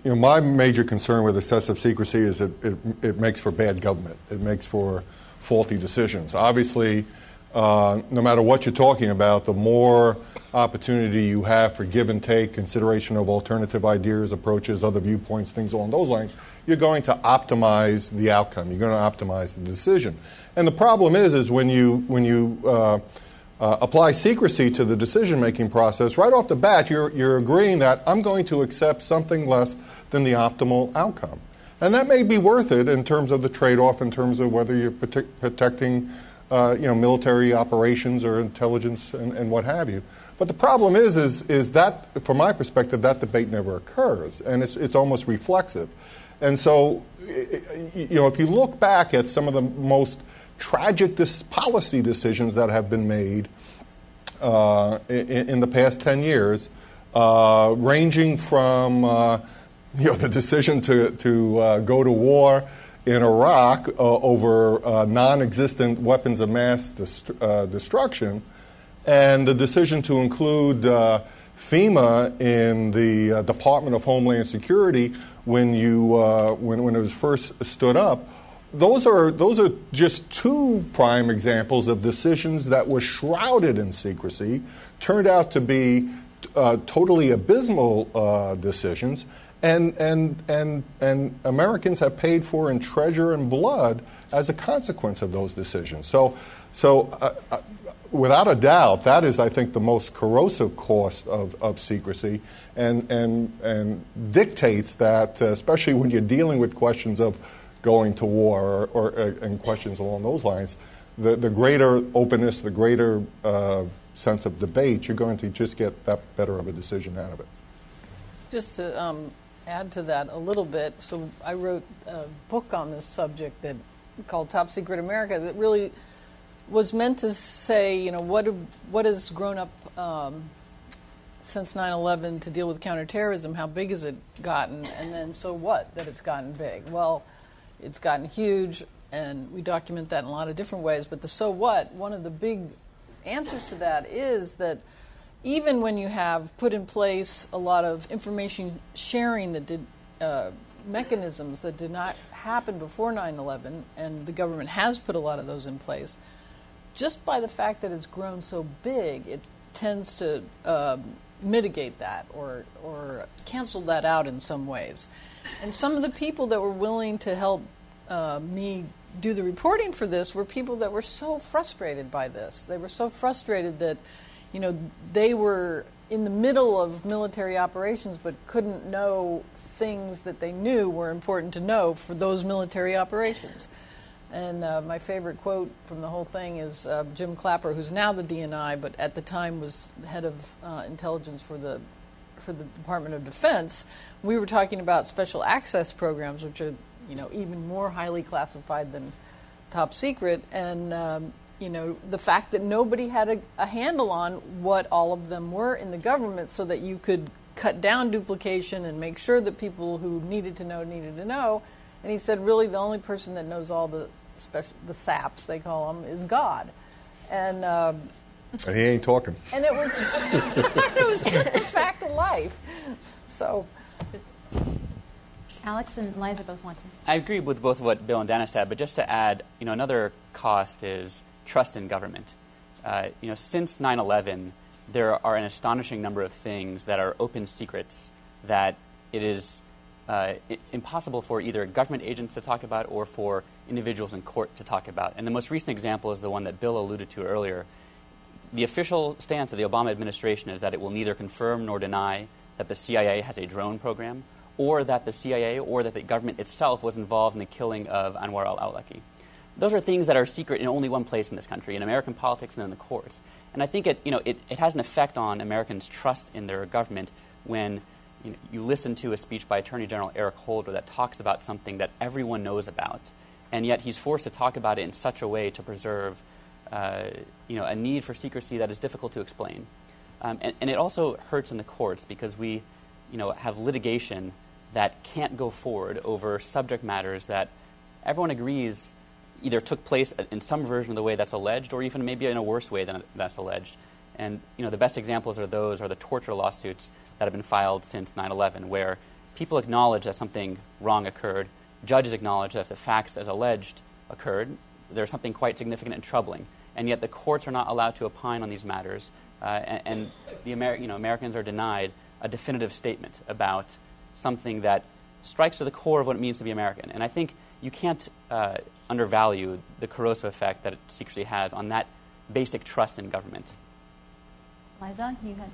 Speaker 1: my major concern with excessive secrecy is it makes for bad government. It makes for faulty decisions. Obviously, no matter what you're talking about, the more opportunity you have for give and take, consideration of alternative ideas, approaches, other viewpoints, things along those lines, you're going to optimize the outcome. You're going to optimize the decision. And the problem is when you apply secrecy to the decision-making process, right off the bat, you're agreeing that I'm going to accept something less than the optimal outcome. And that may be worth it in terms of the trade-off, in terms of whether you're protecting military operations or intelligence and what have you. But the problem is that, from my perspective, that debate never occurs, and it's almost reflexive. And so, if you look back at some of the most tragic policy decisions that have been made in the past 10 years, ranging from the decision to go to war in Iraq over non-existent weapons of mass destruction, and the decision to include FEMA in the Department of Homeland Security when it was first stood up. Those are just two prime examples of decisions that were shrouded in secrecy, turned out to be totally abysmal decisions, and Americans have paid for in treasure and blood as a consequence of those decisions. So without a doubt, that is, I think, the most corrosive cost of secrecy, and dictates that, especially when you're dealing with questions of going to war and questions along those lines, the greater openness, the greater sense of debate, you're going to just get that better of a decision out of it.
Speaker 21: Just to add to that a little bit, so I wrote a book on this subject called Top Secret America that really was meant to say, what has grown up since 9/11 to deal with counterterrorism, how big has it gotten, and then so what that it's gotten big? Well, it's gotten huge, and we document that in a lot of different ways, but the so what, one of the big answers to that is that even when you have put in place a lot of information sharing that did mechanisms that did not happen before 9/11, and the government has put a lot of those in place, just by the fact that it's grown so big, it tends to mitigate that or cancel that out in some ways. And some of the people that were willing to help me do the reporting for this were people that were so frustrated by this. They were so frustrated that, they were in the middle of military operations but couldn't know things that they knew were important to know for those military operations. And my favorite quote from the whole thing is Jim Clapper, who's now the DNI, but at the time was head of intelligence for the Department of Defense. We were talking about special access programs, which are even more highly classified than top secret, and the fact that nobody had a handle on what all of them were in the government, so that you could cut down duplication and make sure that people who needed to know. And he said, really, the only person that knows all the saps, they call them, is God. And
Speaker 1: he ain't talking.
Speaker 21: And it was just a fact of life. So,
Speaker 19: Alex and Liza both want to.
Speaker 2: I agree with both of what Bill and Dana said, but just to add, another cost is trust in government. Since 9/11, there are an astonishing number of things that are open secrets that it is impossible for either government agents to talk about or for individuals in court to talk about. And the most recent example is the one that Bill alluded to earlier. The official stance of the Obama administration is that it will neither confirm nor deny that the CIA has a drone program, or that the CIA or that the government itself was involved in the killing of Anwar al-Awlaki. Those are things that are secret in only one place in this country, in American politics and in the courts. And I think it has an effect on Americans' trust in their government when you listen to a speech by Attorney General Eric Holder that talks about something that everyone knows about, and yet he's forced to talk about it in such a way to preserve a need for secrecy that is difficult to explain. And it also hurts in the courts because we have litigation that can't go forward over subject matters that everyone agrees either took place in some version of the way that's alleged or even maybe in a worse way than that's alleged. And the best examples are the torture lawsuits that have been filed since 9/11, where people acknowledge that something wrong occurred, judges acknowledge that if the facts as alleged occurred, there's something quite significant and troubling. And yet the courts are not allowed to opine on these matters, and the Americans are denied a definitive statement about something that strikes to the core of what it means to be American. And I think you can't undervalue the corrosive effect that secrecy has on that basic trust in government.
Speaker 19: Liza, you had...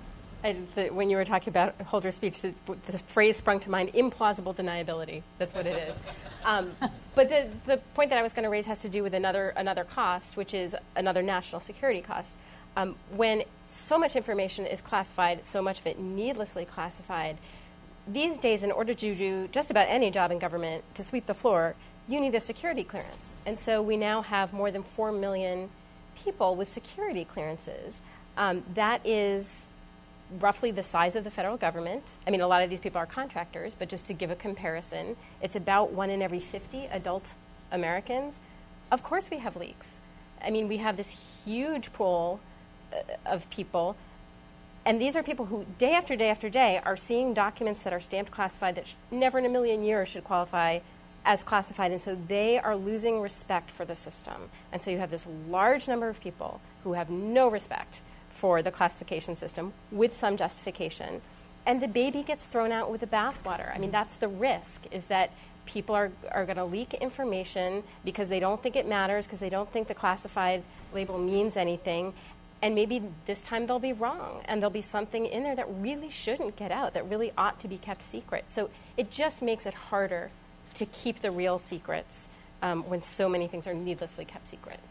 Speaker 22: When you were talking about Holder's speech, the phrase sprung to mind, implausible deniability. That's what it is. But the point that I was going to raise has to do with another cost, which is another national security cost. When so much information is classified, so much of it needlessly classified, these days, in order to do just about any job in government, to sweep the floor, you need a security clearance. And so we now have more than 4 million people with security clearances. That is roughly the size of the federal government. I mean, a lot of these people are contractors, but just to give a comparison, it's about 1 in every 50 adult Americans. Of course we have leaks. I mean, we have this huge pool of people, and these are people who day after day after day are seeing documents that are stamped classified that never in a million years should qualify as classified, and so they are losing respect for the system. And so you have this large number of people who have no respect for the classification system with some justification, and the baby gets thrown out with the bathwater. I mean, that's the risk, is that people are going to leak information because they don't think it matters, because they don't think the classified label means anything, and maybe this time they'll be wrong, and there'll be something in there that really shouldn't get out, that really ought to be kept secret. So it just makes it harder to keep the real secrets when so many things are needlessly kept secret.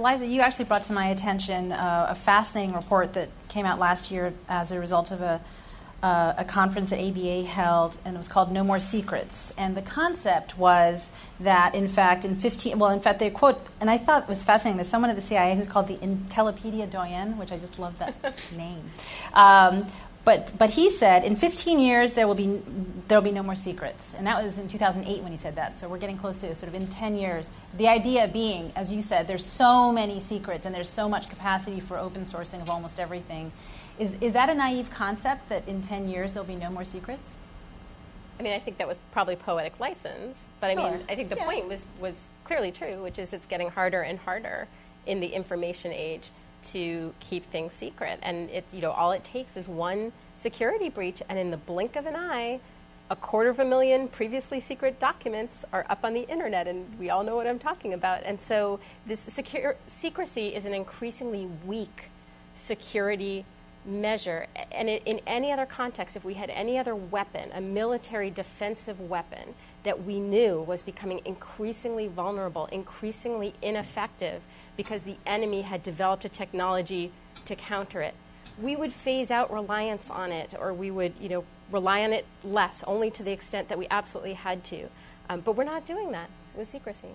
Speaker 19: Liza, you actually brought to my attention a fascinating report that came out last year as a result of a conference that ABA held, and it was called No More Secrets. And the concept was that, in fact, they quote, and I thought it was fascinating, there's someone at the CIA who's called the Intellipedia Doyen, which I just love that name. But he said, in 15 years, there will be no more secrets. And that was in 2008 when he said that. So we're getting close to sort of in 10 years. The idea being, as you said, there's so many secrets and there's so much capacity for open sourcing of almost everything. Is that a naive concept, that in 10 years there'll be no more secrets?
Speaker 22: I mean, I think that was probably poetic license. But
Speaker 19: Sure.
Speaker 22: I mean, I think the point was clearly true, which is it's getting harder and harder in the information age to keep things secret, and all it takes is one security breach, and in the blink of an eye, 250,000 previously secret documents are up on the internet, and we all know what I'm talking about. And so this secrecy is an increasingly weak security measure, and in any other context, if we had any other weapon, a military defensive weapon that we knew was becoming increasingly vulnerable, increasingly ineffective, because the enemy had developed a technology to counter it, we would phase out reliance on it, or we would, rely on it less, only to the extent that we absolutely had to. But we're not doing that with secrecy.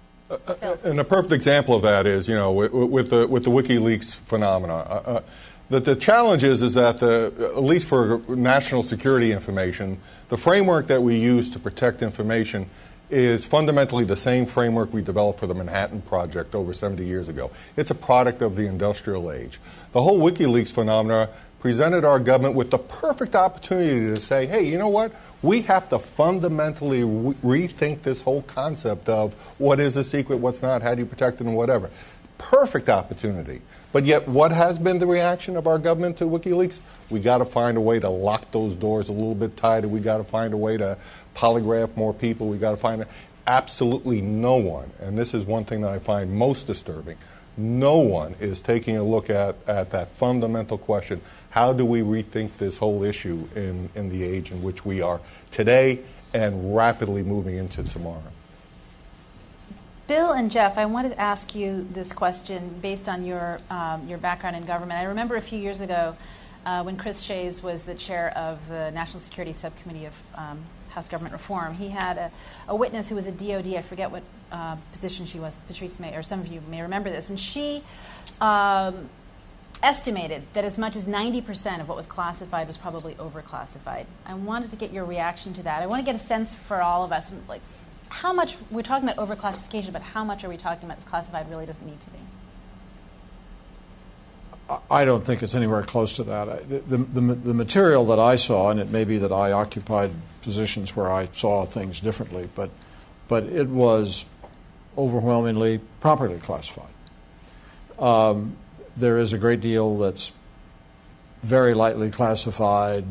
Speaker 1: And a perfect example of that is, with the WikiLeaks phenomena. The challenge is that, at least for national security information, the framework that we use to protect information is fundamentally the same framework we developed for the Manhattan Project over 70 years ago. It's a product of the industrial age. The whole WikiLeaks phenomena presented our government with the perfect opportunity to say, hey, you know what? We have to fundamentally rethink this whole concept of what is a secret, what's not, how do you protect it, and whatever. Perfect opportunity. But yet, what has been the reaction of our government to WikiLeaks? We got to find a way to lock those doors a little bit tighter. We got to find a way to polygraph more people. We got to find absolutely no one, and this is one thing that I find most disturbing, no one is taking a look at that fundamental question: how do we rethink this whole issue in the age in which we are today and rapidly moving into tomorrow?
Speaker 19: Bill and Jeff, I wanted to ask you this question based on your background in government. I remember a few years ago when Chris Shays was the chair of the National Security Subcommittee of House Government Reform. He had a witness who was a DOD. I forget what position she was. Patrice may, or some of you may remember this. And she estimated that as much as 90% of what was classified was probably overclassified. I wanted to get your reaction to that. I want to get a sense for all of us, like how much we're talking about overclassification, but how much are we talking about this classified really doesn't need to be?
Speaker 20: I don't think it's anywhere close to that. The material that I saw, and it may be that I occupied positions where I saw things differently, but it was overwhelmingly properly classified. There is a great deal that's very lightly classified.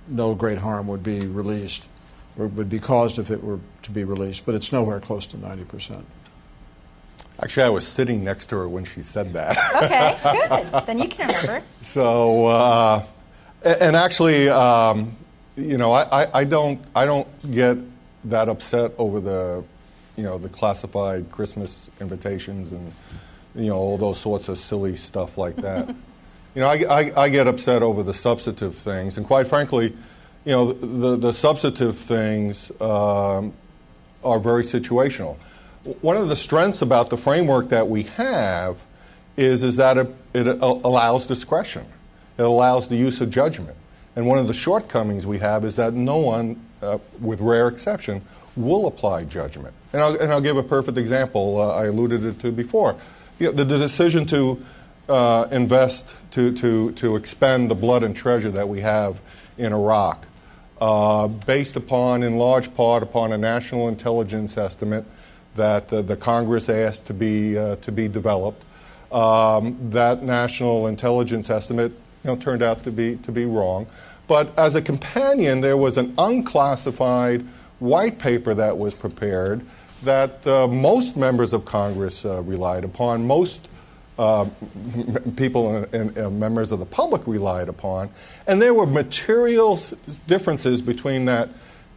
Speaker 20: No great harm would be released, or would be caused if it were to be released, but it's nowhere close to 90%.
Speaker 1: Actually, I was sitting next to her when she said that.
Speaker 19: Okay, good. Then you can remember.
Speaker 1: So, and actually, you know, I don't get that upset over the classified Christmas invitations and all those sorts of silly stuff like that. I get upset over the substantive things, and quite frankly, the substantive things are very situational. One of the strengths about the framework that we have is that it allows discretion. It allows the use of judgment. And one of the shortcomings we have is that no one, with rare exception, will apply judgment. And I'll give a perfect example. I alluded to before. The decision to invest, to expend the blood and treasure that we have in Iraq, based upon, in large part, upon a national intelligence estimate that the Congress asked to be developed. That national intelligence estimate, turned out to be wrong. But as a companion, there was an unclassified white paper that was prepared that most members of Congress relied upon, most people and members of the public relied upon, and there were material differences between that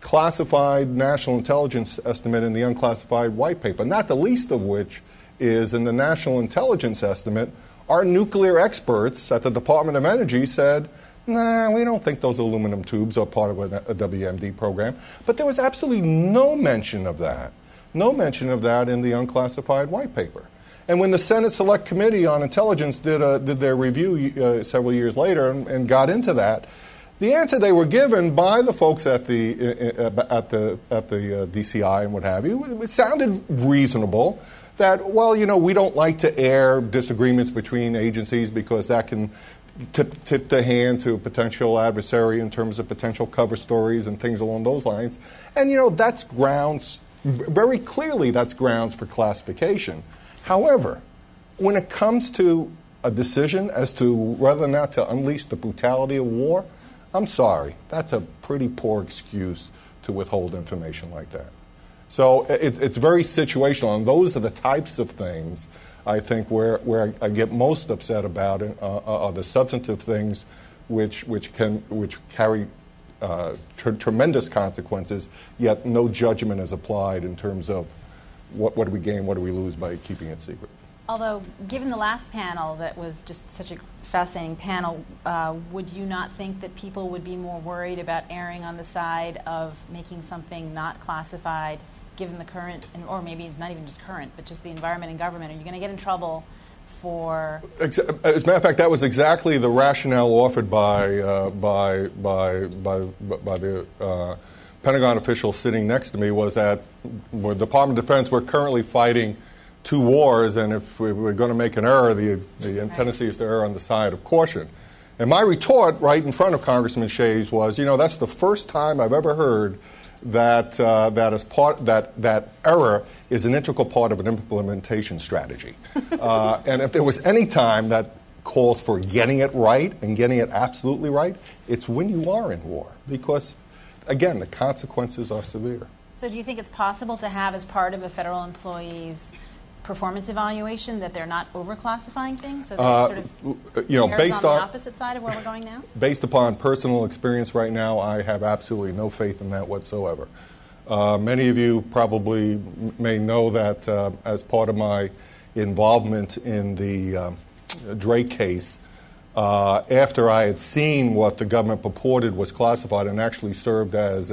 Speaker 1: classified national intelligence estimate and the unclassified white paper, not the least of which is in the national intelligence estimate, our nuclear experts at the Department of Energy said, nah, we don't think those aluminum tubes are part of a WMD program. But there was absolutely no mention of that in the unclassified white paper. And when the Senate Select Committee on Intelligence did their review several years later and got into that, the answer they were given by the folks at the DCI and what have you, it sounded reasonable. That, well, we don't like to air disagreements between agencies because that can tip the hand to a potential adversary in terms of potential cover stories and things along those lines. And, that's grounds, very clearly that's grounds for classification. However, when it comes to a decision as to whether or not to unleash the brutality of war, I'm sorry, that's a pretty poor excuse to withhold information like that. So it's very situational, and those are the types of things I think where I get most upset about it are the substantive things which carry tremendous consequences, yet no judgment is applied in terms of what do we gain, what do we lose by keeping it secret.
Speaker 19: Although, given the last panel that was just such a fascinating panel, would you not think that people would be more worried about erring on the side of making something not classified, given the current, or maybe not even just current, but just the environment in government? Are you going to get in trouble for... As
Speaker 1: a matter of fact, that was exactly the rationale offered by the Pentagon official sitting next to me, was that the Department of Defense, we're currently fighting two wars, and if we're going to make an error, the tendency is to err on the side of caution. And my retort right in front of Congressman Shays was, that's the first time I've ever heard that that error is an integral part of an implementation strategy. And if there was any time that calls for getting it right and getting it absolutely right. It's when you are in war, because, again, the consequences are severe.
Speaker 19: So do you think it's possible to have, as part of a federal employee's performance evaluation, that they're not overclassifying things? So that sort of
Speaker 1: based
Speaker 19: on
Speaker 1: on
Speaker 19: the opposite side of where we're going now?
Speaker 1: Based upon personal experience right now, I have absolutely no faith in that whatsoever. Many of you probably may know that as part of my involvement in the Drake case, after I had seen what the government purported was classified and actually served as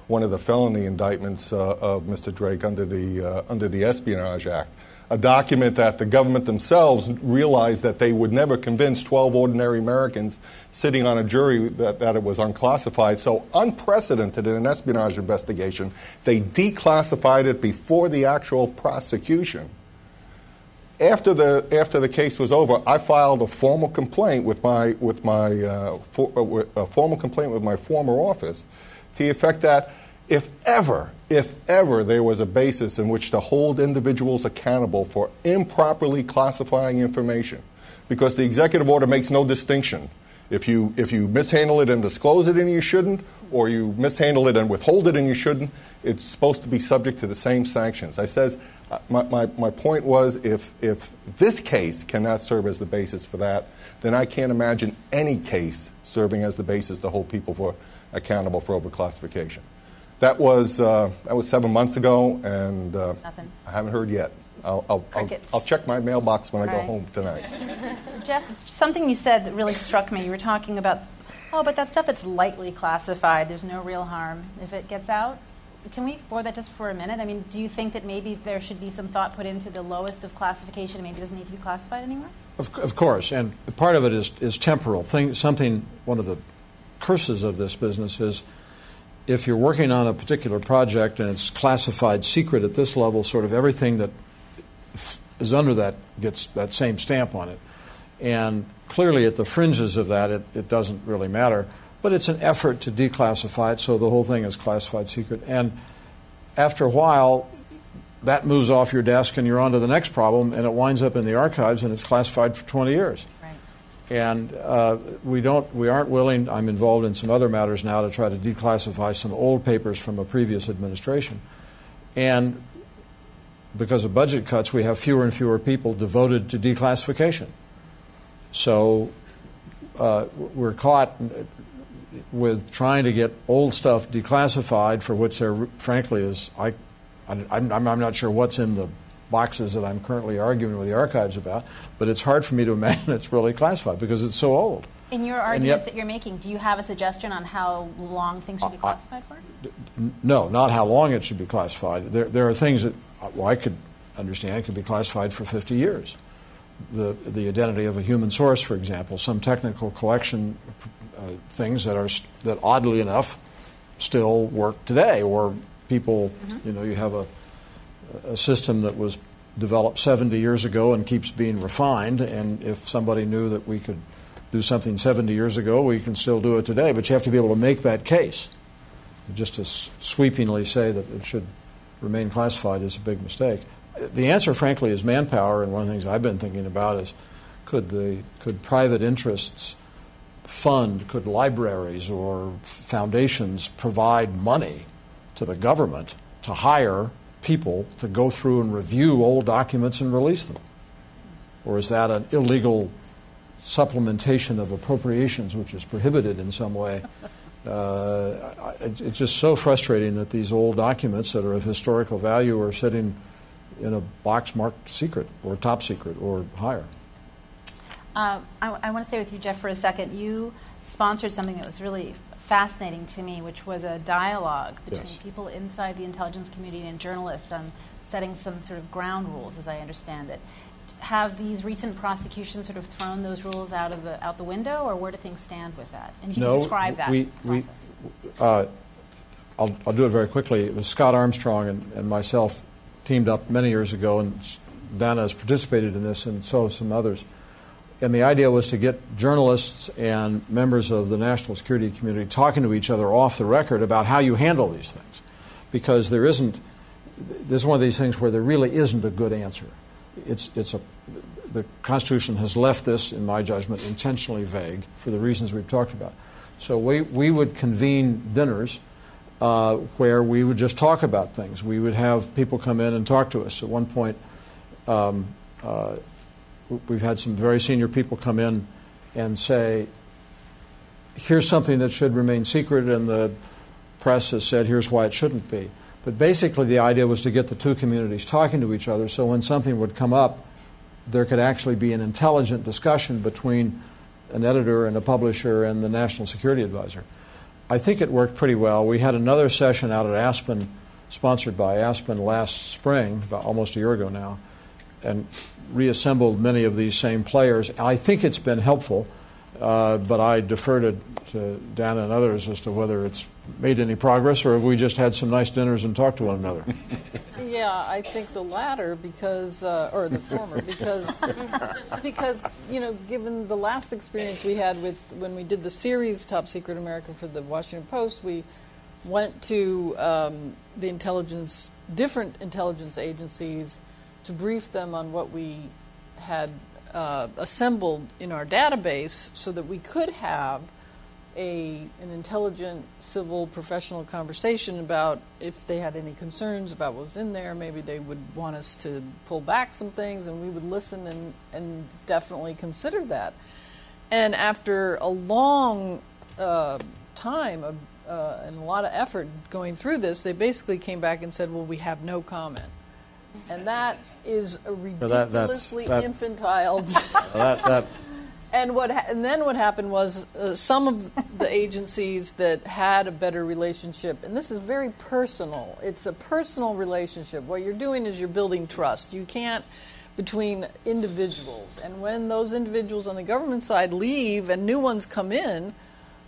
Speaker 1: one of the felony indictments of Mr. Drake under the Espionage Act, a document that the government themselves realized that they would never convince 12 ordinary Americans sitting on a jury that it was unclassified. So unprecedented in an espionage investigation, they declassified it before the actual prosecution. After the case was over, I filed a formal complaint with my former office to the effect that if ever there was a basis in which to hold individuals accountable for improperly classifying information, because the executive order makes no distinction. If you mishandle it and disclose it and you shouldn't, or you mishandle it and withhold it and you shouldn't, it's supposed to be subject to the same sanctions. I says, my point was, if this case cannot serve as the basis for that, then I can't imagine any case serving as the basis to hold people accountable for overclassification. That was 7 months ago, and I haven't heard yet. I'll check my mailbox when I go home tonight.
Speaker 19: Jeff, something you said that really struck me. You were talking about, but that stuff that's lightly classified, there's no real harm if it gets out. Can we explore that just for a minute? I mean, do you think that maybe there should be some thought put into the lowest of classification and maybe it doesn't need to be classified anymore?
Speaker 20: Of course, and part of it is temporal. One of the curses of this business is if you're working on a particular project and it's classified secret at this level, sort of everything that is under that gets that same stamp on it. And clearly at the fringes of that, it doesn't really matter. But it's an effort to declassify it so the whole thing is classified secret. And after a while, that moves off your desk and you're on to the next problem, and it winds up in the archives and it's classified for 20 years.
Speaker 19: Right.
Speaker 20: And we aren't willing, I'm involved in some other matters now, to try to declassify some old papers from a previous administration. And because of budget cuts, we have fewer and fewer people devoted to declassification. So we're caught with trying to get old stuff declassified, for which there frankly is, I'm not sure what's in the boxes that I'm currently arguing with the archives about, but it's hard for me to imagine it's really classified because it's so old.
Speaker 19: In your arguments that you're making, do you have a suggestion on how long things should be classified for?
Speaker 20: No, not how long it should be classified. There are things that I could understand could be classified for 50 years. The identity of a human source, for example, some technical collection things that oddly enough still work today, or people, you have a system that was developed 70 years ago and keeps being refined, and if somebody knew that we could do something 70 years ago, we can still do it today, but you have to be able to make that case. Just to sweepingly say that it should remain classified is a big mistake. The answer, frankly, is manpower, and one of the things I've been thinking about is could private interests could libraries or foundations provide money to the government to hire people to go through and review old documents and release them? Or is that an illegal supplementation of appropriations which is prohibited in some way? It's just so frustrating that these old documents that are of historical value are sitting in a box marked secret or top secret or higher.
Speaker 19: I want to stay with you, Jeff, for a second. You sponsored something that was really fascinating to me, which was a dialogue between people inside the intelligence community and journalists on setting some sort of ground rules, as I understand it. Have these recent prosecutions sort of thrown those rules out the window, or where do things stand with that? And if you can describe that process.
Speaker 20: I'll do it very quickly. It was Scott Armstrong and myself teamed up many years ago, and Dana has participated in this, and so have some others. And the idea was to get journalists and members of the national security community talking to each other off the record about how you handle these things. Because this is one of these things where there really isn't a good answer. the Constitution has left this, in my judgment, intentionally vague for the reasons we've talked about. So we would convene dinners where we would just talk about things. We would have people come in and talk to us. At one point, we've had some very senior people come in and say, here's something that should remain secret, and the press has said here's why it shouldn't be. But basically the idea was to get the two communities talking to each other, so when something would come up, there could actually be an intelligent discussion between an editor and a publisher and the National Security Advisor. I think it worked pretty well. We had another session out at Aspen, sponsored by Aspen last spring, about almost a year ago now, and reassembled many of these same players. I think it's been helpful, but I defer to Dan and others as to whether it's made any progress or if we just had some nice dinners and talked to one another.
Speaker 21: Yeah, I think the latter because, or the former, because given the last experience we had with when we did the series Top Secret America for the Washington Post, we went to the different intelligence agencies to brief them on what we had assembled in our database so that we could have an intelligent, civil, professional conversation about if they had any concerns about what was in there. Maybe they would want us to pull back some things, and we would listen and definitely consider that. And after a long time and a lot of effort going through this, they basically came back and said, well, we have no comment. And that is a ridiculously infantile. And then what happened was some of the agencies that had a better relationship, and this is very personal. It's a personal relationship. What you're doing is you're building trust. You can't between individuals. And when those individuals on the government side leave and new ones come in,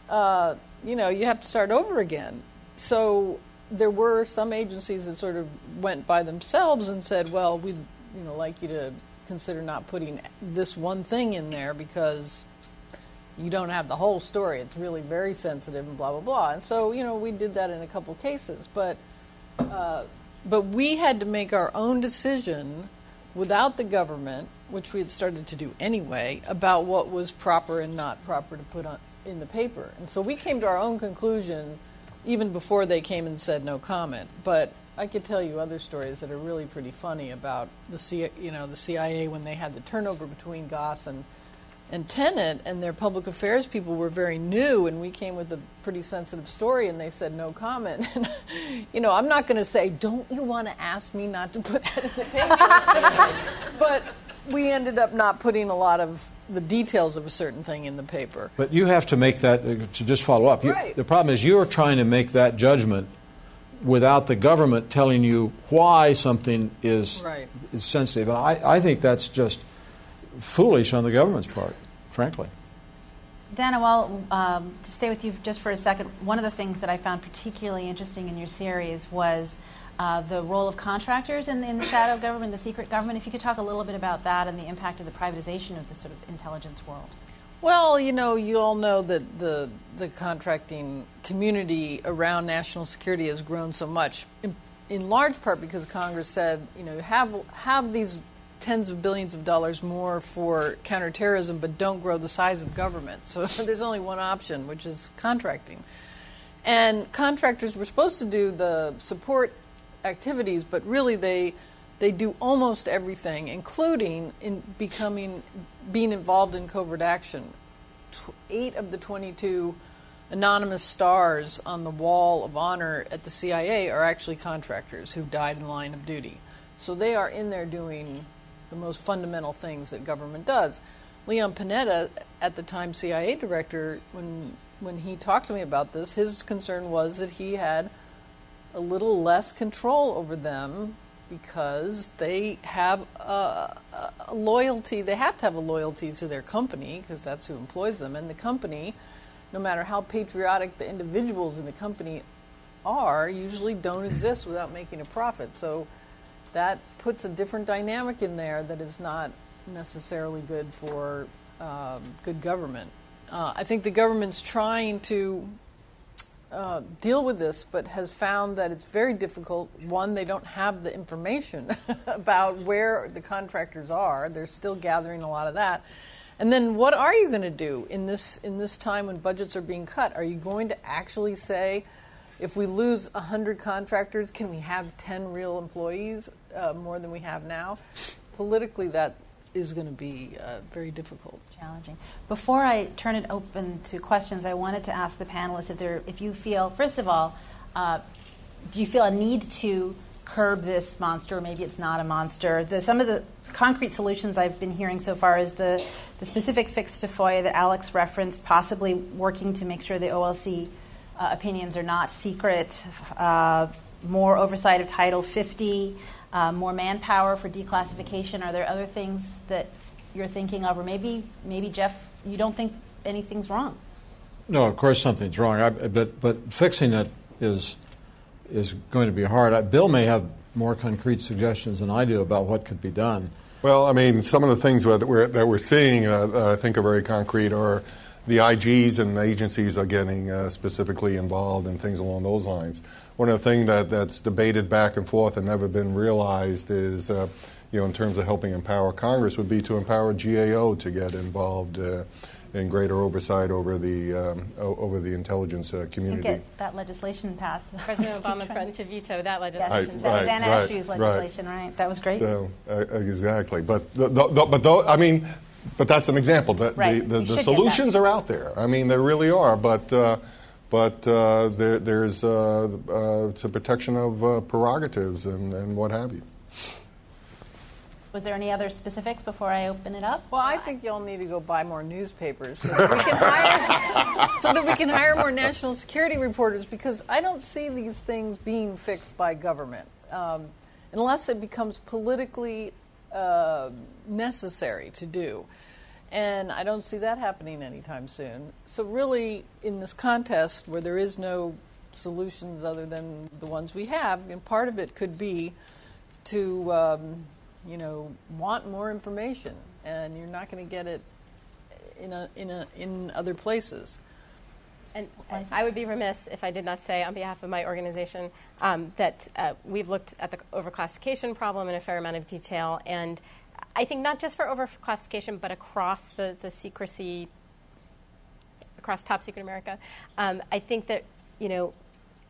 Speaker 21: you have to start over again. So there were some agencies that sort of went by themselves and said, well, we'd like you to consider not putting this one thing in there because you don't have the whole story. It's really very sensitive and blah, blah, blah. And so, we did that in a couple cases. But we had to make our own decision without the government, which we had started to do anyway, about what was proper and not proper to put in the paper. And so we came to our own conclusion even before they came and said no comment. But I could tell you other stories that are really pretty funny about the CIA when they had the turnover between Goss and Tenet, and their public affairs people were very new, and we came with a pretty sensitive story, and they said no comment. And, I'm not going to say, don't you want to ask me not to put that in the paper? But we ended up not putting a lot of the details of a certain thing in the paper.
Speaker 20: But you have to make that, to just follow up,
Speaker 21: right.
Speaker 20: The problem is you're trying to make that judgment without the government telling you why something is sensitive. And I think that's just foolish on the government's part, frankly.
Speaker 19: Dana, to stay with you just for a second, one of the things that I found particularly interesting in your series was the role of contractors in the shadow government, the secret government. If you could talk a little bit about that and the impact of the privatization of the sort of intelligence world.
Speaker 21: Well, you all know that the contracting community around national security has grown so much, in large part because Congress said, have these tens of billions of dollars more for counterterrorism, but don't grow the size of government. So there's only one option, which is contracting. And contractors were supposed to do the support activities, but really they do almost everything, including being involved in covert action. 8 of the 22 anonymous stars on the wall of honor at the CIA are actually contractors who died in line of duty. So they are in there doing the most fundamental things that government does. Leon Panetta, at the time CIA director, when he talked to me about this, his concern was that he had a little less control over them because they have a loyalty. They have to have a loyalty to their company because that's who employs them. And the company, no matter how patriotic the individuals in the company are, usually don't exist without making a profit. So that puts a different dynamic in there that is not necessarily good for good government. I think the government's trying to deal with this, but has found that it's very difficult. One, they don't have the information about where the contractors are. They're still gathering a lot of that. And then what are you going to do in this time when budgets are being cut? Are you going to actually say, if we lose 100 contractors, can we have 10 real employees, more than we have now? Politically, that is going to be very difficult.
Speaker 19: Challenging. Before I turn it open to questions, I wanted to ask the panelists if you feel, first of all, do you feel a need to curb this monster, or maybe it's not a monster? Some of the concrete solutions I've been hearing so far is the specific fix to FOIA that Alex referenced, possibly working to make sure the OLC opinions are not secret, more oversight of Title 50, more manpower for declassification. Are there other things that you're thinking of? Or maybe Jeff, you don't think anything's wrong?
Speaker 20: No, of course something's wrong. But fixing it is going to be hard. Bill may have more concrete suggestions than I do about what could be done.
Speaker 1: Well, I mean, some of the things that we're seeing I think are very concrete, or the IGs and agencies are getting specifically involved in things along those lines. One of the things that's debated back and forth and never been realized is, in terms of helping empower Congress, would be to empower GAO to get involved in greater oversight over the intelligence community.
Speaker 19: Get that legislation passed.
Speaker 22: President Obama threatened to veto that legislation.
Speaker 19: Yes. Dan Ashew's legislation, right? That was great.
Speaker 1: So exactly, but that's an example. The solutions are out there. I mean, there really are, but there's it's a protection of prerogatives and what have you.
Speaker 19: Was there any other specifics before I open it up?
Speaker 21: Well, I think y'all need to go buy more newspapers so that we can hire more national security reporters, because I don't see these things being fixed by government unless it becomes politically necessary to do. And I don't see that happening anytime soon. So really, in this contest where there is no solutions other than the ones we have, and part of it could be to want more information, and you're not going to get it in other places.
Speaker 22: And I would be remiss if I did not say, on behalf of my organization, that we've looked at the overclassification problem in a fair amount of detail, and I think not just for overclassification, but across the secrecy, across top secret America. I think that,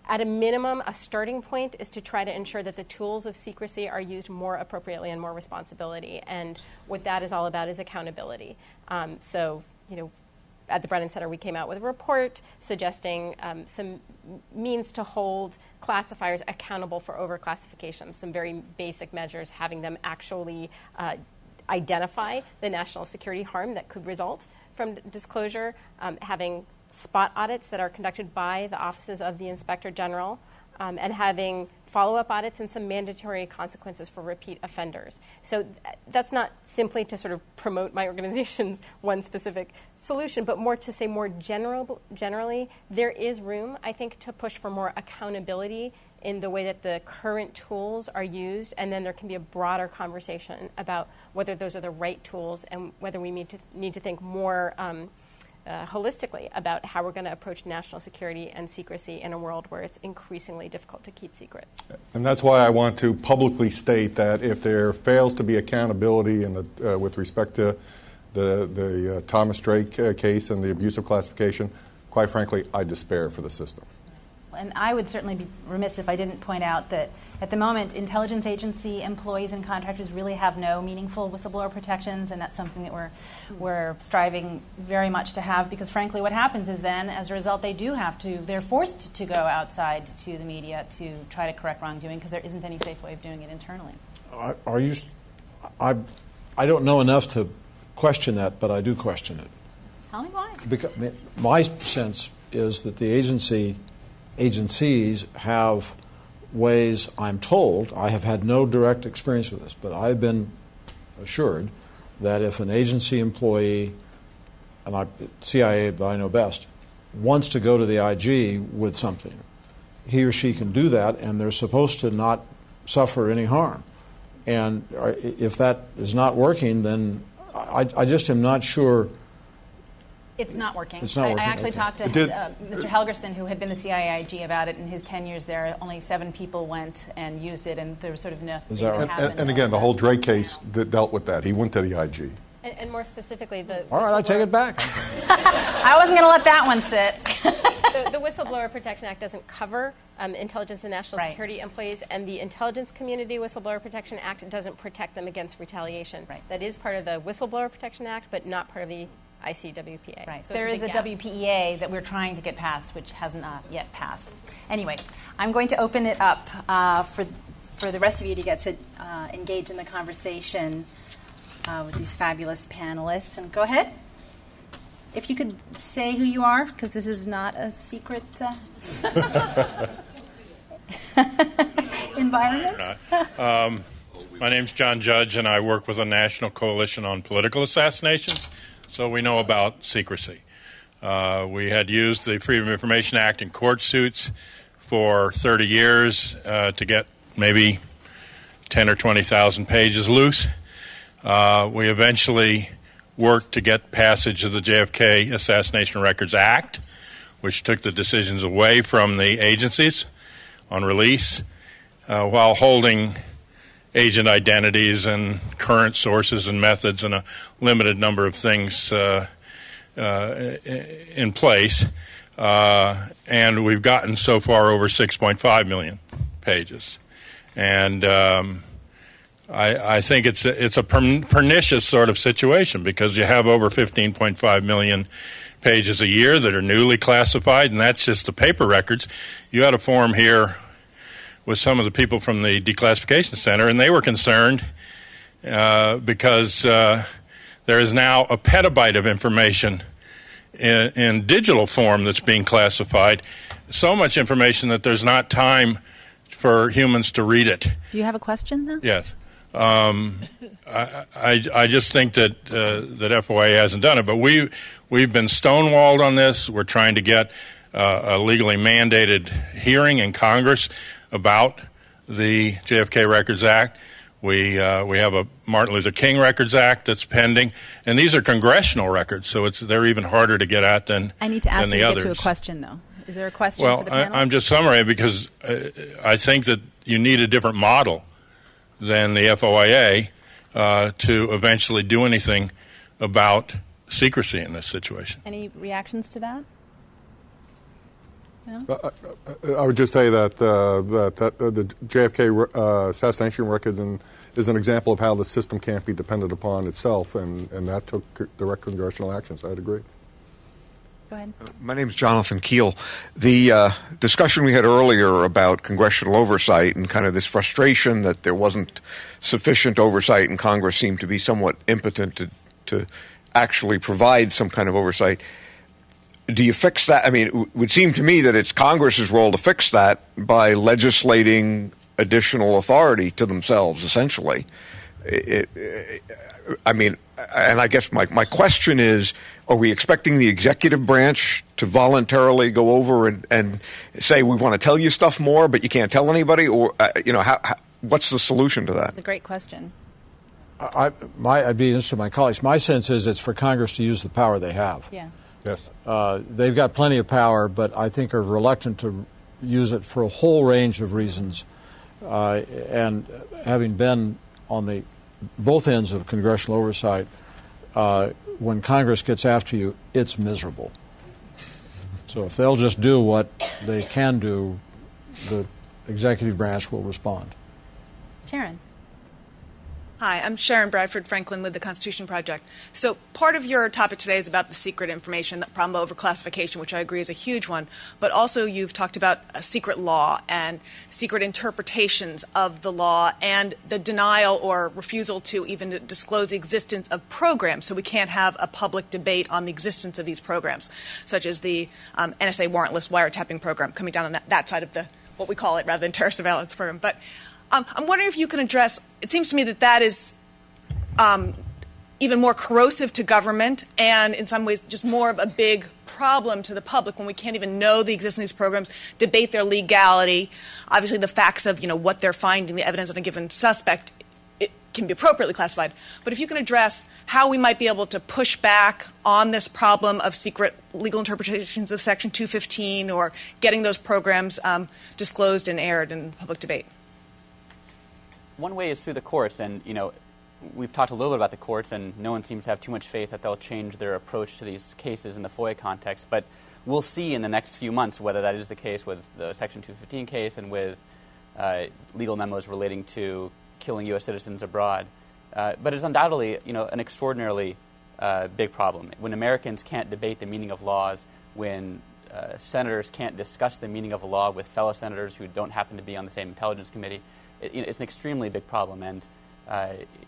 Speaker 22: at a minimum, a starting point is to try to ensure that the tools of secrecy are used more appropriately and more responsibility. And what that is all about is accountability. At the Brennan Center, we came out with a report suggesting some means to hold classifiers accountable for overclassification, some very basic measures, having them actually identify the national security harm that could result from disclosure, having spot audits that are conducted by the offices of the Inspector General, and having follow-up audits and some mandatory consequences for repeat offenders. So that's not simply to sort of promote my organization's one specific solution, but more to say more generally, there is room, I think, to push for more accountability in the way that the current tools are used, and then there can be a broader conversation about whether those are the right tools and whether we need to think more holistically about how we're going to approach national security and secrecy in a world where it's increasingly difficult to keep secrets.
Speaker 1: And that's why I want to publicly state that if there fails to be accountability with respect to the Thomas Drake case and the abuse of classification, quite frankly, I despair for the system.
Speaker 19: And I would certainly be remiss if I didn't point out that at the moment, intelligence agency employees and contractors really have no meaningful whistleblower protections, and that's something that we're striving very much to have, because frankly what happens is then, as a result, they're forced to go outside to the media to try to correct wrongdoing, because there isn't any safe way of doing it internally.
Speaker 20: I don't know enough to question that, but I do question it.
Speaker 19: Tell me why.
Speaker 20: Because my sense is that the agencies have ways, I'm told, I have had no direct experience with this, but I've been assured that if an agency employee, and CIA, but I know best, wants to go to the IG with something, he or she can do that, and they're supposed to not suffer any harm. And if that is not working, then I just am not sure
Speaker 19: It's not working.
Speaker 20: It's not working.
Speaker 19: I actually
Speaker 20: Okay.
Speaker 19: talked to Mr. Helgerson, who had been the CIIG, about it. In his 10 years there, only 7 people went and used it, and there was sort of no.
Speaker 1: Is that right? And again, the whole Drake case that dealt with that. He went to the IG.
Speaker 22: And more specifically, the
Speaker 20: All right, I take it back.
Speaker 19: I wasn't going to let that one sit.
Speaker 22: the Whistleblower Protection Act doesn't cover intelligence and national security employees, and the Intelligence Community Whistleblower Protection Act doesn't protect them against retaliation.
Speaker 19: Right.
Speaker 22: That is part of the Whistleblower Protection Act, but not part of the ICWPA.
Speaker 19: Right.
Speaker 22: So
Speaker 19: There
Speaker 22: it's
Speaker 19: is a
Speaker 22: big gap.
Speaker 19: WPEA that we're trying to get passed, which has not yet passed. Anyway, I'm going to open it up for the rest of you to get to engage in the conversation with these fabulous panelists. And go ahead. If you could say who you are, because this is not a secret environment.
Speaker 4: My name's John Judge, and I work with a national coalition on political assassinations, so we know about secrecy. We had used the Freedom of Information Act in court suits for 30 years to get maybe 10 or 20,000 pages loose. We eventually worked to get passage of the JFK Assassination Records Act, which took the decisions away from the agencies on release, while holding agent identities and current sources and methods and a limited number of things in place. And we've gotten so far over 6.5 million pages. And I think it's a pernicious sort of situation, because you have over 15.5 million pages a year that are newly classified, and that's just the paper records. You had a forum here with some of the people from the Declassification Center, and they were concerned because there is now a petabyte of information in digital form that's being classified, so much information that there's not time for humans to read it.
Speaker 19: Do you have a question, though?
Speaker 4: Yes. I just think that FOIA hasn't done it, but we've been stonewalled on this. We're trying to get a legally mandated hearing in Congress about the JFK Records Act. We have a Martin Luther King Records Act that's pending, and these are congressional records, so they're even harder to get at than
Speaker 19: I need to ask
Speaker 4: than
Speaker 19: you
Speaker 4: the
Speaker 19: to get
Speaker 4: others.
Speaker 19: to a question, though. Is there a question
Speaker 4: Well,
Speaker 19: for the panelists?
Speaker 4: I'm just summarizing because I think that you need a different model than the FOIA to eventually do anything about secrecy in this situation.
Speaker 19: Any reactions to that? No?
Speaker 1: I would just say that the JFK assassination records is an example of how the system can't be dependent upon itself, and that took direct congressional actions. I'd agree.
Speaker 19: Go ahead.
Speaker 5: My name is Jonathan Keel. The discussion we had earlier about congressional oversight and kind of this frustration that there wasn't sufficient oversight and Congress seemed to be somewhat impotent to actually provide some kind of oversight. Do you fix that? I mean, it would seem to me that it's Congress's role to fix that by legislating additional authority to themselves, essentially. I mean, and I guess my question is, are we expecting the executive branch to voluntarily go over and say, we want to tell you stuff more, but you can't tell anybody? Or, what's the solution to that?
Speaker 19: That's a great question.
Speaker 20: I'd be interested in my colleagues. My sense is it's for Congress to use the power they have.
Speaker 19: Yeah.
Speaker 1: Yes.
Speaker 20: They've got plenty of power, but I think are reluctant to use it for a whole range of reasons. And having been on both ends of congressional oversight, when Congress gets after you, it's miserable. So if they'll just do what they can do, the executive branch will respond.
Speaker 19: Sharon.
Speaker 23: Hi, I'm Sharon Bradford Franklin with the Constitution Project. So part of your topic today is about the secret information, the problem of overclassification, which I agree is a huge one. But also you've talked about a secret law and secret interpretations of the law and the denial or refusal to even disclose the existence of programs. So we can't have a public debate on the existence of these programs, such as the NSA warrantless wiretapping program coming down on that side of what we call it rather than terror surveillance program. But I'm wondering if you can address, it seems to me that is even more corrosive to government and in some ways just more of a big problem to the public when we can't even know the existence of these programs, debate their legality. Obviously the facts of what they're finding, the evidence on a given suspect, can be appropriately classified. But if you can address how we might be able to push back on this problem of secret legal interpretations of Section 215 or getting those programs disclosed and aired in public debate.
Speaker 2: One way is through the courts, and we've talked a little bit about the courts, and no one seems to have too much faith that they'll change their approach to these cases in the FOIA context. But we'll see in the next few months whether that is the case with the Section 215 case and with legal memos relating to killing U.S. citizens abroad. But it's undoubtedly, an extraordinarily big problem. When Americans can't debate the meaning of laws, when senators can't discuss the meaning of a law with fellow senators who don't happen to be on the same intelligence committee, it's an extremely big problem. And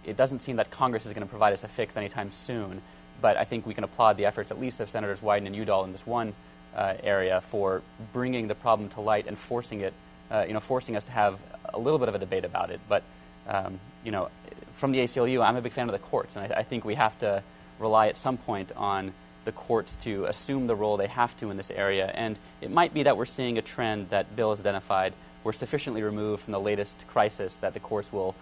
Speaker 2: it doesn't seem that Congress is going to provide us a fix anytime soon. But I think we can applaud the efforts, at least of Senators Wyden and Udall in this one area, for bringing the problem to light and forcing us to have a little bit of a debate about it. But from the ACLU, I'm a big fan of the courts, and I think we have to rely at some point on the courts to assume the role they have to in this area. And it might be that we're seeing a trend that Bill has identified. We're sufficiently removed from the latest crisis that the courts will,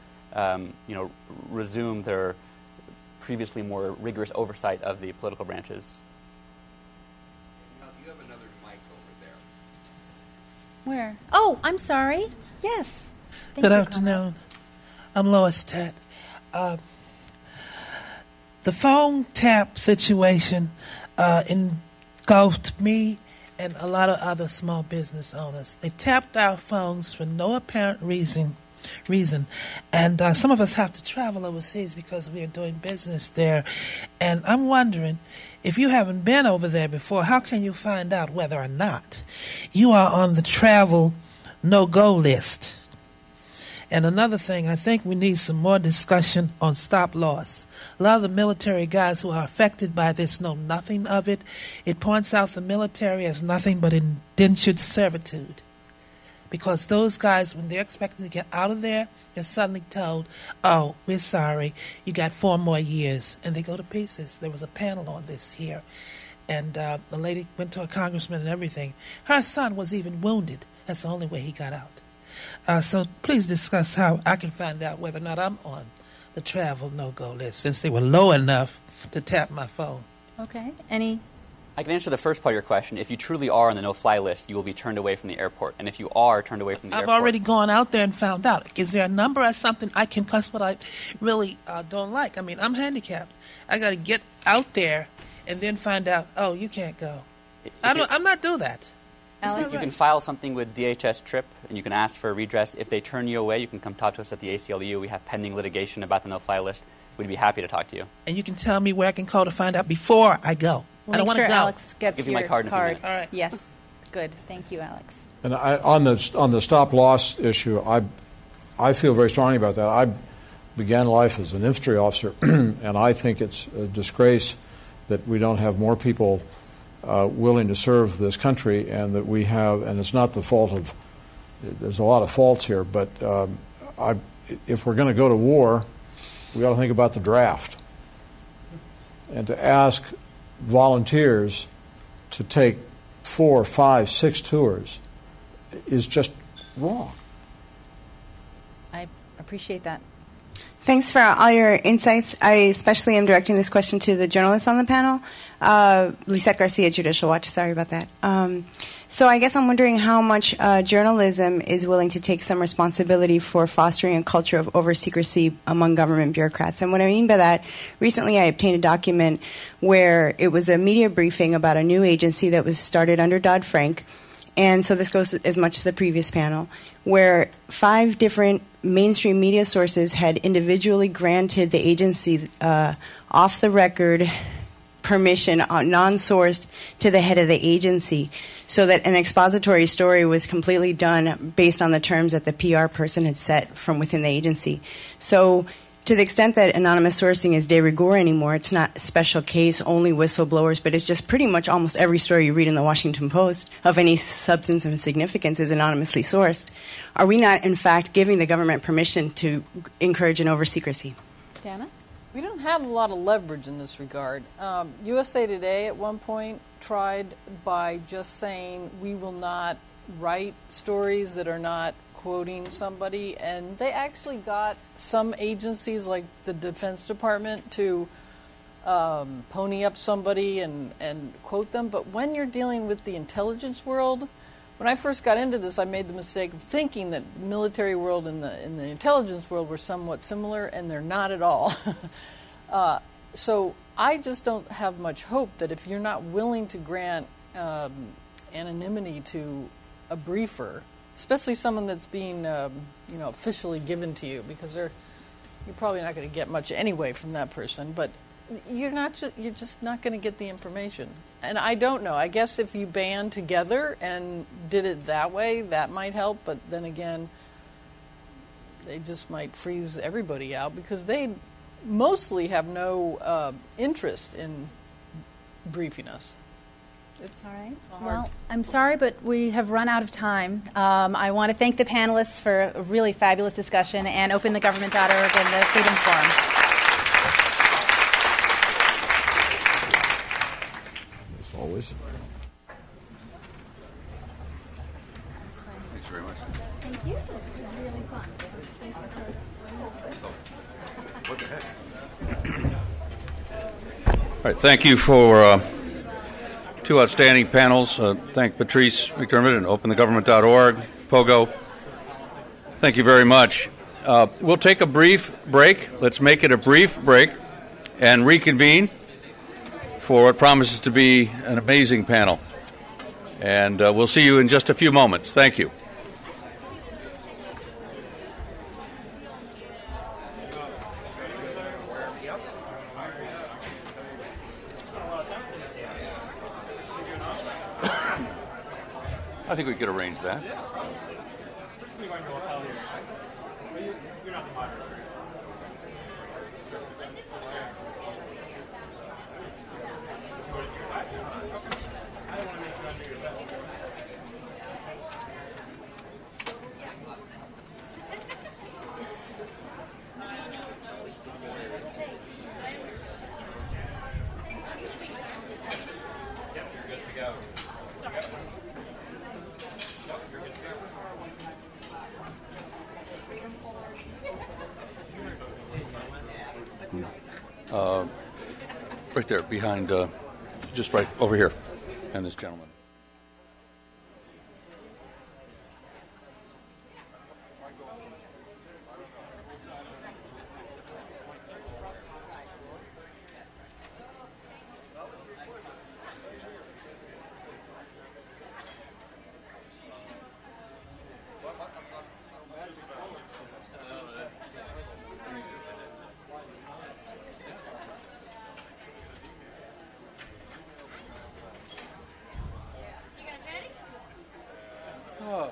Speaker 2: resume their previously more rigorous oversight of the political branches.
Speaker 5: You have another mic over there.
Speaker 19: Where? Oh, I'm sorry. Yes.
Speaker 3: Good afternoon. I'm Lois Tett. The phone tap situation engulfed me and a lot of other small business owners. They tapped our phones for no apparent reason. And some of us have to travel overseas because we are doing business there. And I'm wondering, if you haven't been over there before, how can you find out whether or not you are on the travel no-go list? And another thing, I think we need some more discussion on stop loss. A lot of the military guys who are affected by this know nothing of it. It points out the military as nothing but indentured servitude. Because those guys, when they're expecting to get out of there, they're suddenly told, oh, we're sorry, you got 4 more years. And they go to pieces. There was a panel on this here. And the lady went to a congressman and everything. Her son was even wounded. That's the only way he got out. So please discuss how I can find out whether or not I'm on the travel no-go list, since they were low enough to tap my phone.
Speaker 19: Okay.
Speaker 2: I can answer the first part of your question. If you truly are on the no-fly list, you will be turned away from the airport. And if you are turned away from the airport...
Speaker 3: I've already gone out there and found out. Is there a number or something I can cuss what I really don't like? I mean, I'm handicapped. I got to get out there and then find out, oh, you can't go. I'm not doing that.
Speaker 2: You can file something with DHS TRIP, and you can ask for a redress. If they turn you away, you can come talk to us at the ACLU. We have pending litigation about the no-fly list. We'd be happy to talk to you.
Speaker 3: And you can tell me where I can call to find out before I go. I don't want to go.
Speaker 19: Alex gets
Speaker 2: Give you my card in a few minutes.
Speaker 19: All right. Yes. Good. Thank you, Alex.
Speaker 20: And on the stop loss issue, I feel very strongly about that. I began life as an infantry officer, and I think it's a disgrace that we don't have more people willing to serve this country, and that we have, and it's not the fault of, there's a lot of faults here, but if we're going to go to war, we ought to think about the draft. And to ask volunteers to take 4, 5, 6 tours is just wrong.
Speaker 19: I appreciate that.
Speaker 6: Thanks for all your insights. I especially am directing this question to the journalists on the panel. Lisette Garcia, Judicial Watch. Sorry about that. So I guess I'm wondering how much journalism is willing to take some responsibility for fostering a culture of over-secrecy among government bureaucrats. And what I mean by that, recently I obtained a document where it was a media briefing about a new agency that was started under Dodd-Frank. And so this goes as much to the previous panel, where 5 different mainstream media sources had individually granted the agency off-the-record permission, non-sourced, to the head of the agency, so that an expository story was completely done based on the terms that the PR person had set from within the agency. So to the extent that anonymous sourcing is de rigueur anymore, it's not a special case, only whistleblowers, but it's just pretty much almost every story you read in the Washington Post of any substance and significance is anonymously sourced. Are we not, in fact, giving the government permission to encourage an over-secrecy?
Speaker 19: Dana?
Speaker 21: We don't have a lot of leverage in this regard. USA Today at one point tried by just saying we will not write stories that are not quoting somebody, and they actually got some agencies like the Defense Department to pony up somebody and quote them. But when you're dealing with the intelligence world, when I first got into this, I made the mistake of thinking that the military world and the intelligence world were somewhat similar, and they're not at all. So I just don't have much hope that if you're not willing to grant anonymity to a briefer, especially someone that's being officially given to you, because you're probably not going to get much anyway from that person, but you're just not going to get the information. And I don't know. I guess if you band together and did it that way, that might help. But then again, they just might freeze everybody out because they mostly have no interest in briefing us.
Speaker 19: All right.
Speaker 21: It's hard.
Speaker 19: Well, I'm sorry, but we have run out of time. I want to thank the panelists for a really fabulous discussion, and OpenTheGovernment.org and the Freedom Forum.
Speaker 20: As always.
Speaker 14: Thanks very much.
Speaker 19: Thank you. It was really fun.
Speaker 14: What the heck? All right, thank you for two outstanding panels. Thank Patrice McDermott and OpenTheGovernment.org, POGO. Thank you very much. We'll take a brief break. Let's make it a brief break and reconvene for what promises to be an amazing panel. And we'll see you in just a few moments. Thank you. I think we could arrange that. Right there, behind, just right over here, and this gentleman.
Speaker 15: No.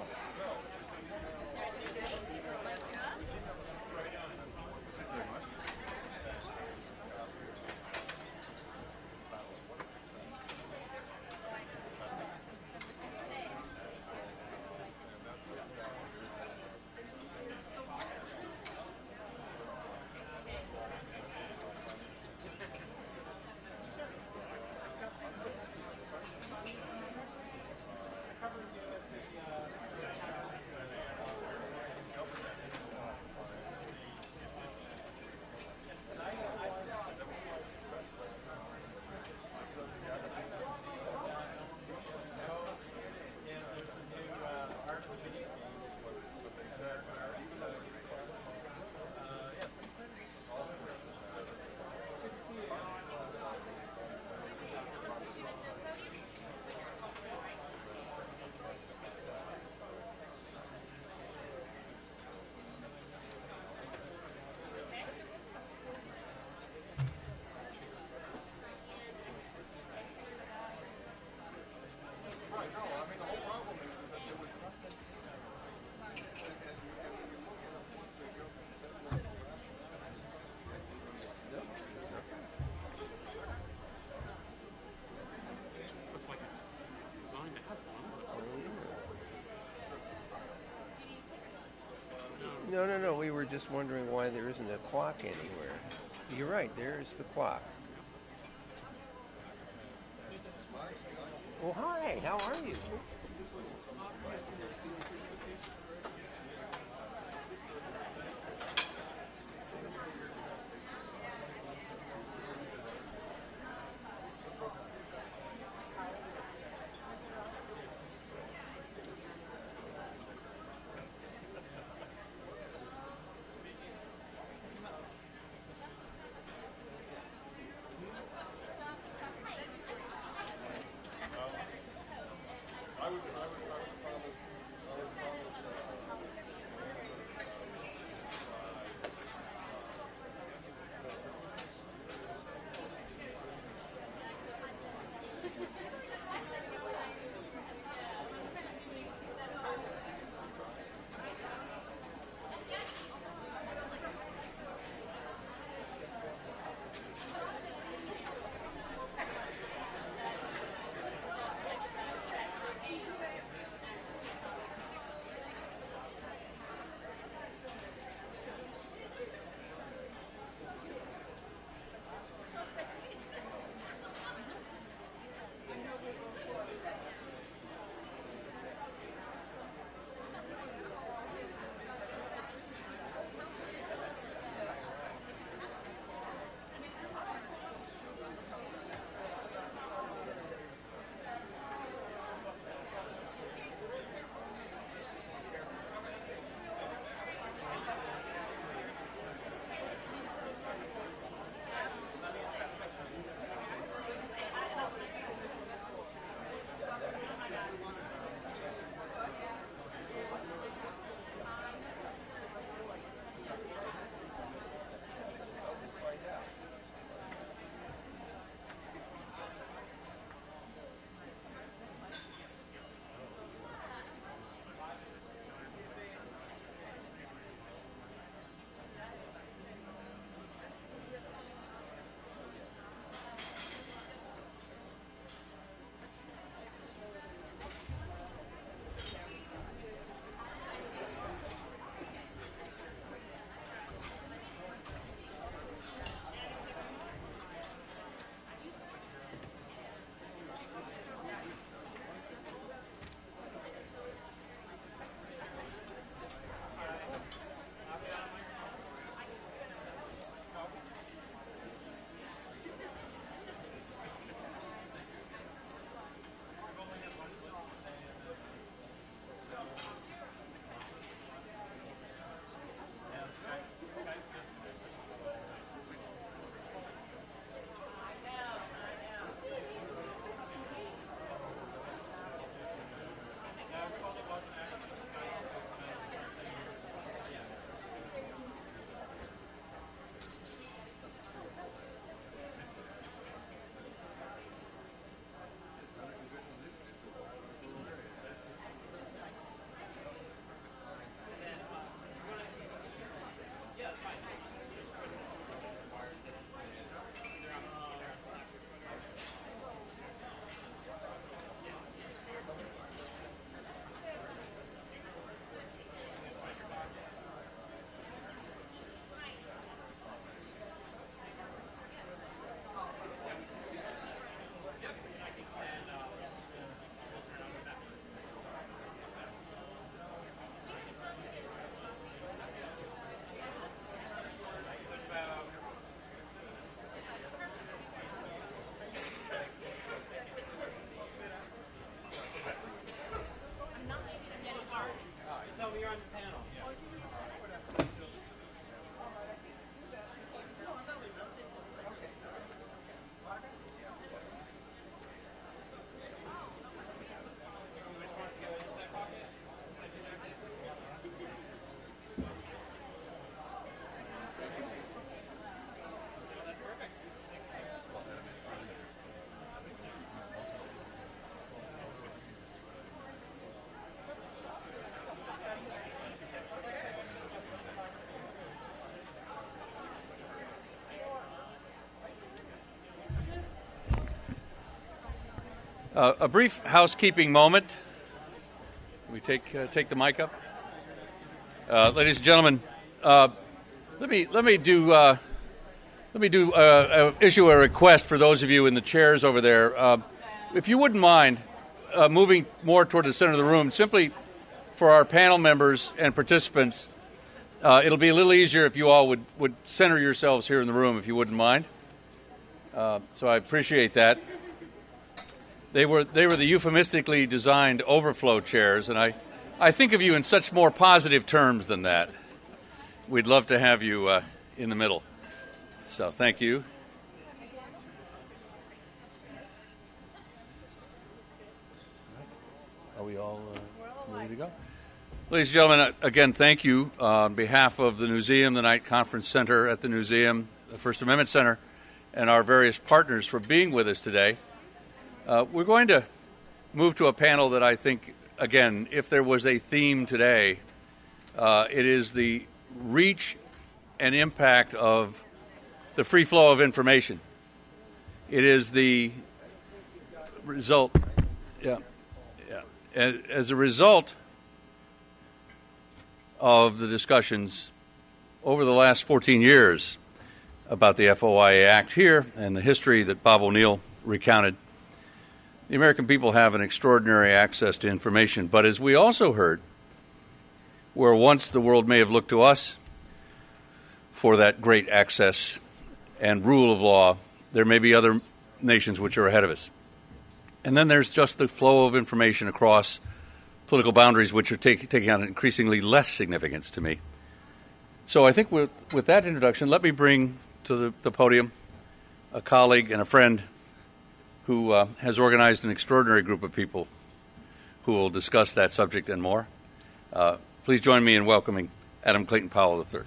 Speaker 15: We were just wondering why there isn't a clock anywhere. You're right. There's the clock. Well, hi. How are you?
Speaker 14: A brief housekeeping moment. We take the mic up, ladies and gentlemen. Let me issue a request for those of you in the chairs over there. If you wouldn't mind moving more toward the center of the room, simply for our panel members and participants, it'll be a little easier if you all would center yourselves here in the room, if you wouldn't mind. So I appreciate that. They were the euphemistically designed overflow chairs, and I think of you in such more positive terms than that. We'd love to have you in the middle. So thank you. Are we all ready to go? Ladies and gentlemen, again, thank you on behalf of the Newseum, the Knight Conference Center at the Newseum, the First Amendment Center, and our various partners for being with us today. We're going to move to a panel that I think, again, if there was a theme today, it is the reach and impact of the free flow of information. It is the result, as a result of the discussions over the last 14 years about the FOIA Act here and the history that Bob O'Neill recounted. The American people have an extraordinary access to information, but as we also heard, where once the world may have looked to us for that great access and rule of law, there may be other nations which are ahead of us. And then there's just the flow of information across political boundaries, which are taking on increasingly less significance to me. So I think with that introduction, let me bring to the podium a colleague and a friend who has organized an extraordinary group of people who will discuss that subject and more. Please join me in welcoming Adam Clayton Powell III.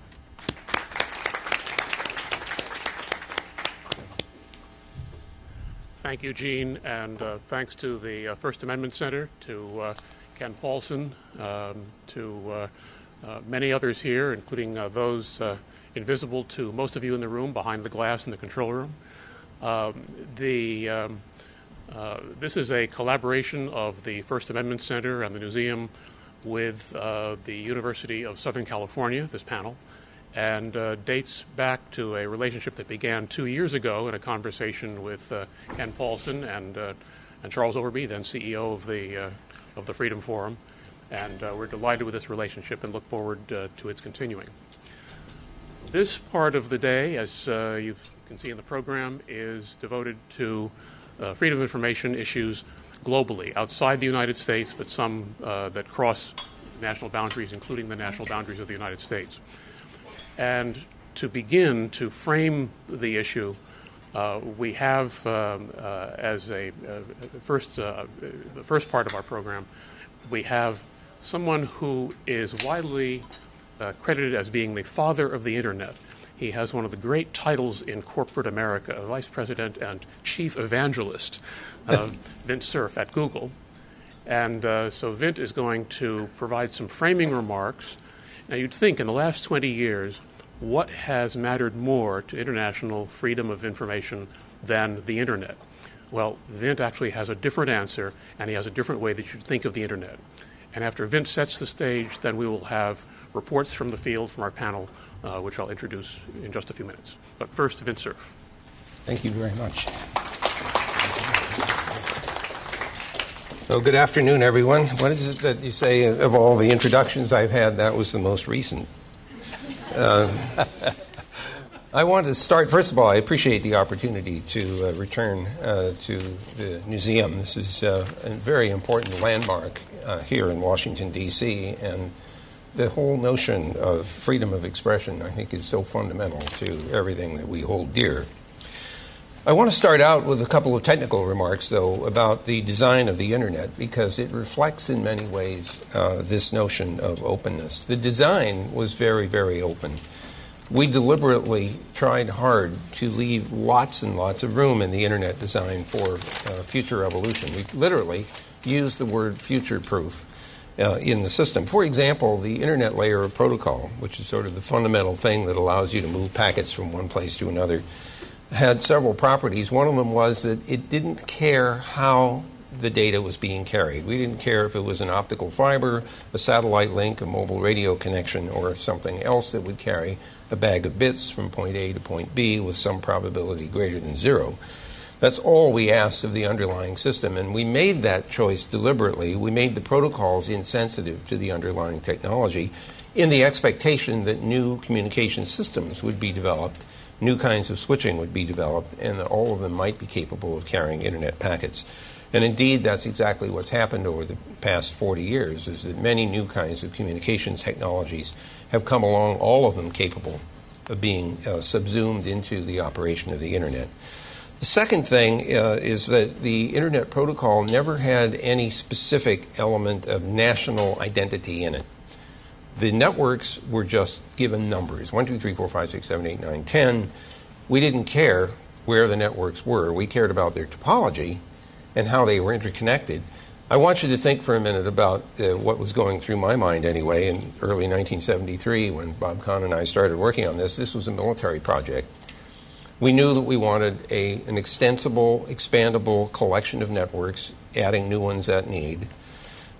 Speaker 16: Thank you, Gene, and thanks to the First Amendment Center, to Ken Paulson, to many others here, including those invisible to most of you in the room behind the glass in the control room. This is a collaboration of the First Amendment Center and the Newseum with the University of Southern California, this panel, and dates back to a relationship that began 2 years ago in a conversation with Ken Paulson and Charles Overby, then CEO of the Freedom Forum. And we're delighted with this relationship and look forward to its continuing. This part of the day, as you can see in the program, is devoted to freedom of information issues globally, outside the United States, but some that cross national boundaries, including the national boundaries of the United States. And to begin to frame the issue, we have, as the first part of our program, we have someone who is widely credited as being the father of the Internet. He has one of the great titles in corporate America, Vice President and Chief Evangelist, Vint Cerf at Google. And so Vint is going to provide some framing remarks. Now, you'd think in the last 20 years, what has mattered more to international freedom of information than the Internet? Well, Vint actually has a different answer, and he has a different way that you should think of the Internet. And after Vint sets the stage, then we will have reports from the field from our panel, which I'll introduce in just a few minutes. But first, Vint Cerf.
Speaker 15: Thank you very much. So good afternoon, everyone. What is it that you say of all the introductions I've had, that was the most recent? I want to start, first of all, I appreciate the opportunity to return to the Newseum. This is a very important landmark here in Washington, D.C., and the whole notion of freedom of expression, I think, is so fundamental to everything that we hold dear. I want to start out with a couple of technical remarks, though, about the design of the Internet, because it reflects in many ways this notion of openness. The design was very, very open. We deliberately tried hard to leave lots and lots of room in the Internet design for future evolution. We literally used the word future-proof in the system. For example, the Internet layer of protocol, which is sort of the fundamental thing that allows you to move packets from one place to another, had several properties. One of them was that it didn't care how the data was being carried. We didn't care if it was an optical fiber, a satellite link, a mobile radio connection, or something else that would carry a bag of bits from point A to point B with some probability greater than 0. That's all we asked of the underlying system, and we made that choice deliberately. We made the protocols insensitive to the underlying technology in the expectation that new communication systems would be developed, new kinds of switching would be developed, and that all of them might be capable of carrying Internet packets. And indeed, that's exactly what's happened over the past 40 years, is that many new kinds of communications technologies have come along, all of them capable of being subsumed into the operation of the Internet. The second thing is that the Internet protocol never had any specific element of national identity in it. The networks were just given numbers, 1, 2, 3, 4, 5, 6, 7, 8, 9, 10. We didn't care where the networks were. We cared about their topology and how they were interconnected. I want you to think for a minute about what was going through my mind anyway in early 1973 when Bob Kahn and I started working on this. This was a military project. We knew that we wanted an extensible, expandable collection of networks, adding new ones at need.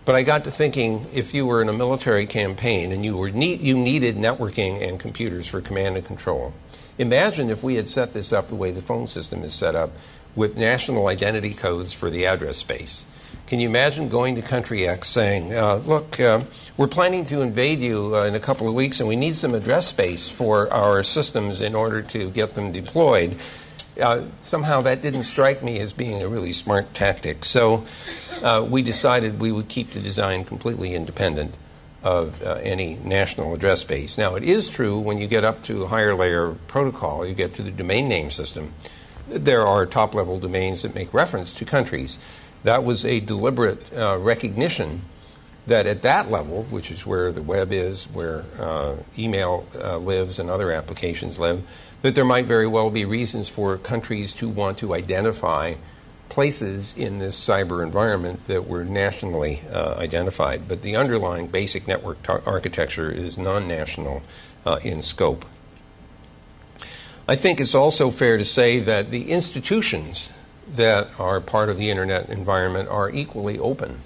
Speaker 15: But I got to thinking, if you were in a military campaign and you needed networking and computers for command and control, imagine if we had set this up the way the phone system is set up with national identity codes for the address space. Can you imagine going to country X saying, look, we're planning to invade you in a couple of weeks and we need some address space for our systems in order to get them deployed. Somehow that didn't strike me as being a really smart tactic. So we decided we would keep the design completely independent of any national address space. Now, it is true when you get up to a higher layer of protocol, you get to the domain name system, there are top-level domains that make reference to countries. That was a deliberate recognition that at that level, which is where the web is, where email lives and other applications live, that there might very well be reasons for countries to want to identify places in this cyber environment that were nationally identified. But the underlying basic network architecture is non-national in scope. I think it's also fair to say that the institutions that are part of the Internet environment are equally open.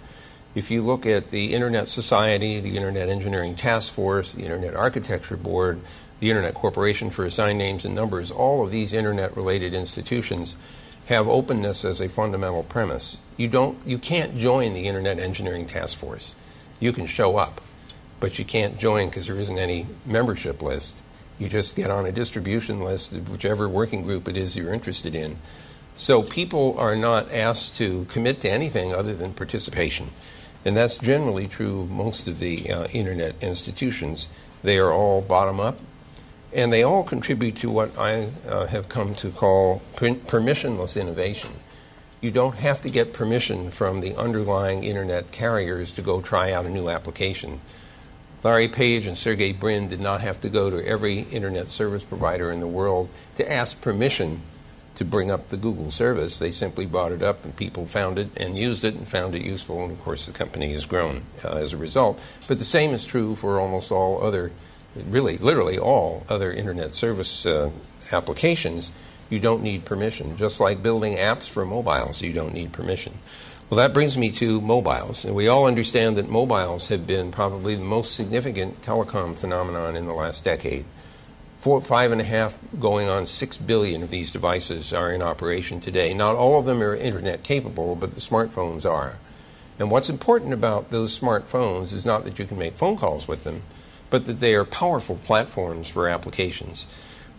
Speaker 15: If you look at the Internet Society, the Internet Engineering Task Force, the Internet Architecture Board, the Internet Corporation for Assigned Names and Numbers, all of these Internet-related institutions have openness as a fundamental premise. You can't join the Internet Engineering Task Force. You can show up, but you can't join because there isn't any membership list. You just get on a distribution list of whichever working group it is you're interested in. So people are not asked to commit to anything other than participation. And that's generally true of most of the Internet institutions. They are all bottom-up, and they all contribute to what I have come to call permissionless innovation. You don't have to get permission from the underlying Internet carriers to go try out a new application. Larry Page and Sergey Brin did not have to go to every Internet service provider in the world to ask permission to bring up the Google service. They simply brought it up and people found it and used it and found it useful, and of course the company has grown as a result. But the same is true for almost all other, really, literally all other Internet service applications. You don't need permission. Just like building apps for mobiles, you don't need permission. Well, that brings me to mobiles. And we all understand that mobiles have been probably the most significant telecom phenomenon in the last decade. 5.5 going on 6 billion of these devices are in operation today. Not all of them are Internet capable, but the smartphones are. And what's important about those smartphones is not that you can make phone calls with them, but that they are powerful platforms for applications.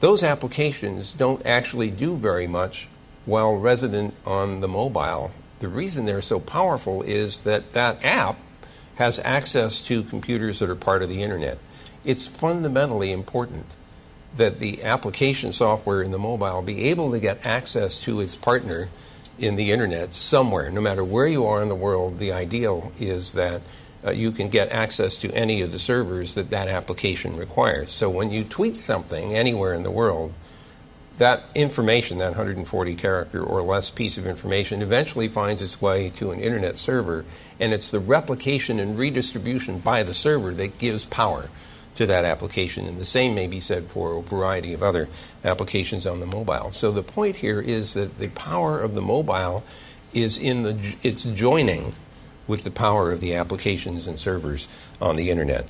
Speaker 15: Those applications don't actually do very much while resident on the mobile. The reason they're so powerful is that that app has access to computers that are part of the Internet. It's fundamentally important that the application software in the mobile be able to get access to its partner in the Internet somewhere. No matter where you are in the world, the ideal is that you can get access to any of the servers that that application requires. So when you tweet something anywhere in the world, that information, that 140-character or less piece of information, eventually finds its way to an Internet server, and it's the replication and redistribution by the server that gives power to that application. And the same may be said for a variety of other applications on the mobile. So the point here is that the power of the mobile is in its joining with the power of the applications and servers on the Internet.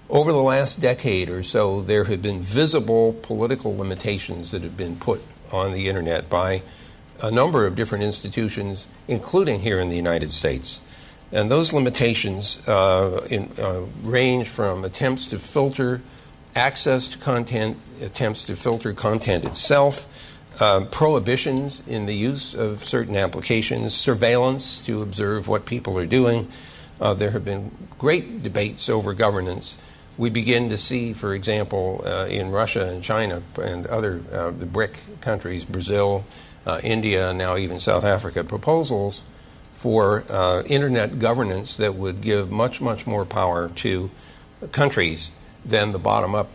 Speaker 15: Over the last decade or so, there have been visible political limitations that have been put on the Internet by a number of different institutions, including here in the United States. And those limitations range from attempts to filter access to content, attempts to filter content itself, prohibitions in the use of certain applications, surveillance to observe what people are doing. There have been great debates over governance. We begin to see, for example, in Russia and China and other the BRIC countries, Brazil, India, and now even South Africa, proposals for Internet governance that would give much, much more power to countries than the bottom-up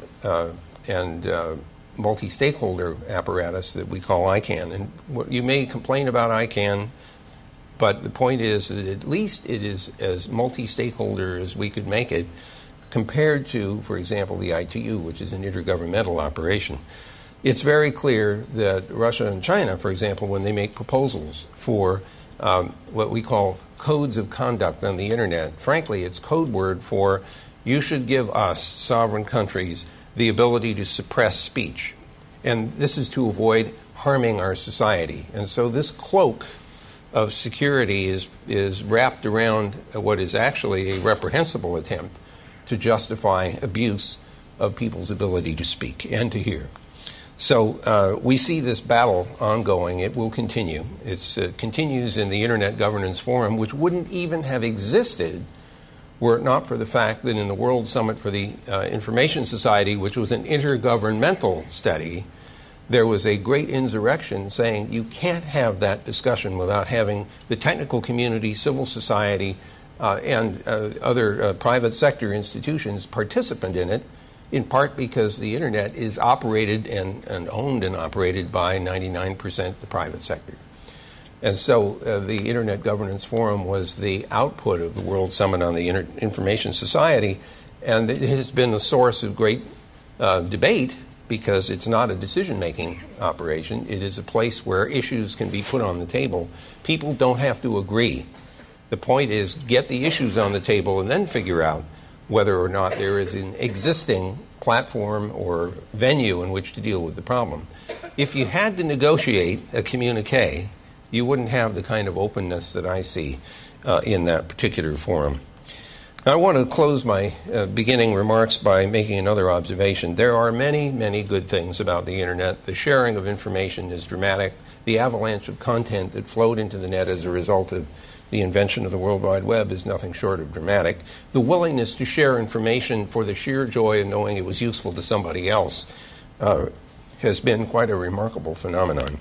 Speaker 15: and multi-stakeholder apparatus that we call ICANN. And you may complain about ICANN, but the point is that at least it is as multi-stakeholder as we could make it compared to, for example, the ITU, which is an intergovernmental operation. It's very clear that Russia and China, for example, when they make proposals for what we call codes of conduct on the Internet, frankly, it's code word for you should give us, sovereign countries, the ability to suppress speech. And this is to avoid harming our society. And so this cloak of security is wrapped around what is actually a reprehensible attempt to justify abuse of people's ability to speak and to hear. So we see this battle ongoing. It will continue. It continues in the Internet Governance Forum, which wouldn't even have existed were it not for the fact that in the World Summit for the Information Society, which was an intergovernmental study, there was a great insurrection saying you can't have that discussion without having the technical community, civil society, and other private sector institutions participant in it, in part because the Internet is operated and owned and operated by 99% the private sector. And so the Internet Governance Forum was the output of the World Summit on the Information Society, and it has been a source of great debate because it's not a decision-making operation. It is a place where issues can be put on the table. People don't have to agree. The point is get the issues on the table and then figure out whether or not there is an existing platform or venue in which to deal with the problem. If you had to negotiate a communique, you wouldn't have the kind of openness that I see in that particular forum. I want to close my beginning remarks by making another observation. There are many, many good things about the Internet. The sharing of information is dramatic. The avalanche of content that flowed into the net as a result of the invention of the World Wide Web is nothing short of dramatic. The willingness to share information for the sheer joy of knowing it was useful to somebody else has been quite a remarkable phenomenon.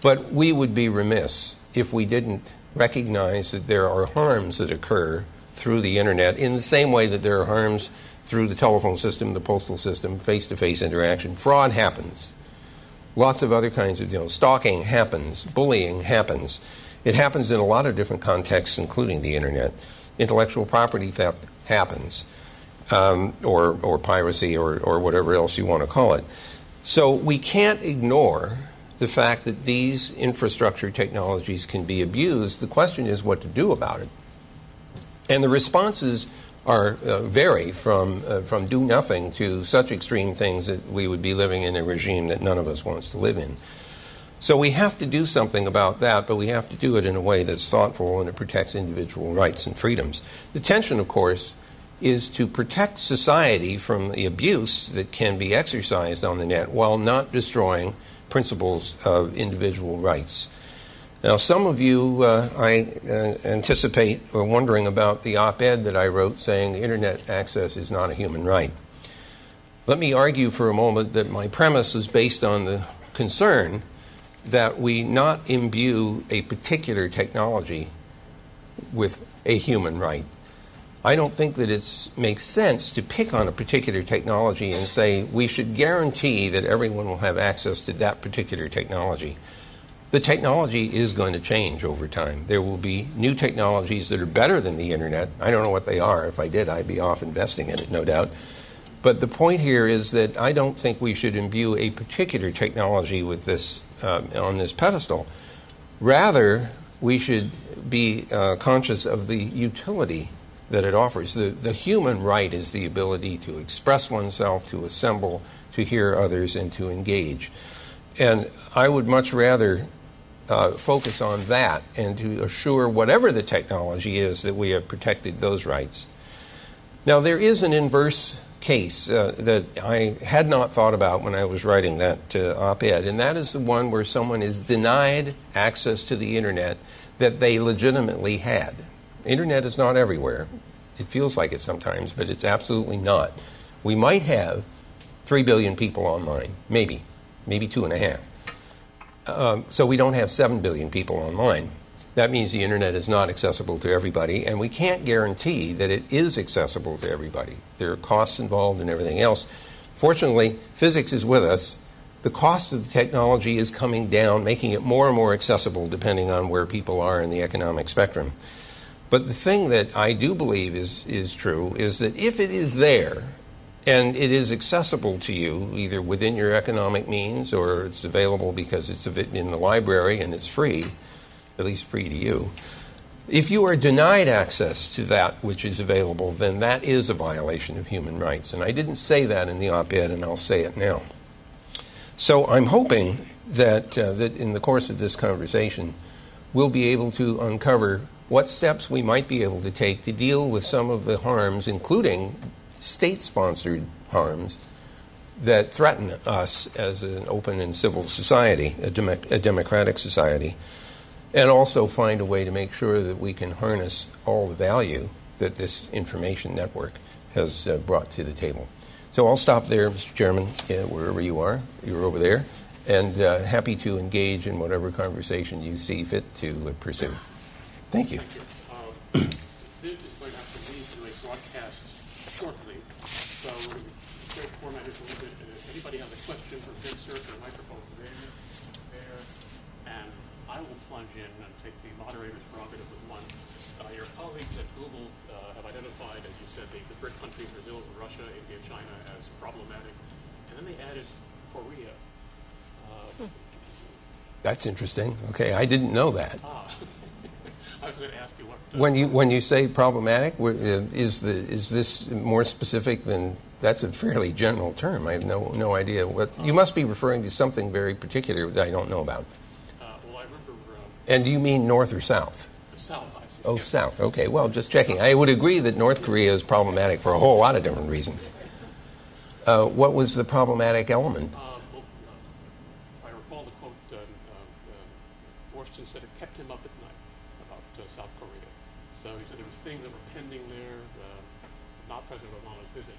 Speaker 15: But we would be remiss if we didn't recognize that there are harms that occur through the Internet in the same way that there are harms through the telephone system, the postal system, face-to-face interaction. Fraud happens. Lots of other kinds of, stalking happens. Bullying happens. It happens in a lot of different contexts, including the Internet. Intellectual property theft happens, or piracy, or whatever else you want to call it. So we can't ignore the fact that these infrastructure technologies can be abused. The question is what to do about it. And the responses vary from do nothing to such extreme things that we would be living in a regime that none of us wants to live in. So we have to do something about that, but we have to do it in a way that's thoughtful and it protects individual rights and freedoms. The tension, of course, is to protect society from the abuse that can be exercised on the net while not destroying principles of individual rights. Now, some of you, I anticipate, are wondering about the op-ed that I wrote saying Internet access is not a human right. Let me argue for a moment that my premise is based on the concern that we not imbue a particular technology with a human right. I don't think that it makes sense to pick on a particular technology and say we should guarantee that everyone will have access to that particular technology. The technology is going to change over time. There will be new technologies that are better than the Internet. I don't know what they are. If I did, I'd be off investing in it, no doubt. But the point here is that I don't think we should imbue a particular technology with this on this pedestal. Rather, we should be conscious of the utility that it offers. The human right is the ability to express oneself, to assemble, to hear others, and to engage. And I would much rather focus on that and to assure whatever the technology is that we have protected those rights. Now, there is an inverse case that I had not thought about when I was writing that op-ed, and that is the one where someone is denied access to the Internet that they legitimately had. Internet is not everywhere. It feels like it sometimes, but it's absolutely not. We might have 3 billion people online, maybe 2.5. So we don't have 7 billion people online. That means the Internet is not accessible to everybody, and we can't guarantee that it is accessible to everybody. There are costs involved and everything else. Fortunately, physics is with us. The cost of the technology is coming down, making it more and more accessible depending on where people are in the economic spectrum. But the thing that I do believe is true is that if it is there and it is accessible to you, either within your economic means or it's available because it's in the library and it's free, at least free to you, if you are denied access to that which is available, then that is a violation of human rights. And I didn't say that in the op-ed, and I'll say it now. So I'm hoping that in the course of this conversation, we'll be able to uncover what steps we might be able to take to deal with some of the harms, including state-sponsored harms, that threaten us as an open and civil society, a democratic society, and also find a way to make sure that we can harness all the value that this information network has brought to the table. So I'll stop there, Mr. Chairman, wherever you are. You're over there. And happy to engage in whatever conversation you see fit to pursue. Thank you.
Speaker 16: Viv is going to have to leave to a broadcast shortly. So the format is a little bit, if anybody has a question for Viv, sir, the microphone there, and I will plunge in and take the moderator's prerogative with one. Your colleagues at Google have identified, as you said, the BRIC countries, Brazil, Russia, India, China, as problematic. And then they added Korea.
Speaker 15: That's interesting. Okay, I didn't know that.
Speaker 16: I was going to ask you what...
Speaker 15: When you say problematic, is this more specific than... That's a fairly general term. I have no idea what... You must be referring to something very particular that I don't know about.
Speaker 16: Well, I remember...
Speaker 15: And do you mean north or south?
Speaker 16: South, I see.
Speaker 15: Oh, south. Okay, well, just checking. I would agree that North Korea is problematic for a whole lot of different reasons. What was the problematic element?
Speaker 16: If I recall the quote, Orston said it kept him up at night about South Korea. So he said there was things that were pending there, not President Obama's visit.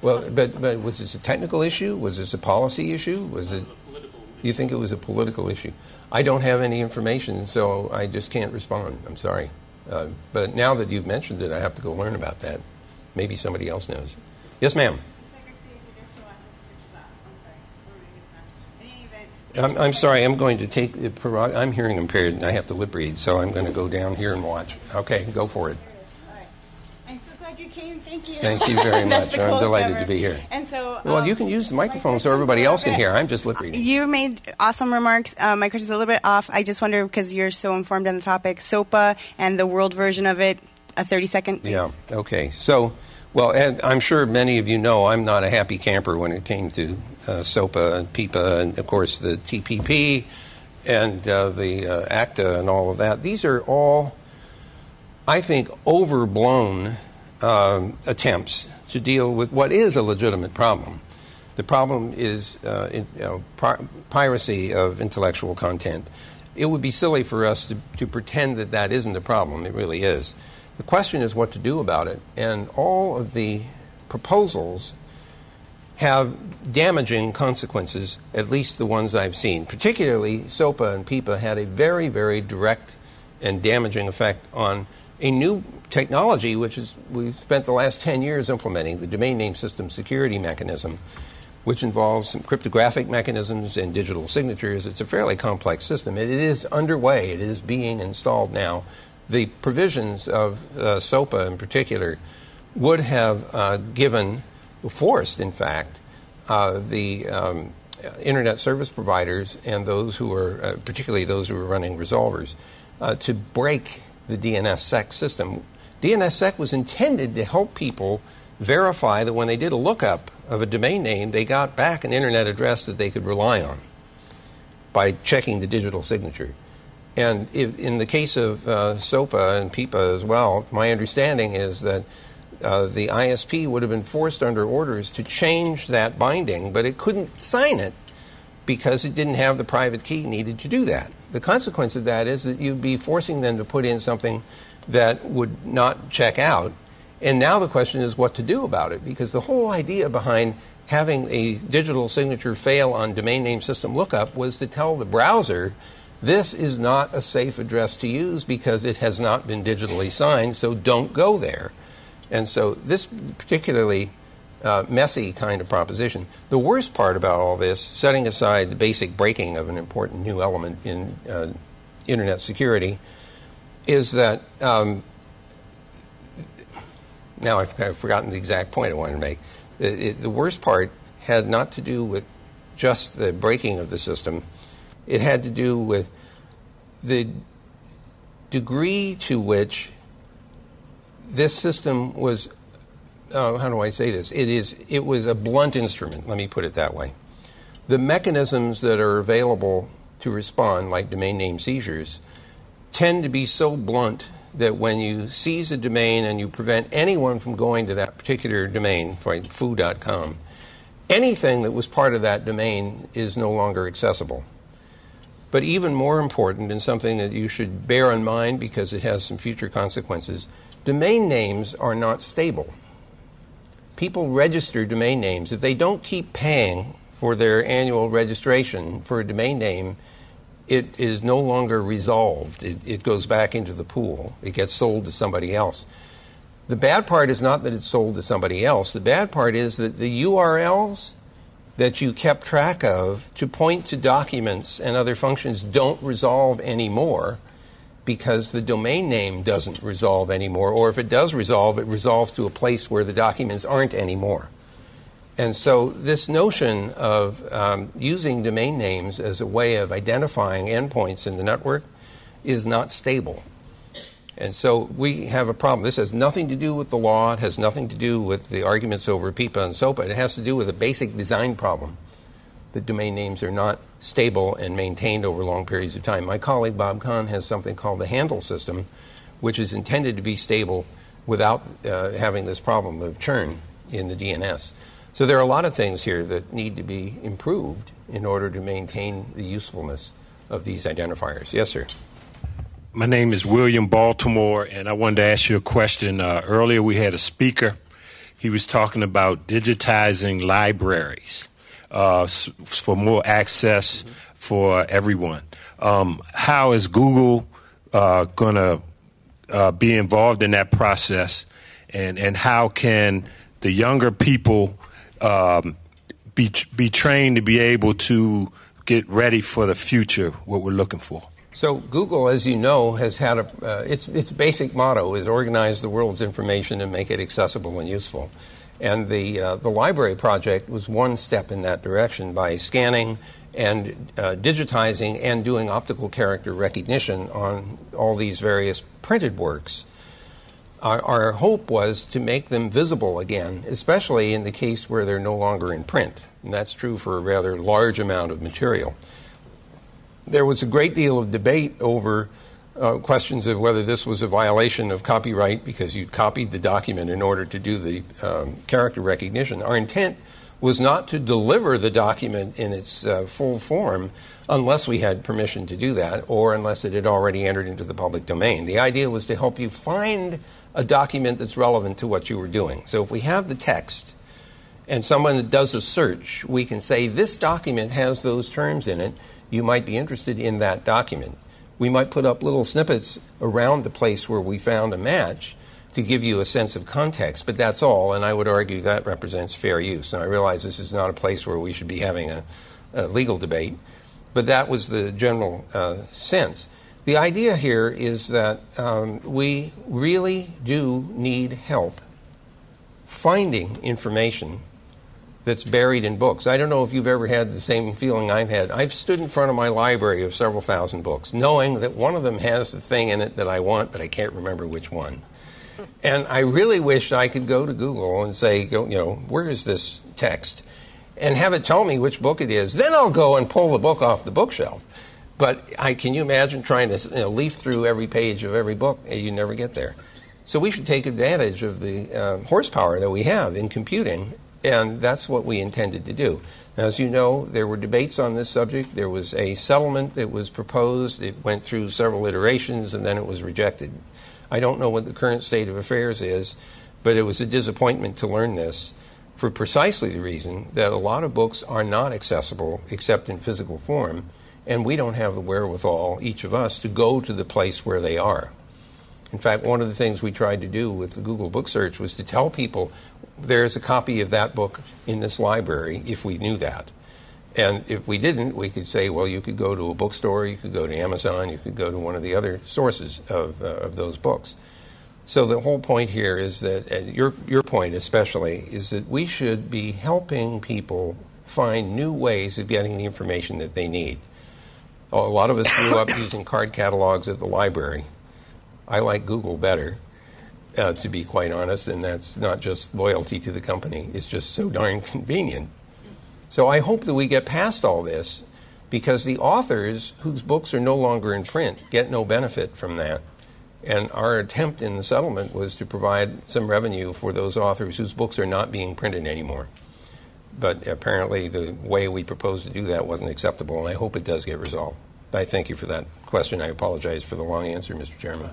Speaker 15: Well, but was this a technical issue? Was this a policy issue? Was it? You think it was a political issue? I don't have any information, so I just can't respond. I'm sorry. But now that you've mentioned it, I have to go learn about that. Maybe somebody else knows. Yes, ma'am. I'm sorry. I'm going to take the I'm hearing impaired, and I have to lip read, so I'm going to go down here and watch. Okay, go for it.
Speaker 6: I'm so glad you came. Thank you.
Speaker 15: Thank you very much. I'm delighted to be here.
Speaker 6: And so,
Speaker 15: well, you can use the microphone so everybody else can hear. I'm just lip reading.
Speaker 6: You made awesome remarks. My question's a little bit off. I just wonder, because you're so informed on the topic, SOPA and the world version of it, a 30-second, please.
Speaker 15: Yeah, okay. So, well, and I'm sure many of you know I'm not a happy camper when it came to SOPA and PIPA and, of course, the TPP and the ACTA and all of that. These are all, I think, overblown attempts to deal with what is a legitimate problem. The problem is piracy of intellectual content it would be silly for us to pretend that that isn't a problem. It really is. The question is what to do about it. And all of the proposals have damaging consequences, at least the ones I've seen. Particularly, SOPA and PIPA had a very, very direct and damaging effect on a new technology, which is we've spent the last 10 years implementing, the Domain Name System Security Mechanism, which involves some cryptographic mechanisms and digital signatures. It's a fairly complex system. It is underway. It is being installed now. The provisions of SOPA in particular would have forced, in fact, the Internet service providers and those who are, particularly those who are running resolvers, to break the DNSSEC system. DNSSEC was intended to help people verify that when they did a lookup of a domain name, they got back an Internet address that they could rely on by checking the digital signature. And in the case of SOPA and PIPA as well, my understanding is that the ISP would have been forced under orders to change that binding, but it couldn't sign it because it didn't have the private key needed to do that. The consequence of that is that you'd be forcing them to put in something that would not check out. And now the question is what to do about it, because the whole idea behind having a digital signature fail on domain name system lookup was to tell the browser this is not a safe address to use because it has not been digitally signed, so don't go there. And so this particularly messy kind of proposition. The worst part about all this, setting aside the basic breaking of an important new element in Internet security, is that now I've kind of forgotten the exact point I wanted to make. The worst part had not to do with just the breaking of the system. It had to do with the degree to which this system was, how do I say this? It was a blunt instrument, let me put it that way. The mechanisms that are available to respond, like domain name seizures, tend to be so blunt that when you seize a domain and you prevent anyone from going to that particular domain, like foo.com, anything that was part of that domain is no longer accessible. But even more important, and something that you should bear in mind because it has some future consequences, domain names are not stable. People register domain names. If they don't keep paying for their annual registration for a domain name, it is no longer resolved. It goes back into the pool. It gets sold to somebody else. The bad part is not that it's sold to somebody else. The bad part is that the URLs that you kept track of to point to documents and other functions don't resolve anymore because the domain name doesn't resolve anymore. Or if it does resolve, it resolves to a place where the documents aren't anymore. And so this notion of using domain names as a way of identifying endpoints in the network is not stable. And so we have a problem. This has nothing to do with the law. It has nothing to do with the arguments over PIPA and SOPA. It has to do with a basic design problem, that domain names are not stable and maintained over long periods of time. My colleague Bob Kahn has something called the handle system, which is intended to be stable without having this problem of churn in the DNS. So there are a lot of things here that need to be improved in order to maintain the usefulness of these identifiers. Yes, sir.
Speaker 9: My name is William Baltimore, and I wanted to ask you a question. Earlier we had a speaker. He was talking about digitizing libraries for more access for everyone. How is Google going to be involved in that process, and how can the younger people be trained to be able to get ready for the future, what we're looking for?
Speaker 15: So Google, as you know, has had its basic motto is organize the world's information and make it accessible and useful. And the library project was one step in that direction by scanning and digitizing and doing optical character recognition on all these various printed works. Our hope was to make them visible again, especially in the case where they're no longer in print. And that's true for a rather large amount of material. There was a great deal of debate over questions of whether this was a violation of copyright because you'd copied the document in order to do the character recognition. Our intent was not to deliver the document in its full form unless we had permission to do that or unless it had already entered into the public domain. The idea was to help you find a document that's relevant to what you were doing. So if we have the text and someone does a search, we can say this document has those terms in it. You might be interested in that document. We might put up little snippets around the place where we found a match to give you a sense of context, but that's all, and I would argue that represents fair use. Now, I realize this is not a place where we should be having a legal debate, but that was the general sense. The idea here is that we really do need help finding information that's buried in books. I don't know if you've ever had the same feeling I've had. I've stood in front of my library of several thousand books, knowing that one of them has the thing in it that I want, but I can't remember which one. And I really wish I could go to Google and say, where is this text? And have it tell me which book it is. Then I'll go and pull the book off the bookshelf. But can you imagine trying to leaf through every page of every book? You never get there. So we should take advantage of the horsepower that we have in computing, and that's what we intended to do. Now, as you know, there were debates on this subject. There was a settlement that was proposed. It went through several iterations, and then it was rejected. I don't know what the current state of affairs is, but it was a disappointment to learn this for precisely the reason that a lot of books are not accessible except in physical form, and we don't have the wherewithal, each of us, to go to the place where they are. In fact, one of the things we tried to do with the Google Book Search was to tell people there's a copy of that book in this library if we knew that. And if we didn't, we could say, well, you could go to a bookstore, you could go to Amazon, you could go to one of the other sources of those books. So the whole point here is that, your point especially, is that we should be helping people find new ways of getting the information that they need. A lot of us grew up using card catalogs at the library. I like Google better, to be quite honest, and that's not just loyalty to the company. It's just so darn convenient. So I hope that we get past all this, because the authors whose books are no longer in print get no benefit from that. And our attempt in the settlement was to provide some revenue for those authors whose books are not being printed anymore. But apparently the way we proposed to do that wasn't acceptable, and I hope it does get resolved. I thank you for that question. I apologize for the long answer, Mr. Chairman.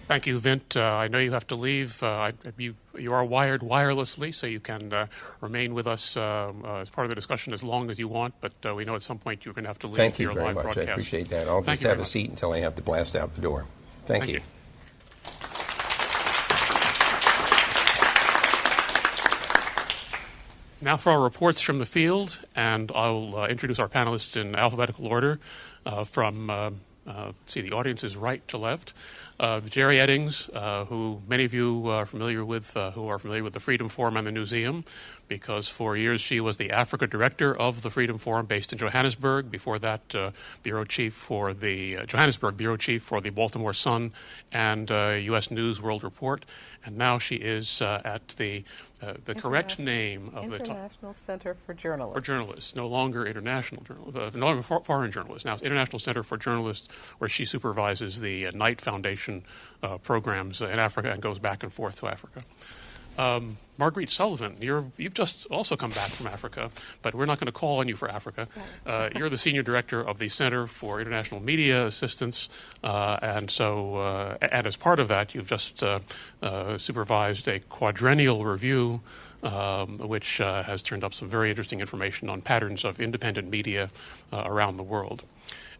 Speaker 16: Thank you, Vint. I know you have to leave. You are wired wirelessly, so you can remain with us as part of the discussion as long as you want, but we know at some point you're going to have to leave
Speaker 15: Thank
Speaker 16: for
Speaker 15: you
Speaker 16: your
Speaker 15: very
Speaker 16: live
Speaker 15: much.
Speaker 16: broadcast.
Speaker 15: I appreciate that. I'll
Speaker 16: Thank
Speaker 15: just
Speaker 16: you
Speaker 15: have
Speaker 16: very
Speaker 15: a
Speaker 16: much.
Speaker 15: seat until I have to blast out the door. Thank you.
Speaker 16: Now for our reports from the field, and I'll introduce our panelists in alphabetical order from, the audience is right to left. Jerry Eddings, who many of you are familiar with, who are familiar with the Freedom Forum and the Newseum, because for years she was the Africa director of the Freedom Forum based in Johannesburg. Before that, bureau chief for the Johannesburg bureau chief for the Baltimore Sun and U.S. News World Report. And now she is at the correct name of the
Speaker 11: International Center for Journalists.
Speaker 16: For journalists, no longer international journalists, no longer foreign journalists. Now it's International Center for Journalists, where she supervises the Knight Foundation programs in Africa and goes back and forth to Africa. Marguerite Sullivan, you've just also come back from Africa, but we're not going to call on you for Africa. You're the senior director of the Center for International Media Assistance, and as part of that, you've just supervised a quadrennial review, which has turned up some very interesting information on patterns of independent media around the world.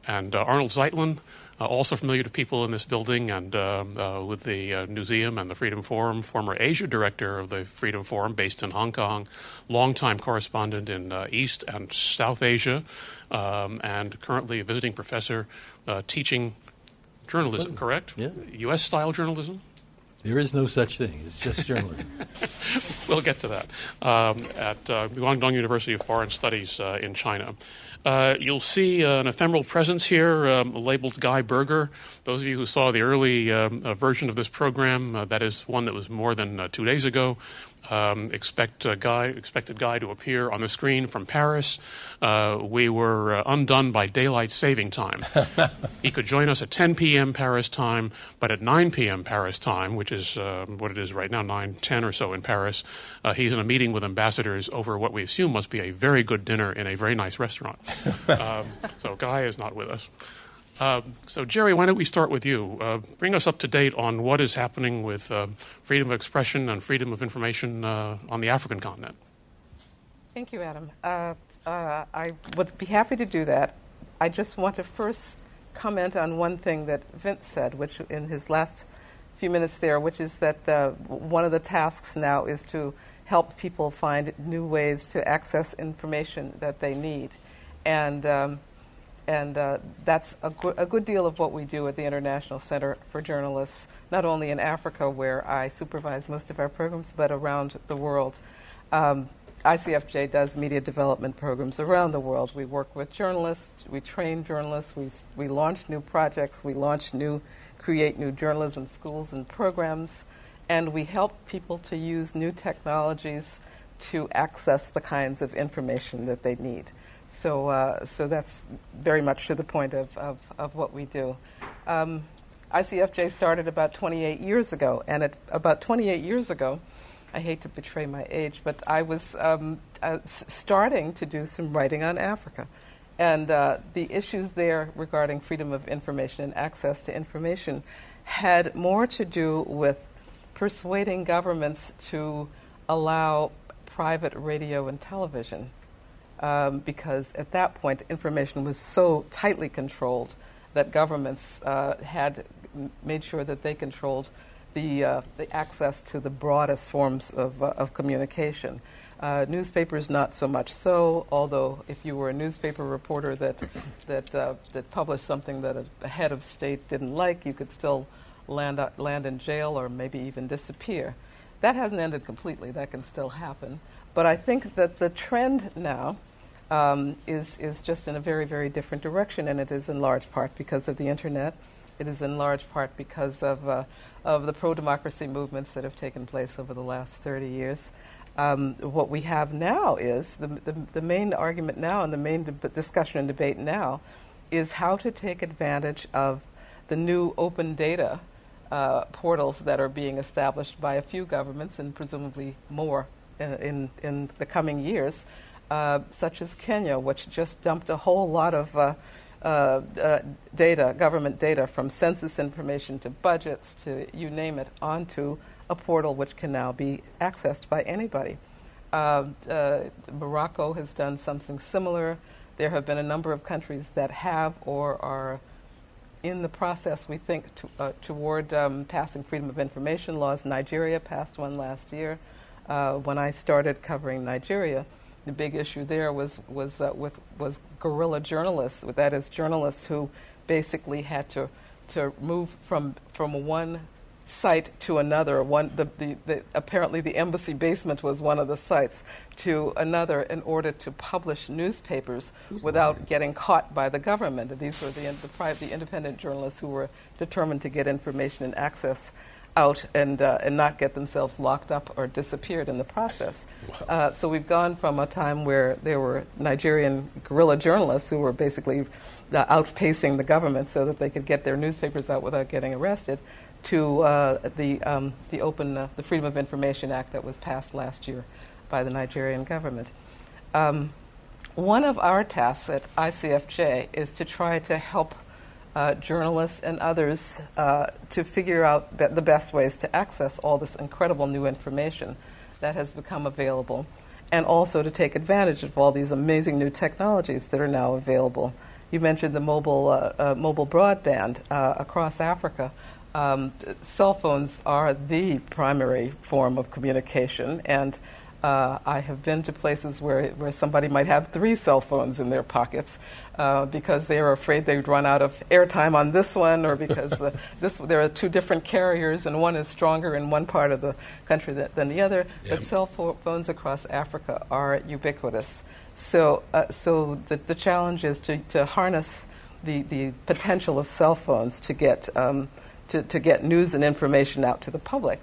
Speaker 16: And Arnold Zeitlin, also familiar to people in this building and with the Newseum and the Freedom Forum, former Asia director of the Freedom Forum based in Hong Kong, longtime correspondent in East and South Asia, and currently a visiting professor teaching journalism, correct?
Speaker 17: Yeah.
Speaker 16: U.S.-style journalism?
Speaker 17: There is no such thing. It's just journalism.
Speaker 16: We'll get to that. At Guangdong University of Foreign Studies in China. You'll see an ephemeral presence here labeled Guy Berger. Those of you who saw the early version of this program, that is one that was more than 2 days ago. expected Guy to appear on the screen from Paris. We were undone by daylight saving time. He could join us at 10 p.m. Paris time, but at 9 p.m. Paris time, which is what it is right now, 9:10 or so in Paris, he's in a meeting with ambassadors over what we assume must be a very good dinner in a very nice restaurant. So Guy is not with us. So, Jerry, why don't we start with you? Bring us up to date on what is happening with freedom of expression and freedom of information on the African continent.
Speaker 11: Thank you, Adam. I would be happy to do that. I just want to first comment on one thing that Vince said, which in his last few minutes there, which is that one of the tasks now is to help people find new ways to access information that they need. And that's a good deal of what we do at the International Center for Journalists, not only in Africa, where I supervise most of our programs, but around the world. ICFJ does media development programs around the world. We work with journalists, we train journalists, we launch new projects, create new journalism schools and programs, and we help people to use new technologies to access the kinds of information that they need. So that's very much to the point of what we do. ICFJ started about 28 years ago, and about 28 years ago, I hate to betray my age, but I was starting to do some writing on Africa. And the issues there regarding freedom of information and access to information had more to do with persuading governments to allow private radio and television. Because at that point, information was so tightly controlled that governments had made sure that they controlled the access to the broadest forms of communication. Newspapers, not so much so, although if you were a newspaper reporter that published something that a head of state didn't like, you could still land in jail or maybe even disappear. That hasn't ended completely. That can still happen. But I think that the trend now is just in a very, very different direction, and it is in large part because of the Internet. It is in large part because of the pro-democracy movements that have taken place over the last 30 years. What we have now is, the main argument now and the main discussion and debate now is how to take advantage of the new open data portals that are being established by a few governments and presumably more in the coming years, such as Kenya, which just dumped a whole lot of government data, from census information to budgets to you name it, onto a portal which can now be accessed by anybody. Morocco has done something similar. There have been a number of countries that have or are in the process, we think, toward passing freedom of information laws. Nigeria passed one last year. When I started covering Nigeria, the big issue there was guerrilla journalists. That is, journalists who basically had to move from one site to another. Apparently the embassy basement was one of the sites, to another, in order to publish newspapers without getting caught by the government. These were the independent journalists who were determined to get information and access out and not get themselves locked up or disappeared in the process. So we've gone from a time where there were Nigerian guerrilla journalists who were basically outpacing the government so that they could get their newspapers out without getting arrested, to the Freedom of Information Act that was passed last year by the Nigerian government. One of our tasks at ICFJ is to try to help journalists and others to figure out the best ways to access all this incredible new information that has become available, and also to take advantage of all these amazing new technologies that are now available. You mentioned the mobile broadband across Africa. Cell phones are the primary form of communication, and I have been to places where somebody might have 3 cell phones in their pockets because they are afraid they'd run out of airtime on this one, or because there are 2 different carriers and one is stronger in one part of the country than the other. Yep. But cell phones across Africa are ubiquitous. So the challenge is to harness the potential of cell phones to get news and information out to the public.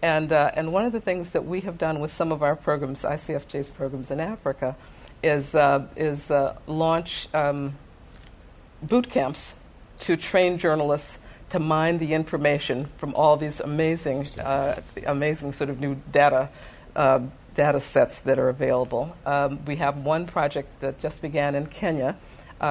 Speaker 11: And one of the things that we have done with some of our programs, ICFJ's programs in Africa, is launch boot camps to train journalists to mine the information from all these amazing sort of new data sets that are available. We have one project that just began in Kenya.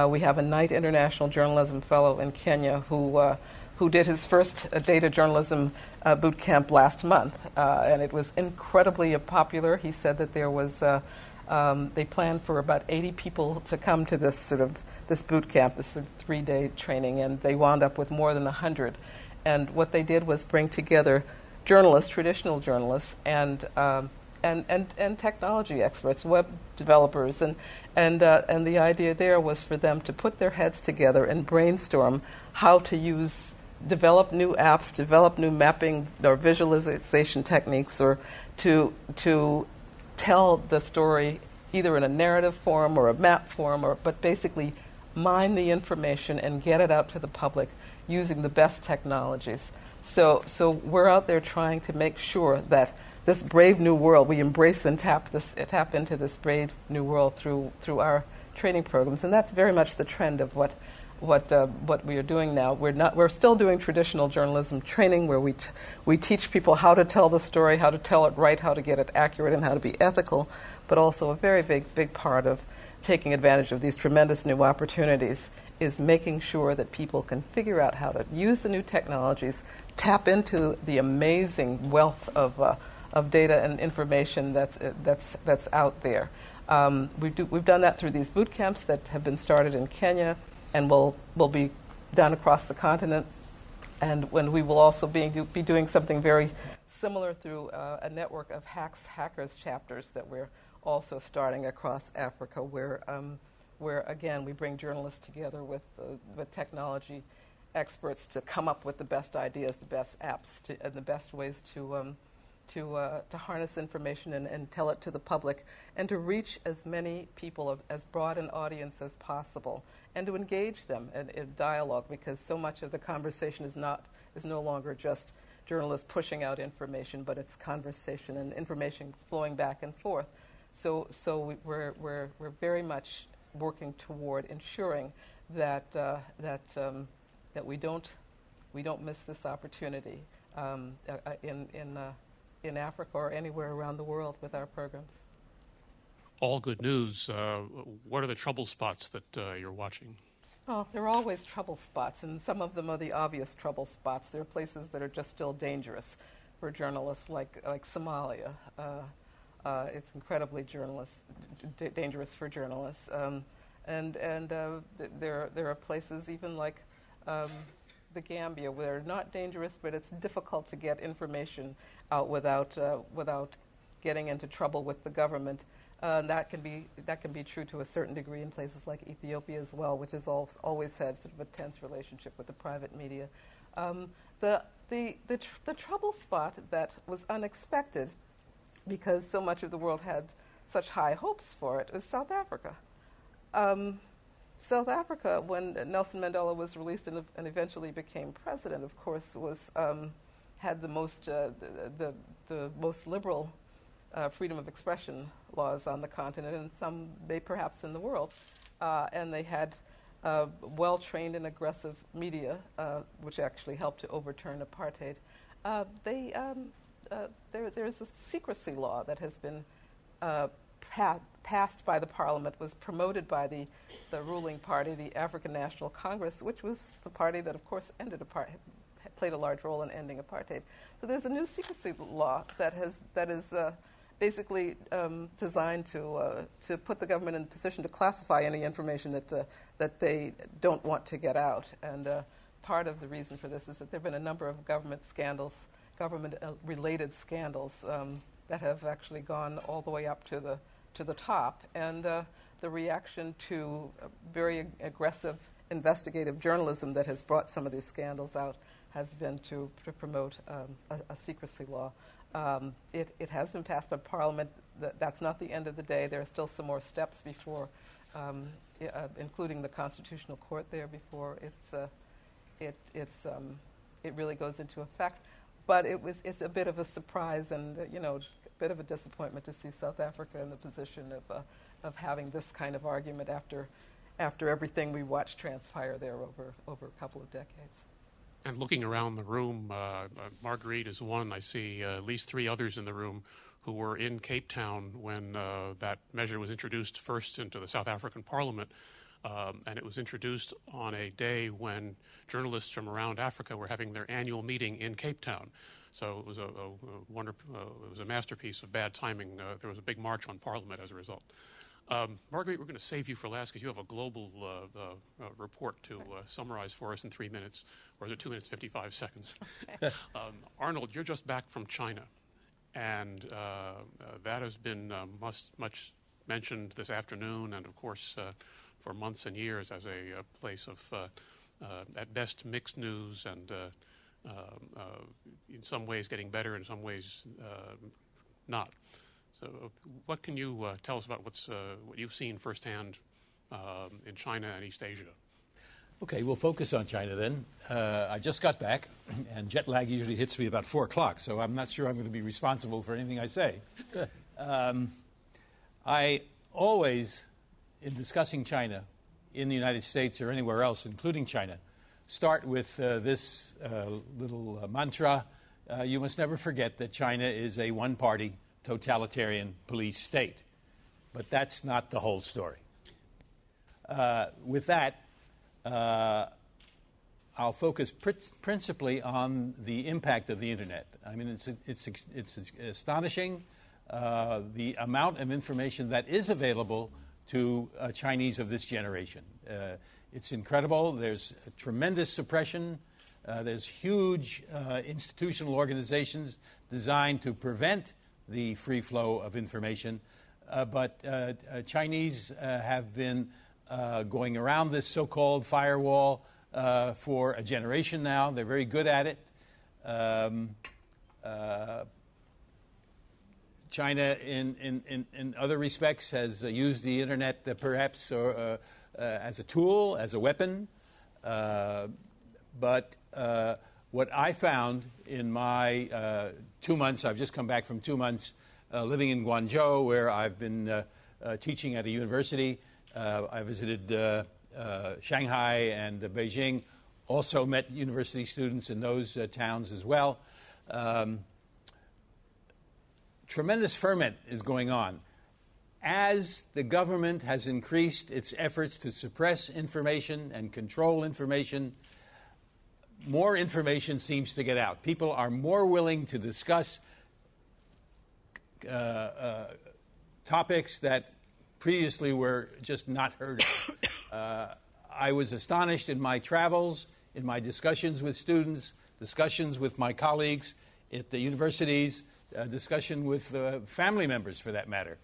Speaker 11: We have a Knight International Journalism Fellow in Kenya who did his first data journalism boot camp last month, and it was incredibly popular. He said that there was they planned for about 80 people to come to this boot camp, this sort of 3-day training, and they wound up with more than 100. And what they did was bring together journalists, traditional journalists, and technology experts, web developers, and the idea there was for them to put their heads together and brainstorm how to develop new apps, develop new mapping or visualization techniques, or to tell the story either in a narrative form or a map form, but basically mine the information and get it out to the public using the best technologies. So we're out there trying to make sure that this brave new world, we embrace and tap into this brave new world through our training programs, and that's very much the trend of what we are doing now. We're still doing traditional journalism training where we teach people how to tell the story, how to tell it right, how to get it accurate, and how to be ethical. But also a very big part of taking advantage of these tremendous new opportunities is making sure that people can figure out how to use the new technologies, tap into the amazing wealth of data and information that's out there. We've done that through these boot camps that have been started in Kenya, and will be done across the continent. And when we will also be doing something very similar through a network of hackers chapters that we're also starting across Africa, where again we bring journalists together with technology experts to come up with the best ideas, the best apps, and the best ways to harness information and tell it to the public, and to reach as many people, as broad an audience as possible, and to engage them in dialogue, because so much of the conversation is no longer just journalists pushing out information, but it's conversation and information flowing back and forth. So we're very much working toward ensuring that we don't miss this opportunity in Africa or anywhere around the world with our programs.
Speaker 16: All good news. What are the trouble spots that you're watching?
Speaker 11: Oh, there are always trouble spots, and some of them are the obvious trouble spots. There are places that are just still dangerous for journalists, like Somalia. It's incredibly dangerous for journalists, and there are places even like the Gambia where they're not dangerous, but it's difficult to get information out without getting into trouble with the government. That can be true to a certain degree in places like Ethiopia as well, which has always had sort of a tense relationship with the private media. The trouble spot that was unexpected, because so much of the world had such high hopes for it, is South Africa. South Africa, when Nelson Mandela was released and eventually became president, of course, had the most liberal freedom of expression laws on the continent, and some perhaps in the world. And they had well-trained and aggressive media, which actually helped to overturn apartheid. There's a secrecy law that has been passed by the parliament, was promoted by the ruling party, the African National Congress, which was the party that, of course, played a large role in ending apartheid. So there's a new secrecy law that is basically designed to put the government in a position to classify any information that they don't want to get out. And part of the reason for this is that there have been a number of government-related scandals that have actually gone all the way up to the top. And the reaction to very aggressive investigative journalism that has brought some of these scandals out has been to promote a secrecy law. It has been passed by Parliament. That's not the end of the day. There are still some more steps before, including the Constitutional Court there, before it really goes into effect. but it's a bit of a surprise and a bit of a disappointment to see South Africa in the position of having this kind of argument after everything we watched transpire there over a couple of decades.
Speaker 16: And looking around the room, Marguerite is one. I see at least three others in the room who were in Cape Town when that measure was introduced first into the South African Parliament. And it was introduced on a day when journalists from around Africa were having their annual meeting in Cape Town. So it was it was a masterpiece of bad timing. There was a big march on Parliament as a result. Marguerite, we're going to save you for last because you have a global report to summarize for us in 3 minutes, or is it 2 minutes 55 seconds? Okay. Arnold, you're just back from China, and that has been much mentioned this afternoon, and of course for months and years as a place of, at best, mixed news, and in some ways getting better, in some ways not. So what can you tell us about what you've seen firsthand in China and East Asia?
Speaker 17: Okay, we'll focus on China then. I just got back, and jet lag usually hits me about 4 o'clock, so I'm not sure I'm going to be responsible for anything I say. I always, in discussing China in the United States or anywhere else, including China, start with this little mantra. You must never forget that China is a one-party totalitarian police state. But that's not the whole story. With that, I'll focus principally on the impact of the Internet. I mean, it's astonishing the amount of information that is available to Chinese of this generation. It's incredible. There's a tremendous suppression. There's huge institutional organizations designed to prevent the free flow of information. But Chinese have been going around this so-called firewall for a generation now. They're very good at it. China, in other respects, has used the Internet perhaps as a tool, as a weapon. But what I found in my 2 months, I've just come back from 2 months living in Guangzhou, where I've been teaching at a university. I visited Shanghai and Beijing, also met university students in those towns as well. Tremendous ferment is going on. As the government has increased its efforts to suppress information and control information, more information seems to get out. People are more willing to discuss topics that previously were just not heard of. I was astonished in my travels, in my discussions with students, discussions with my colleagues at the universities, discussion with family members, for that matter.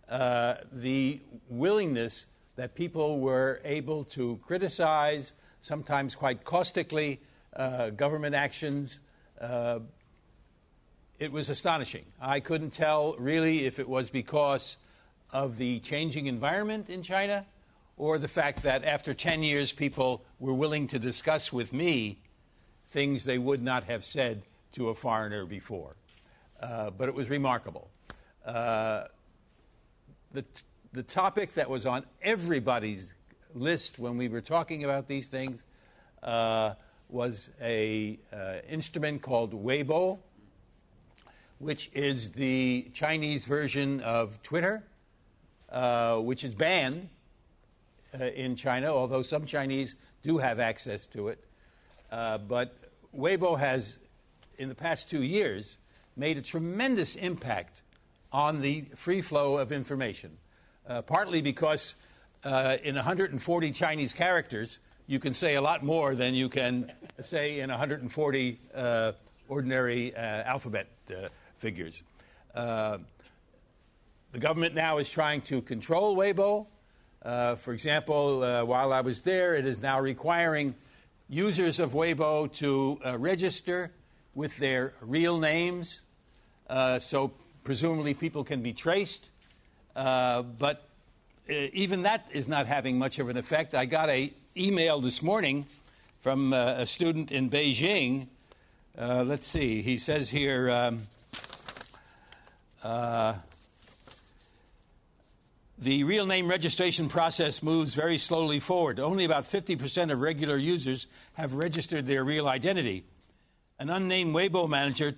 Speaker 17: The willingness that people were able to criticize, sometimes quite caustically, government actions, it was astonishing. I couldn't tell really if it was because of the changing environment in China or the fact that after 10 years people were willing to discuss with me things they would not have said to a foreigner before. But it was remarkable. The topic that was on everybody's list when we were talking about these things was a instrument called Weibo, which is the Chinese version of Twitter, which is banned in China, although some Chinese do have access to it. But Weibo has, in the past 2 years, made a tremendous impact on the free flow of information, partly because in 140 Chinese characters, you can say a lot more than you can say in 140 ordinary alphabet figures. The government now is trying to control Weibo. For example, while I was there, it is now requiring users of Weibo to register with their real names, so presumably people can be traced. But even that is not having much of an effect. I got an email this morning from a student in Beijing let's see. He says here, the real name registration process moves very slowly forward. Only about 50% of regular users have registered their real identity. An unnamed Weibo manager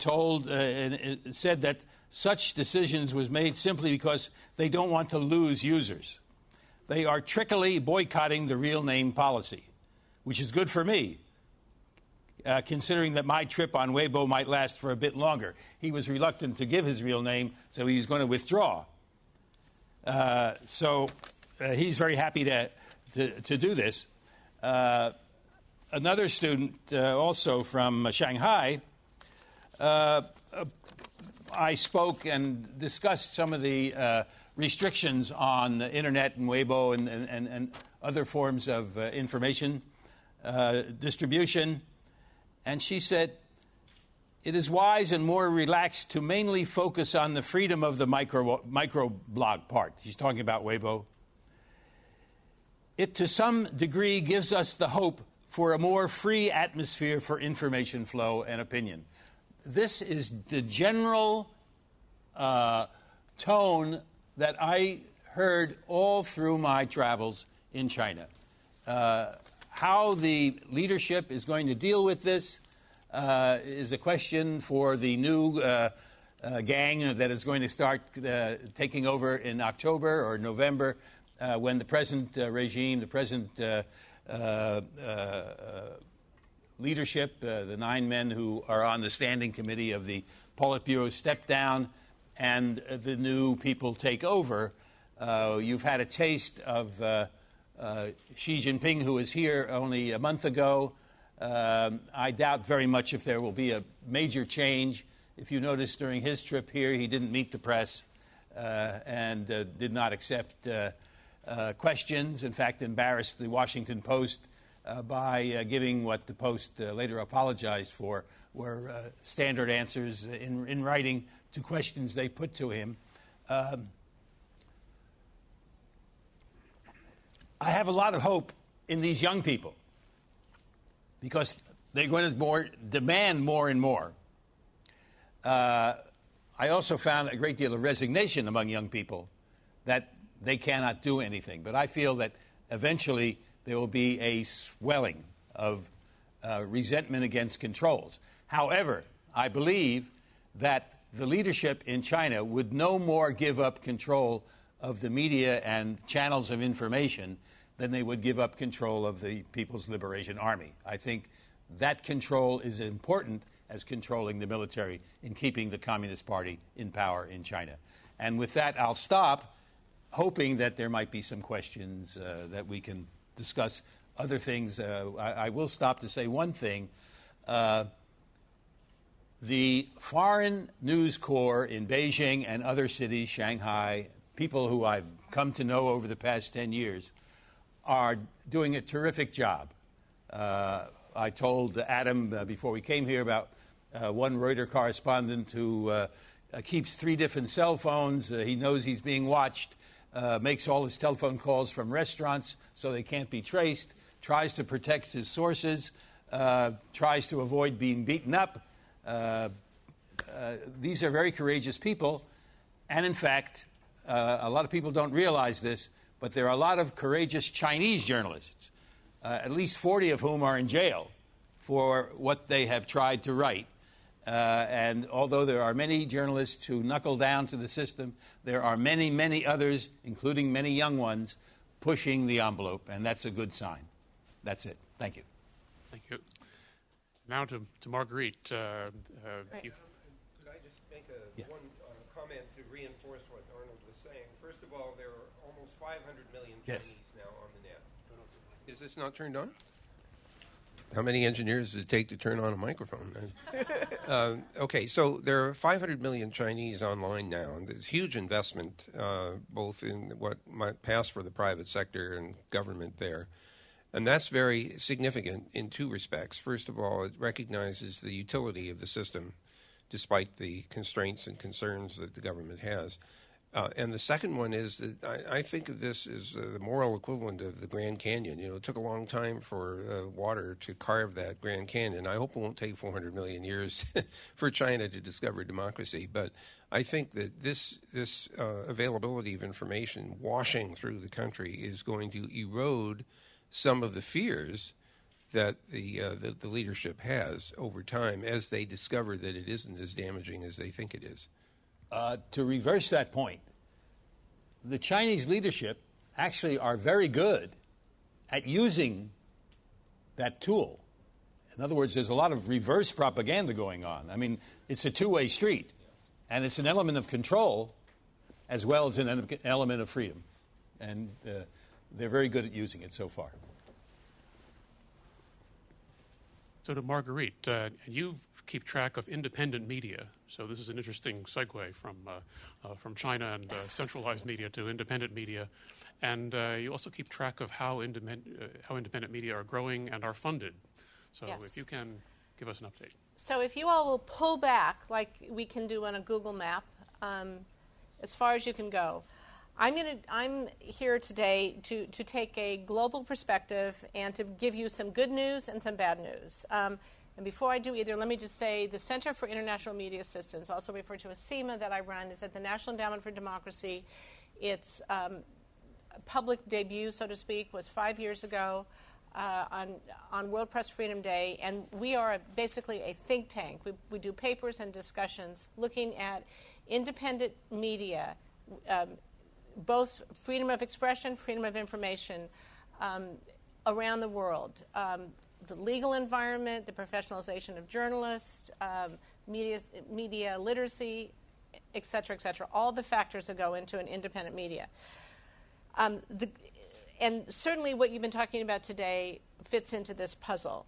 Speaker 17: said that such decisions was made simply because they don't want to lose users. They are trickily boycotting the real name policy, which is good for me, considering that my trip on Weibo might last for a bit longer. He was reluctant to give his real name, so he was going to withdraw. So he's very happy to do this. Another student, also from Shanghai, I spoke and discussed some of the restrictions on the Internet and Weibo and other forms of information distribution. And she said, it is wise and more relaxed to mainly focus on the freedom of the microblog part. She's talking about Weibo. It, to some degree, gives us the hope for a more free atmosphere for information flow and opinion. This is the general tone that I heard all through my travels in China. How the leadership is going to deal with this is a question for the new gang that is going to start taking over in October or November when the present regime, the present leadership, the 9 men who are on the standing committee of the Politburo step down and the new people take over. You've had a taste of Xi Jinping, who was here only a month ago. I doubt very much if there will be a major change. If you notice during his trip here, he didn't meet the press and did not accept questions. In fact, embarrassed the Washington Post by giving what the Post later apologized for were standard answers in writing to questions they put to him. I have a lot of hope in these young people because they're going to demand more and more. I also found a great deal of resignation among young people that they cannot do anything. But I feel that eventually there will be a swelling of resentment against controls. However, I believe that the leadership in China would no more give up control of the media and channels of information than they would give up control of the People's Liberation Army. I think that control is important as controlling the military in keeping the Communist Party in power in China. And with that, I'll stop, hoping that there might be some questions that we can discuss other things. I will stop to say one thing. The Foreign News Corps in Beijing and other cities, Shanghai, people who I've come to know over the past 10 years, are doing a terrific job. I told Adam before we came here about one Reuters correspondent who keeps 3 different cell phones. He knows he's being watched, makes all his telephone calls from restaurants so they can't be traced, tries to protect his sources, tries to avoid being beaten up. These are very courageous people. And in fact, a lot of people don't realize this, but there are a lot of courageous Chinese journalists, at least 40 of whom are in jail for what they have tried to write. And although there are many journalists who knuckle down to the system, there are many, many others, including many young ones, pushing the envelope, and that's a good sign. That's it. Thank you.
Speaker 16: Thank you. Now to Marguerite.
Speaker 15: Could I just make one comment to reinforce what Arnold was saying? First of all, there are almost 500 million Chinese now on the net. Is this not turned on? How many engineers does it take to turn on a microphone? Okay, so there are 500 million Chinese online now, and there's huge investment both in what might pass for the private sector and government there. And that's very significant in 2 respects. First of all, it recognizes the utility of the system, despite the constraints and concerns that the government has. And the second one is that I think of this as the moral equivalent of the Grand Canyon. It took a long time for water to carve that Grand Canyon. I hope it won't take 400 million years for China to discover democracy. But I think that this availability of information washing through the country is going to erode some of the fears that the leadership has over time as they discover that it isn't as damaging as they think it is.
Speaker 17: To reverse that point, the Chinese leadership actually are very good at using that tool. In other words, there's a lot of reverse propaganda going on. I mean, it's a two-way street, and it's an element of control as well as an element of freedom. And they're very good at using it so far.
Speaker 16: So to Marguerite, you keep track of independent media. So this is an interesting segue from China and centralized media to independent media, and you also keep track of how independent media are growing and are funded. So
Speaker 12: Yes.
Speaker 16: if you can give us an update.
Speaker 12: So if you all will pull back, like we can do on a Google map, as far as you can go. I'm here today to take a global perspective and to give you some good news and some bad news. And before I do either, let me just say the Center for International Media Assistance, also referred to as CIMA, that I run, is at the National Endowment for Democracy. Its public debut, so to speak, was 5 years ago on World Press Freedom Day, and we are basically a think tank. We do papers and discussions looking at independent media, both freedom of expression, freedom of information around the world. The legal environment, the professionalization of journalists, media literacy, et cetera, all the factors that go into an independent media. And certainly what you've been talking about today fits into this puzzle.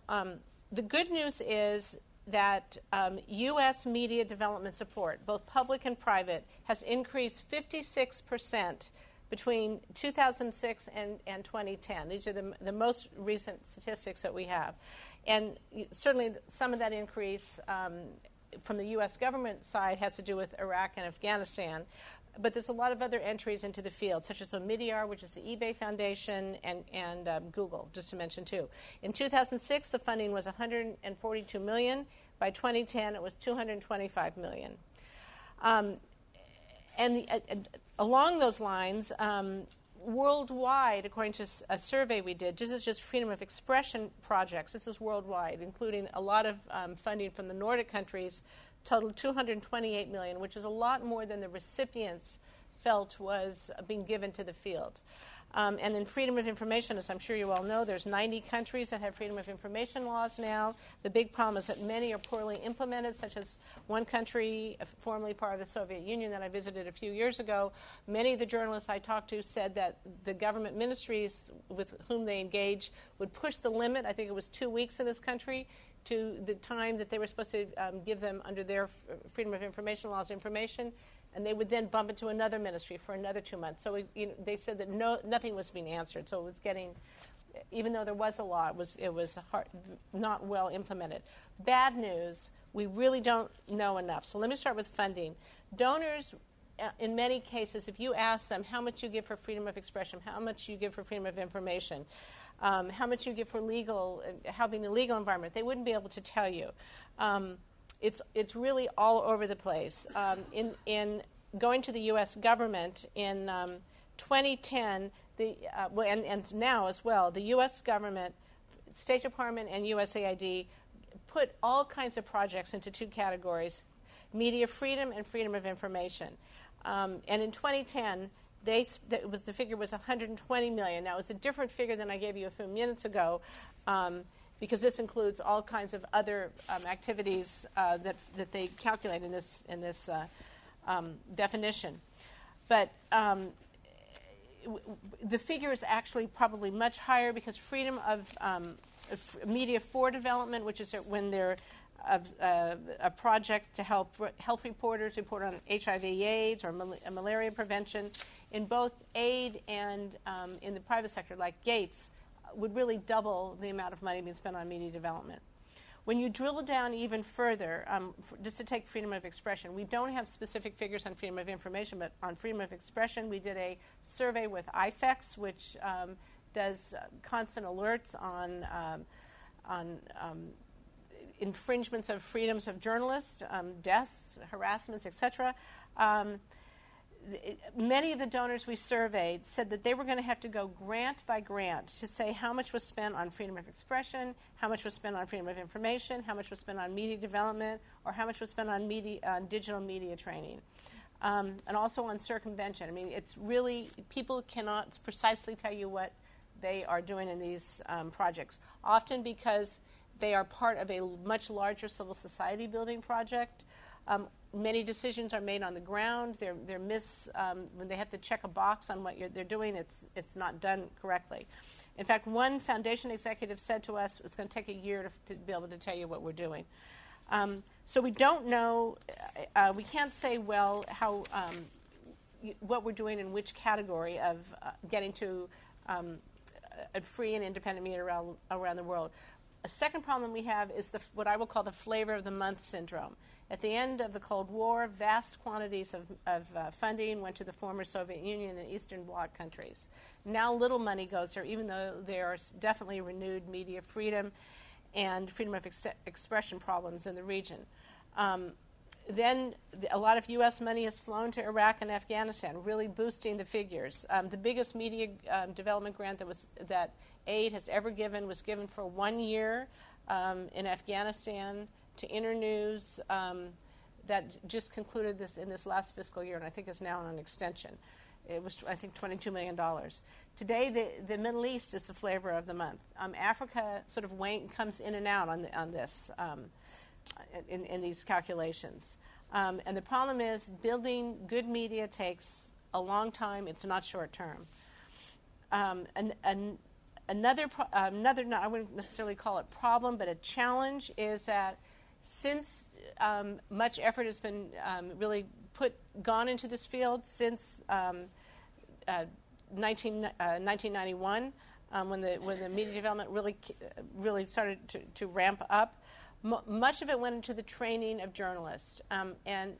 Speaker 12: The good news is that U.S. media development support, both public and private, has increased 56% between 2006 and 2010. These are the most recent statistics that we have. And certainly some of that increase from the U.S. government side has to do with Iraq and Afghanistan. But there's a lot of other entries into the field, such as Omidyar, which is the eBay Foundation, and Google, just to mention two. In 2006, the funding was $142 million. By 2010, it was $225 million. Along those lines, worldwide, according to a survey we did, this is just freedom of expression projects. This is worldwide, including a lot of funding from the Nordic countries, totaled $228 million, which is a lot more than the recipients felt was being given to the field. And in freedom of information, as I'm sure you all know, there's 90 countries that have freedom of information laws now. The big problem is that many are poorly implemented, such as one country, formerly part of the Soviet Union that I visited a few years ago. Many of the journalists I talked to said that the government ministries with whom they engage would push the limit, I think it was 2 weeks in this country, to the time that they were supposed to give them under their freedom of information laws information, and they would then bump into another ministry for another 2 months. So they said that nothing was being answered. So it was getting, even though there was a law, it was not well implemented. Bad news, we really don't know enough. So let me start with funding. Donors, in many cases, if you ask them how much you give for freedom of expression, how much you give for freedom of information, how much you give for helping the legal environment, they wouldn't be able to tell you. It's really all over the place. In going to the U.S. government in 2010, and now as well, the U.S. government, State Department, and USAID put all kinds of projects into two categories: media freedom and freedom of information. And in 2010, the figure was $120 million. Now, it's a different figure than I gave you a few minutes ago, because this includes all kinds of other activities that they calculate in this definition. But the figure is actually probably much higher, because freedom of media for development, which is when they're a project to help health reporters report on HIV/AIDS or malaria prevention, in both aid and in the private sector, like Gates, would really double the amount of money being spent on media development. When you drill down even further, just to take freedom of expression, we don't have specific figures on freedom of information, but on freedom of expression, we did a survey with IFEX, which does constant alerts on infringements of freedoms of journalists, deaths, harassments, etc. Many of the donors we surveyed said that they were going to have to go grant by grant to say how much was spent on freedom of expression, how much was spent on freedom of information, how much was spent on media development, or how much was spent on digital media training, and also on circumvention. I mean, it's really, people cannot precisely tell you what they are doing in these projects, often because they are part of a much larger civil society building project. Many decisions are made on the ground. They're when they have to check a box on what they're doing, it's not done correctly. In fact, one foundation executive said to us, it's going to take a year to be able to tell you what we're doing. So we don't know, we can't say, well, how what we're doing in which category of getting to a free and independent media around the world. A second problem we have is what I will call the flavor of the month syndrome. At the end of the Cold War, vast quantities of funding went to the former Soviet Union and Eastern Bloc countries. Now little money goes there, even though there are definitely renewed media freedom and freedom of expression problems in the region. Then a lot of U.S. money has flown to Iraq and Afghanistan, really boosting the figures. The biggest media development grant that aid has ever given was given for 1 year in Afghanistan to Internews that just concluded this in this last fiscal year, and I think is now on an extension. It was, I think, $22 million. Today, the Middle East is the flavor of the month. Africa sort of comes in and out on this. In these calculations. And the problem is building good media takes a long time. It's not short term. Another, I wouldn't necessarily call it problem, but a challenge is that since much effort has been really gone into this field since 1991, when the media development really started to ramp up, much of it went into the training of journalists. And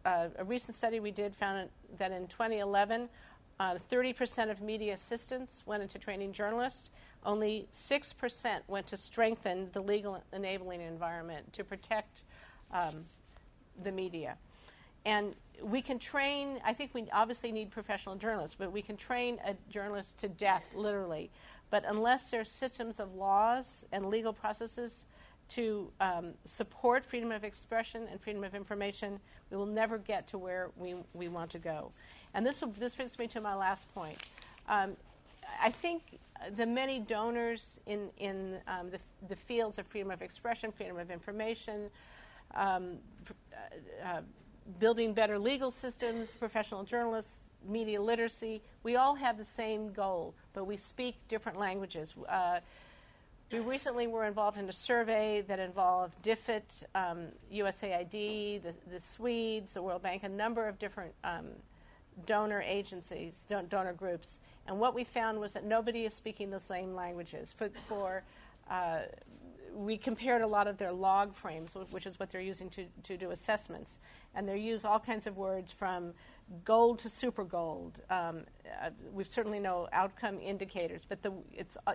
Speaker 12: a recent study we did found that in 2011, 30% of media assistants went into training journalists. Only 6% went to strengthen the legal enabling environment to protect the media. And we can train, I think we obviously need professional journalists, but we can train a journalist to death, literally. But unless there are systems of laws and legal processes to support freedom of expression and freedom of information, we will never get to where we want to go. And this brings me to my last point. I think the many donors in the fields of freedom of expression, freedom of information, building better legal systems, professional journalists, media literacy, we all have the same goal, but we speak different languages. We recently were involved in a survey that involved DFID, USAID, the Swedes, the World Bank, a number of different donor agencies, donor groups. And what we found was that nobody is speaking the same languages. We compared a lot of their log frames, which is what they're using to do assessments. And they use all kinds of words from gold to super gold. We certainly know outcome indicators, but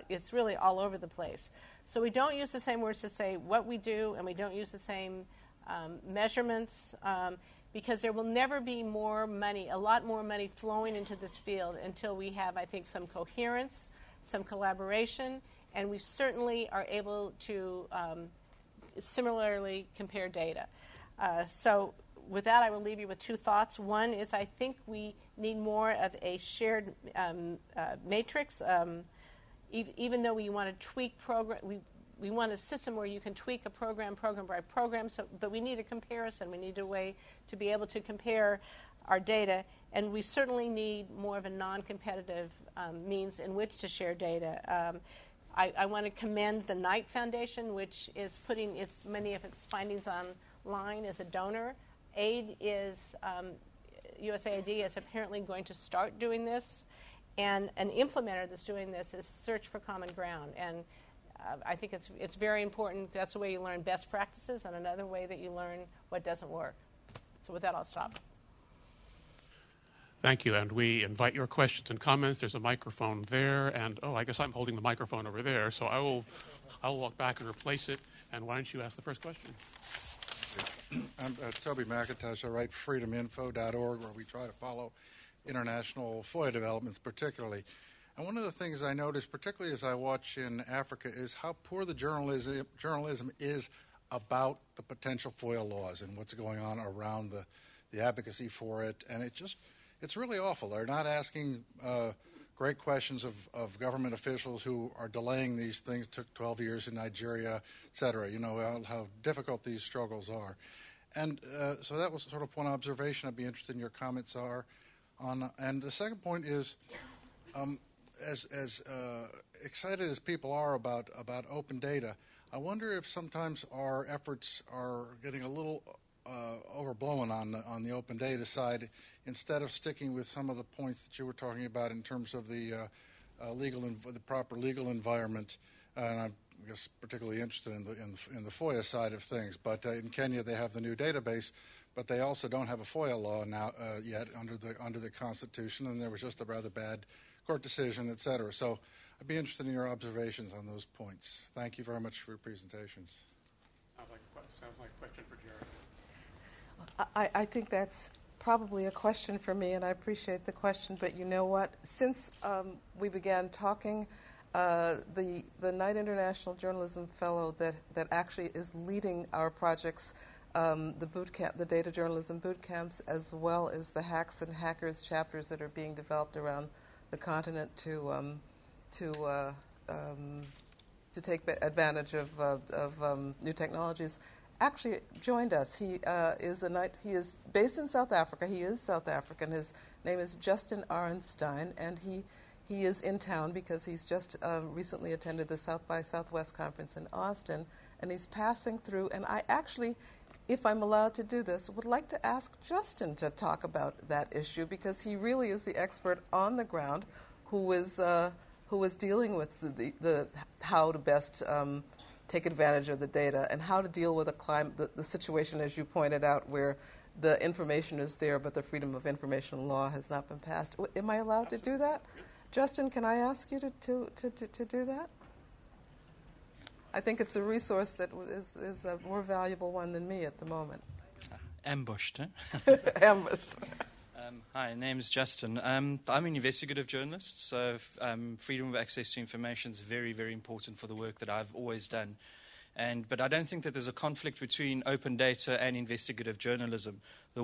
Speaker 12: it's really all over the place. So we don't use the same words to say what we do, and we don't use the same measurements, because there will never be more money, a lot more money flowing into this field until we have, I think, some coherence, some collaboration, and we certainly are able to similarly compare data. So with that, I will leave you with two thoughts. One is I think we need more of a shared matrix. Even though we want to tweak program, we want a system where you can tweak a program by program, but we need a comparison. We need a way to be able to compare our data, and we certainly need more of a non-competitive means in which to share data. I want to commend the Knight Foundation, which is putting many of its findings online as a donor. USAID is apparently going to start doing this, and an implementer that's doing this is Search for Common Ground. And I think it's very important. That's the way you learn best practices, and another way that you learn what doesn't work. So with that, I'll stop.
Speaker 16: Thank you, and we invite your questions and comments. There's a microphone there, and I guess I'm holding the microphone over there, so I'll walk back and replace it. And why don't you ask the first question?
Speaker 8: I'm Toby McIntosh. I write freedominfo.org, where we try to follow international FOIA developments particularly. And one of the things I notice, particularly as I watch in Africa, is how poor the journalism is about the potential FOIA laws and what's going on around the advocacy for it. And it's really awful. They're not asking great questions of government officials who are delaying these things. It took 12 years in Nigeria, et cetera. You know how difficult these struggles are. And so that was sort of one observation I'd be interested in your comments are on. And the second point is, as excited as people are about open data, I wonder if sometimes our efforts are getting a little overblown on the open data side, instead of sticking with some of the points that you were talking about in terms of the the proper legal environment. And I'm particularly interested in the FOIA side of things. But in Kenya, they have the new database, but they also don't have a FOIA law now yet under the Constitution, and there was just a rather bad court decision, et cetera. So I'd be interested in your observations on those points. Thank you very much for your presentations.
Speaker 16: Sounds like a question for Jared.
Speaker 11: I think that's probably a question for me, and I appreciate the question. But you know what? Since we began talking, the Knight International Journalism Fellow that actually is leading our projects, the boot camp, the data journalism boot camps, as well as the hacks and hackers chapters that are being developed around the continent to take advantage of new technologies, actually joined us. He is a Knight. He is based in South Africa. He is South African. His name is Justin Arnstein, and he is in town because he's just recently attended the South by Southwest conference in Austin, and he's passing through. And I actually, if I'm allowed to do this, would like to ask Justin to talk about that issue, because he really is the expert on the ground who is dealing with the how to best take advantage of the data and how to deal with the situation, as you pointed out, where the information is there but the Freedom of Information law has not been passed. Am I allowed to do that? Justin, can I ask you to do that? I think it's a resource that is a more valuable one than me at the moment.
Speaker 13: Ambushed, huh?
Speaker 11: Ambushed.
Speaker 13: Hi, my name is Justin. I'm an investigative journalist, so freedom of access to information is very, very important for the work that I've always done. But I don't think that there's a conflict between open data and investigative journalism. The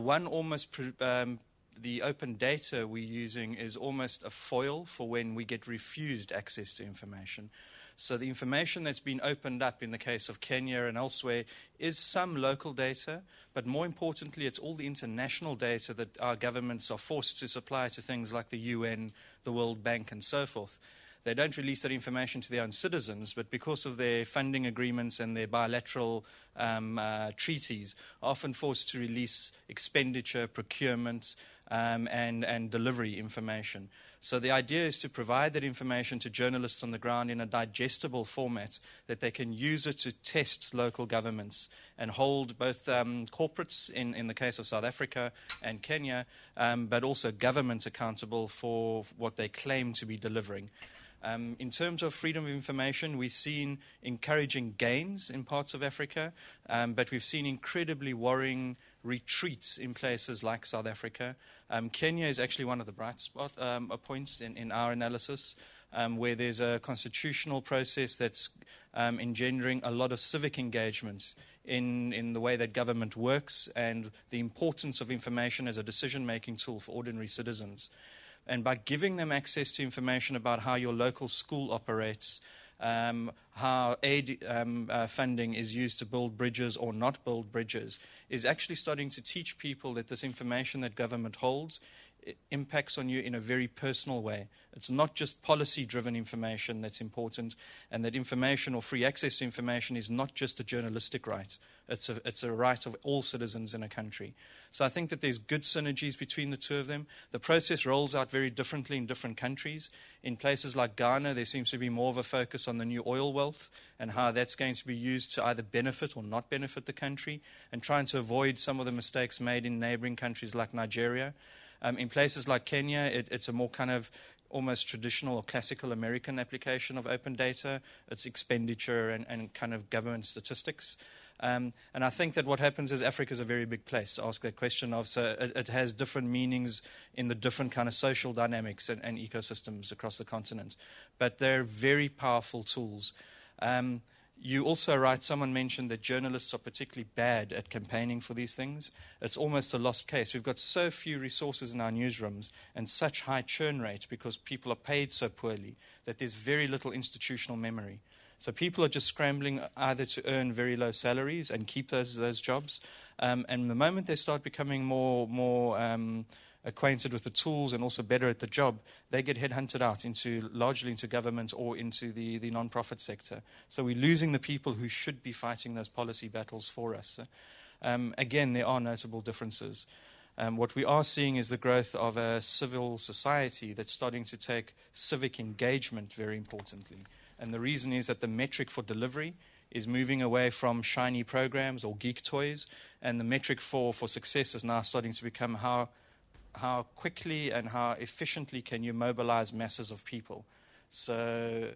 Speaker 13: open data we're using is almost a foil for when we get refused access to information. So the information that's been opened up in the case of Kenya and elsewhere is some local data, but more importantly, it's all the international data that our governments are forced to supply to things like the UN, the World Bank, and so forth. They don't release that information to their own citizens, but because of their funding agreements and their bilateral treaties, are often forced to release expenditure, procurement, and delivery information. So the idea is to provide that information to journalists on the ground in a digestible format that they can use it to test local governments and hold both corporates, in the case of South Africa and Kenya, but also governments accountable for what they claim to be delivering. In terms of freedom of information, we've seen encouraging gains in parts of Africa, but we've seen incredibly worrying retreats in places like South Africa. Kenya is actually one of the bright spot points in our analysis, where there's a constitutional process that's engendering a lot of civic engagement in the way that government works and the importance of information as a decision-making tool for ordinary citizens. And by giving them access to information about how your local school operates, how aid funding is used to build bridges or not build bridges, is actually starting to teach people that this information that government holds impacts on you in a very personal way. It's not just policy-driven information that's important, and that information or free access to information is not just a journalistic right. It's a right of all citizens in a country. So I think that there's good synergies between the two of them. The process rolls out very differently in different countries. In places like Ghana, there seems to be more of a focus on the new oil wealth and how that's going to be used to either benefit or not benefit the country, and trying to avoid some of the mistakes made in neighboring countries like Nigeria. In places like Kenya, it's a more kind of almost traditional or classical American application of open data. It's expenditure and kind of government statistics. And I think that what happens is Africa is a very big place to ask that question of. So it has different meanings in the different kind of social dynamics and ecosystems across the continent. But they're very powerful tools. You also write, someone mentioned that journalists are particularly bad at campaigning for these things. It's almost a lost case. We've got so few resources in our newsrooms and such high churn rate because people are paid so poorly that there's very little institutional memory. So people are just scrambling either to earn very low salaries and keep those jobs. And the moment they start becoming more acquainted with the tools and also better at the job, they get headhunted out largely into government or into the non-profit sector. So we're losing the people who should be fighting those policy battles for us. Again, there are notable differences. What we are seeing is the growth of a civil society that's starting to take civic engagement very importantly. And the reason is that the metric for delivery is moving away from shiny programs or geek toys, and the metric for success is now starting to become how quickly and how efficiently can you mobilize masses of people. So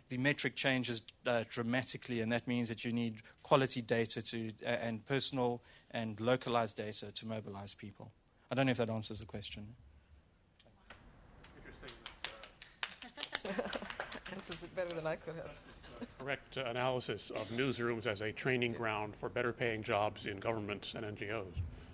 Speaker 13: the metric changes dramatically, and that means that you need quality data and personal and localized data to mobilize people. I don't know if that answers the question.
Speaker 11: Answers it better than I could have.
Speaker 16: Correct analysis of newsrooms as a training ground for better paying jobs in governments and NGOs.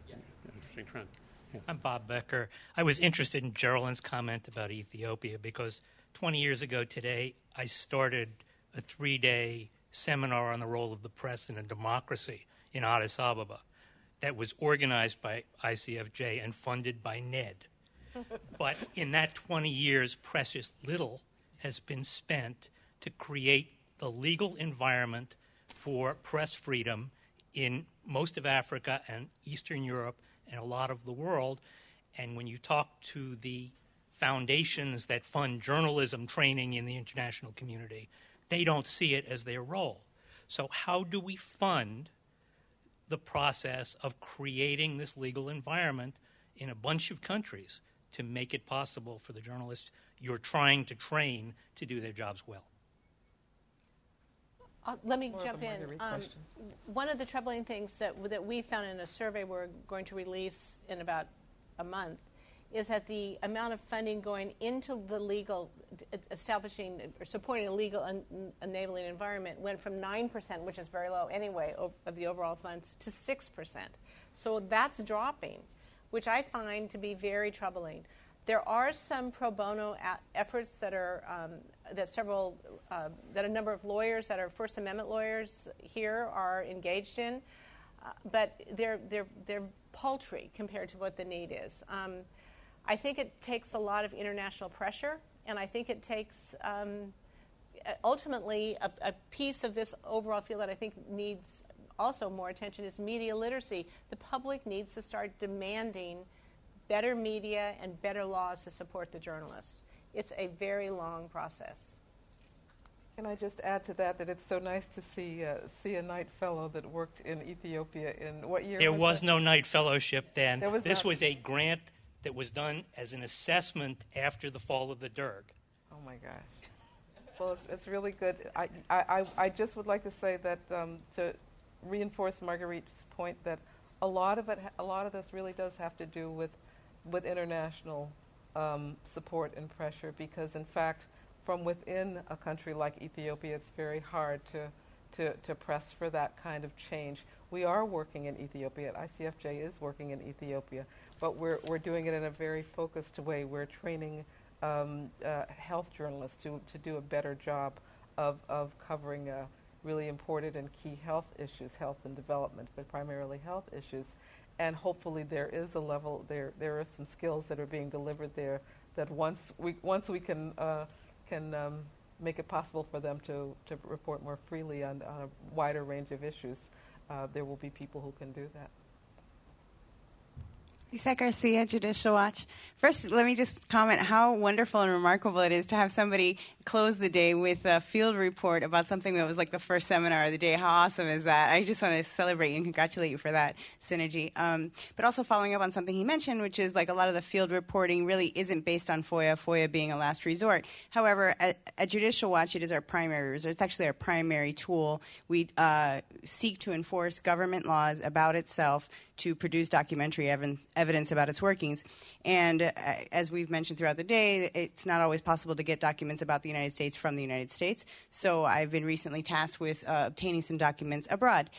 Speaker 16: Yeah. Interesting trend. Yeah.
Speaker 7: I'm Bob Becker. I was interested in Geraldine's comment about Ethiopia because 20 years ago today, I started a 3-day seminar on the role of the press in a democracy in Addis Ababa that was organized by ICFJ and funded by NED. But in that 20 years, precious little has been spent to create the legal environment for press freedom in most of Africa and Eastern Europe and a lot of the world. And when you talk to the foundations that fund journalism training in the international community, they don't see it as their role. So how do we fund the process of creating this legal environment in a bunch of countries to make it possible for the journalists you're trying to train to do their jobs well?
Speaker 12: Let me jump in. One of the troubling things that we found in a survey we're going to release in about a month is that the amount of funding going into the legal, establishing or supporting a legal enabling environment went from 9%, which is very low anyway, of the overall funds, to 6%. So that's dropping, which I find to be very troubling. There are some pro bono efforts that are that a number of lawyers that are First Amendment lawyers here are engaged in, but they're paltry compared to what the need is. I think it takes a lot of international pressure, and I think it takes ultimately a piece of this overall field that I think needs also more attention is media literacy. The public needs to start demanding better media and better laws to support the journalists. It's a very long process.
Speaker 11: Can I just add to that it's so nice to see a Knight Fellow that worked in Ethiopia in what year?
Speaker 7: There was no Knight Fellowship then. This was a grant that was done as an assessment after the fall of the Derg.
Speaker 11: Oh my gosh. Well, it's really good. I just would like to say that to reinforce Marguerite's point that a lot of this really does have to do with international support and pressure, because in fact from within a country like Ethiopia it's very hard to press for that kind of change. We are working in Ethiopia. ICFJ is working in Ethiopia, but we're doing it in a very focused way. We're training health journalists to do a better job of covering really important and key health issues, health and development, but primarily health issues. and hopefully there is a level, there are some skills that are being delivered there that once we can make it possible for them to report more freely on a wider range of issues, there will be people who can do that.
Speaker 6: Lisette Garcia, Judicial Watch. First, let me just comment how wonderful and remarkable it is to have somebody close the day with a field report about something that was like the first seminar of the day. How awesome is that? I just want to celebrate you and congratulate you for that synergy. But also following up on something he mentioned, which is like a lot of the field reporting really isn't based on FOIA being a last resort. However, at Judicial Watch, it is our primary resort. It's actually our primary tool. We seek to enforce government laws about itself to produce documentary evidence about its workings. And as we've mentioned throughout the day, it's not always possible to get documents about the United States from the United States. So I've been recently tasked with obtaining some documents abroad.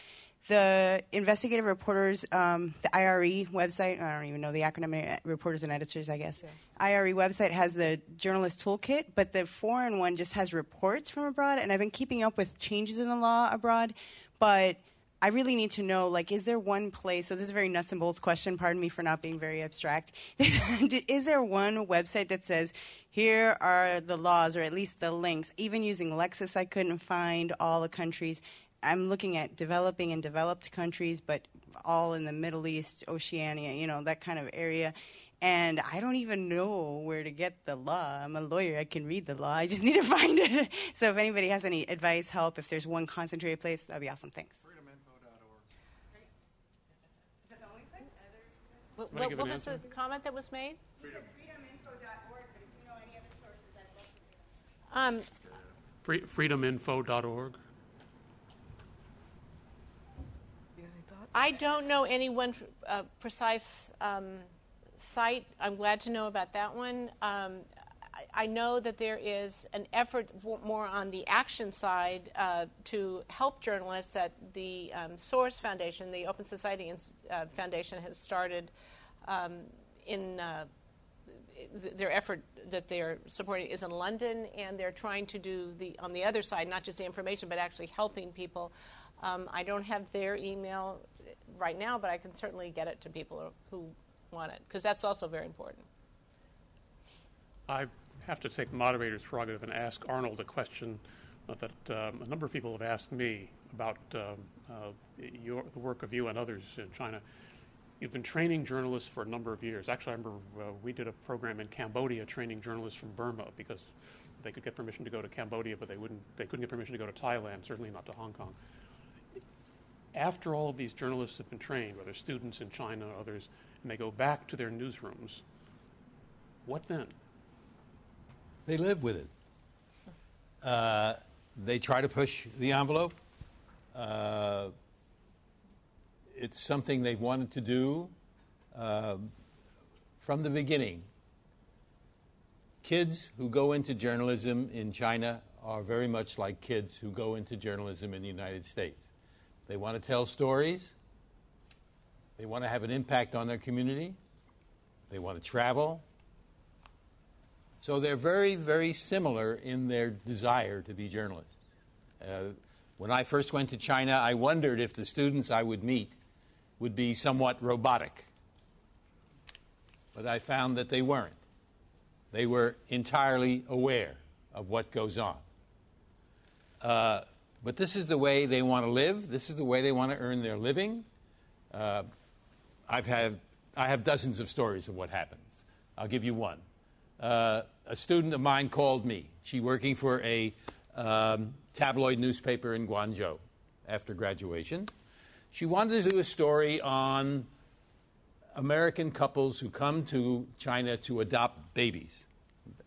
Speaker 6: The investigative reporters, the IRE website, I don't even know the acronym, Reporters and Editors, I guess. Yeah. IRE website has the journalist toolkit, but the foreign one just has reports from abroad. And I've been keeping up with changes in the law abroad, but I really need to know, like, is there one place, so this is a very nuts and bolts question, pardon me for not being very abstract. Is there one website that says, here are the laws, or at least the links? Even using Lexis, I couldn't find all the countries. I'm looking at developing and developed countries, but all in the Middle East, Oceania, that kind of area. And I don't even know where to get the law. I'm a lawyer. I can read the law. I just need to find it. So if anybody has any advice, help, if there's one concentrated place, that'd be awesome. Thanks.
Speaker 12: What was the comment that was made?
Speaker 3: Freedominfo.org, but if you know any other sources, I'd love to hear.
Speaker 16: Freedominfo.org.
Speaker 12: I don't know any one precise site. I'm glad to know about that one. I know that there is an effort more on the action side to help journalists at the Source Foundation. The Open Society Foundation has started in their effort that they're supporting is in London, and they're trying to do on the other side, not just the information, but actually helping people. I don't have their email right now, but I can certainly get it to people who want it, because that's also very important.
Speaker 16: I have to take the moderator's prerogative and ask Arnold a question that a number of people have asked me about the work of you and others in China. You've been training journalists for a number of years. Actually, I remember we did a program in Cambodia training journalists from Burma because they could get permission to go to Cambodia, but they couldn't get permission to go to Thailand, certainly not to Hong Kong. After all of these journalists have been trained, whether students in China or others, and they go back to their newsrooms, what then?
Speaker 17: They live with it. They try to push the envelope. It's something they've wanted to do from the beginning. Kids who go into journalism in China are very much like kids who go into journalism in the United States. They want to tell stories. They want to have an impact on their community. They want to travel. So they're very, very similar in their desire to be journalists. When I first went to China, I wondered if the students I would meet would be somewhat robotic. But I found that they weren't. They were entirely aware of what goes on. But this is the way they want to live. This is the way they want to earn their living. I have dozens of stories of what happens. I'll give you one. A student of mine called me. She working for a tabloid newspaper in Guangzhou after graduation. She wanted to do a story on American couples who come to China to adopt babies.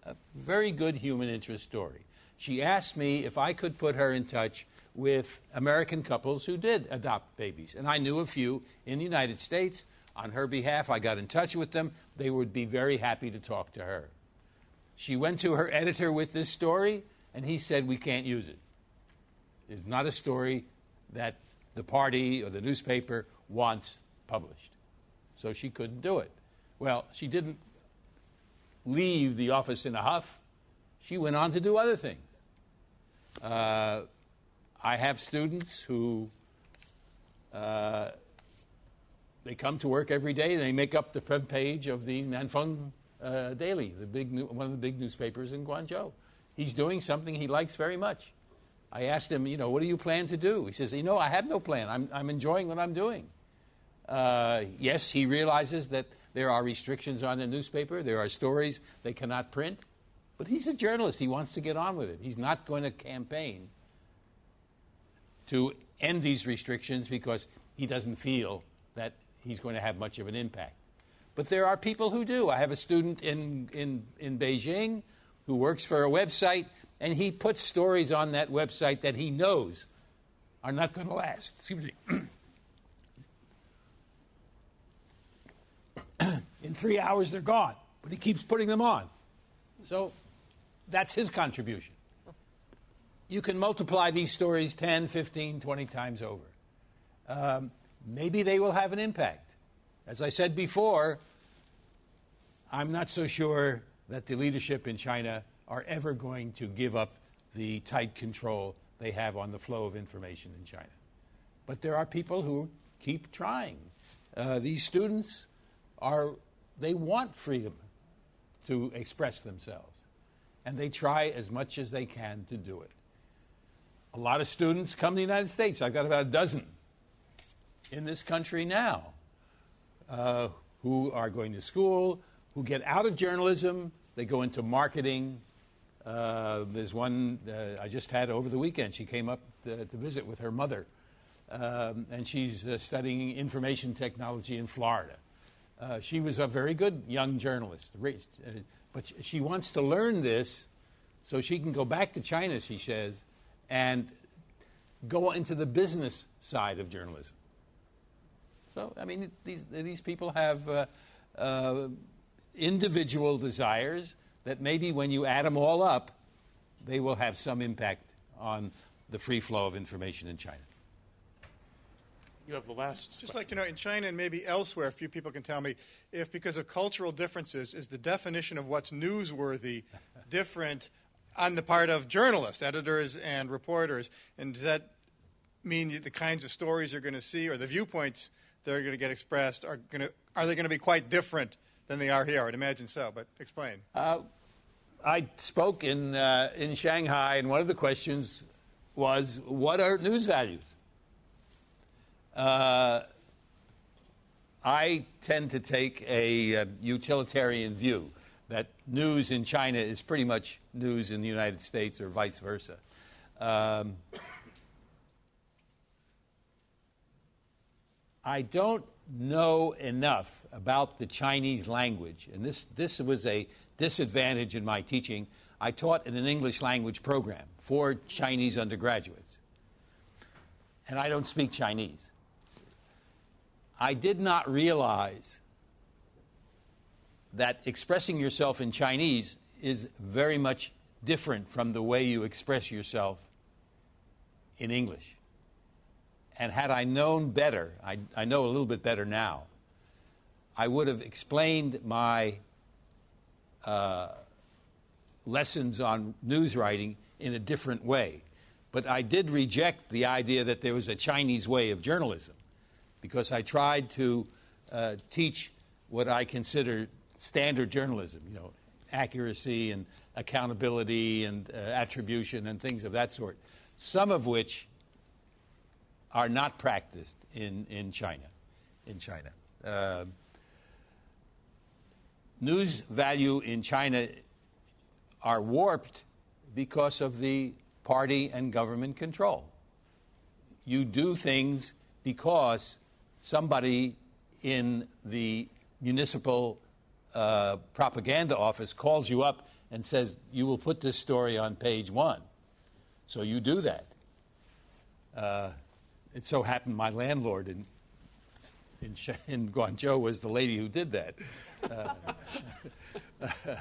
Speaker 17: A very good human interest story. She asked me if I could put her in touch with American couples who did adopt babies. And I knew a few in the United States. On her behalf, I got in touch with them. They would be very happy to talk to her. She went to her editor with this story, and he said, we can't use it. It's not a story that the party or the newspaper wants published. So she couldn't do it. Well, she didn't leave the office in a huff. She went on to do other things. I have students who they come to work every day and they make up the front page of the Nanfeng Daily, one of the big newspapers in Guangzhou. He's doing something he likes very much. I asked him, what do you plan to do? He says, I have no plan. I'm enjoying what I'm doing. Yes, he realizes that there are restrictions on the newspaper. There are stories they cannot print. But he's a journalist. He wants to get on with it. He's not going to campaign to end these restrictions because he doesn't feel that he's going to have much of an impact. But there are people who do. I have a student in Beijing who works for a website, and he puts stories on that website that he knows are not going to last. Excuse me. In 3 hours, they're gone, but he keeps putting them on. So that's his contribution. You can multiply these stories 10, 15, 20 times over. Maybe they will have an impact. As I said before, I'm not so sure that the leadership in China are ever going to give up the tight control they have on the flow of information in China. But there are people who keep trying. These students they want freedom to express themselves, and they try as much as they can to do it. A lot of students come to the United States. I've got about a dozen in this country now who are going to school, who get out of journalism, they go into marketing. There's one I just had over the weekend. She came up to visit with her mother, and she's studying information technology in Florida. She was a very good young journalist, but she wants to learn this so she can go back to China, she says, and go into the business side of journalism. So, I mean, these people have individual desires that maybe when you add them all up, they will have some impact on the free flow of information in China.
Speaker 16: You have the last.
Speaker 10: Just like to know, in China and maybe elsewhere, if few people can tell me, if because of cultural differences, is the definition of what's newsworthy different on the part of journalists, editors, and reporters? And does that mean the kinds of stories you're going to see or the viewpoints that are going to get expressed are they going to be quite different than they are here? I would imagine so, but explain.
Speaker 17: I spoke in Shanghai, and one of the questions was, what are news values? I tend to take a utilitarian view that news in China is pretty much news in the United States or vice versa. I don't know enough about the Chinese language, and this was a disadvantage in my teaching. I taught in an English language program for Chinese undergraduates, and I don't speak Chinese. I did not realize that expressing yourself in Chinese is very much different from the way you express yourself in English. And had I known better, I know a little bit better now, I would have explained my lessons on news writing in a different way. But I did reject the idea that there was a Chinese way of journalism, because I tried to teach what I consider standard journalism, accuracy and accountability and attribution and things of that sort, some of which are not practiced in China. News value in China are warped because of the party and government control. You do things because somebody in the municipal propaganda office calls you up and says, you will put this story on page 1. So you do that. It so happened my landlord in Guangzhou was the lady who did that. A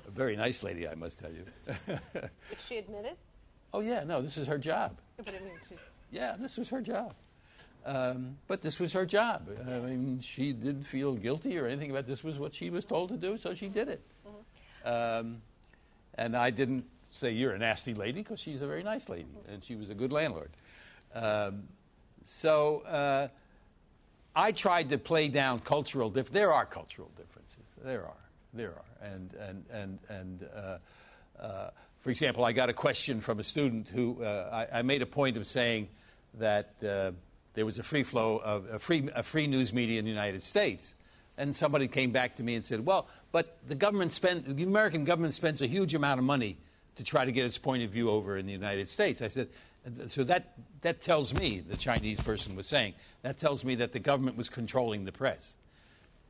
Speaker 17: very nice lady, I must tell you.
Speaker 12: Did she admit it?
Speaker 17: Oh, yeah, no, this is her job.
Speaker 12: But I mean,
Speaker 17: Yeah, this was her job. But this was her job. I mean, she didn't feel guilty or anything about it. This was what she was told to do, so she did it. Mm-hmm. And I didn't say, you're a nasty lady, because she's a very nice lady, and she was a good landlord. So I tried to play down cultural differences. There are cultural differences. There are. For example, I got a question from a student who I made a point of saying that there was a free flow of a free news media in the United States. And somebody came back to me and said, well, but the American government spends a huge amount of money to try to get its point of view over in the United States. I said, so that tells me, the Chinese person was saying, that tells me that the government was controlling the press.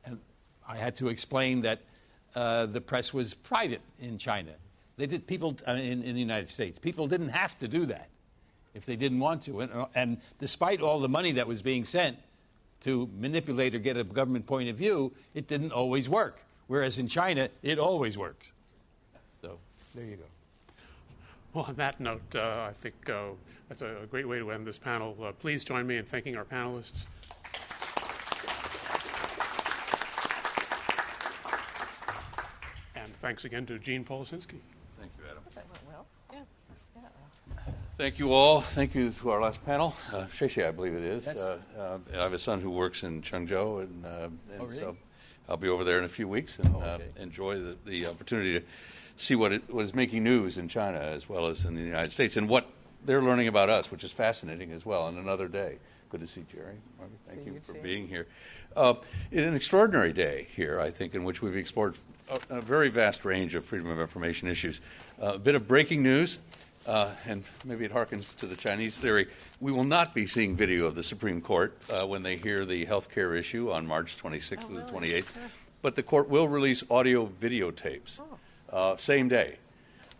Speaker 17: And I had to explain that the press was private in China. They did people in the United States. People didn't have to do that if they didn't want to. And despite all the money that was being sent to manipulate or get a government point of view, it didn't always work. Whereas in China, it always works. So there you go.
Speaker 16: Well, on that note, I think that's a great way to end this panel. Please join me in thanking our panelists. And thanks again to Gene Policinski.
Speaker 14: Thank you, Adam.
Speaker 11: That went well. Yeah.
Speaker 14: Thank you all. Thank you to our last panel. Sheshe, I believe it is.
Speaker 17: Yes.
Speaker 14: I have a son who works in Chengzhou, and
Speaker 17: really?
Speaker 14: so I'll be over there in a few weeks and enjoy the opportunity to see what is making news in China as well as in the United States and what they're learning about us, which is fascinating as well, on another day. Good to see Jerry. Margaret, thank you for being here. In an extraordinary day here, I think, in which we've explored a very vast range of freedom of information issues. A bit of breaking news. And maybe it harkens to the Chinese theory, we will not be seeing video of the Supreme Court when they hear the health care issue on March 26th to the 28th. But the court will release audio videotapes same day.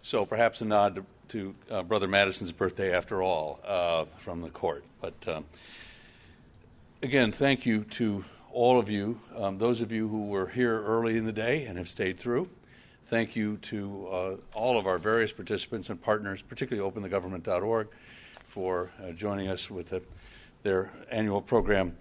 Speaker 14: So perhaps a nod to Brother Madison's birthday after all from the court. But again, thank you to all of you, those of you who were here early in the day and have stayed through. Thank you to all of our various participants and partners, particularly OpenTheGovernment.org, for joining us with their annual program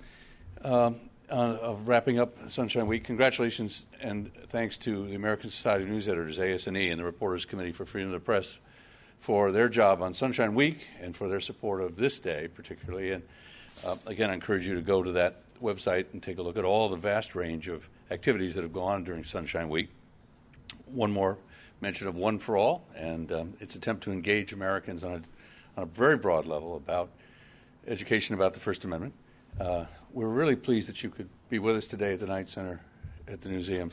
Speaker 14: of wrapping up Sunshine Week. Congratulations and thanks to the American Society of News Editors, ASNE, and the Reporters Committee for Freedom of the Press for their job on Sunshine Week and for their support of this day particularly. And again, I encourage you to go to that website and take a look at all the vast range of activities that have gone on during Sunshine Week. One more mention of One for All and its attempt to engage Americans on a very broad level about education about the First Amendment. We're really pleased that you could be with us today at the Knight Center at the Newseum.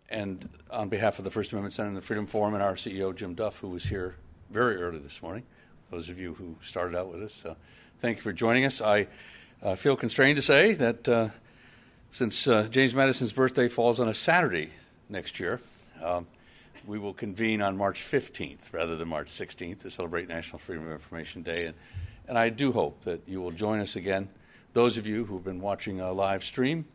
Speaker 14: And on behalf of the First Amendment Center and the Freedom Forum and our CEO, Jim Duff, who was here very early this morning, those of you who started out with us, thank you for joining us. I feel constrained to say that since James Madison's birthday falls on a Saturday next year, we will convene on March 15th rather than March 16th to celebrate National Freedom of Information Day. And I do hope that you will join us again. Those of you who have been watching a live stream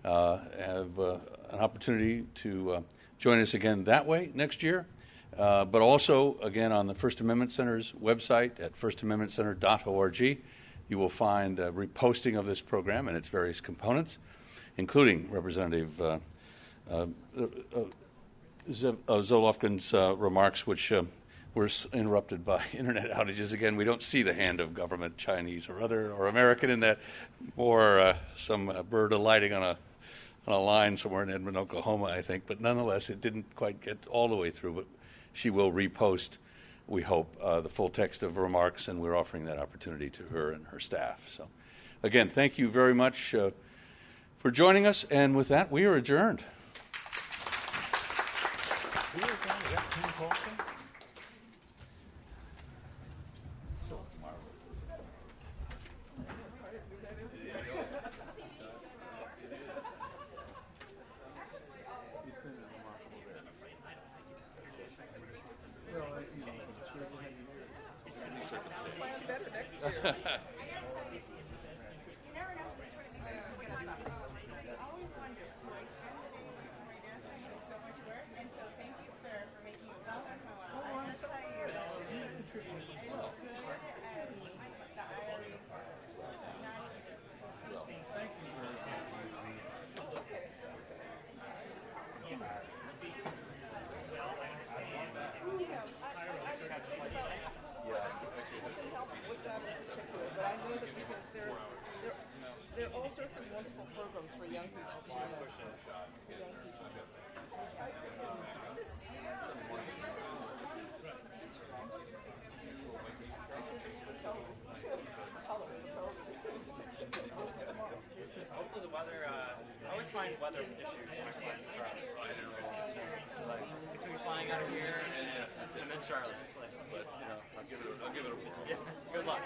Speaker 14: have an opportunity to join us again that way next year. But also, again, on the First Amendment Center's website at firstamendmentcenter.org, you will find a reposting of this program and its various components, including Representative Zolofkin's remarks, which were interrupted by internet outages. Again, we don't see the hand of government, Chinese or other or American in that, or some bird alighting on a line somewhere in Edmond, Oklahoma, I think. But nonetheless, it didn't quite get all the way through. But she will repost, we hope, the full text of remarks, and we're offering that opportunity to her and her staff. So, again, thank you very much for joining us. And with that, we are adjourned.
Speaker 4: Yeah, I actually helped with that in particular, but I
Speaker 11: wonderful programs for young people.
Speaker 2: Hopefully the weather, I always find weather issues when I fly to Charlotte. So like between flying out of here and then Charlotte. It's like, but you know, I'll give it a whirl. Yeah, good luck.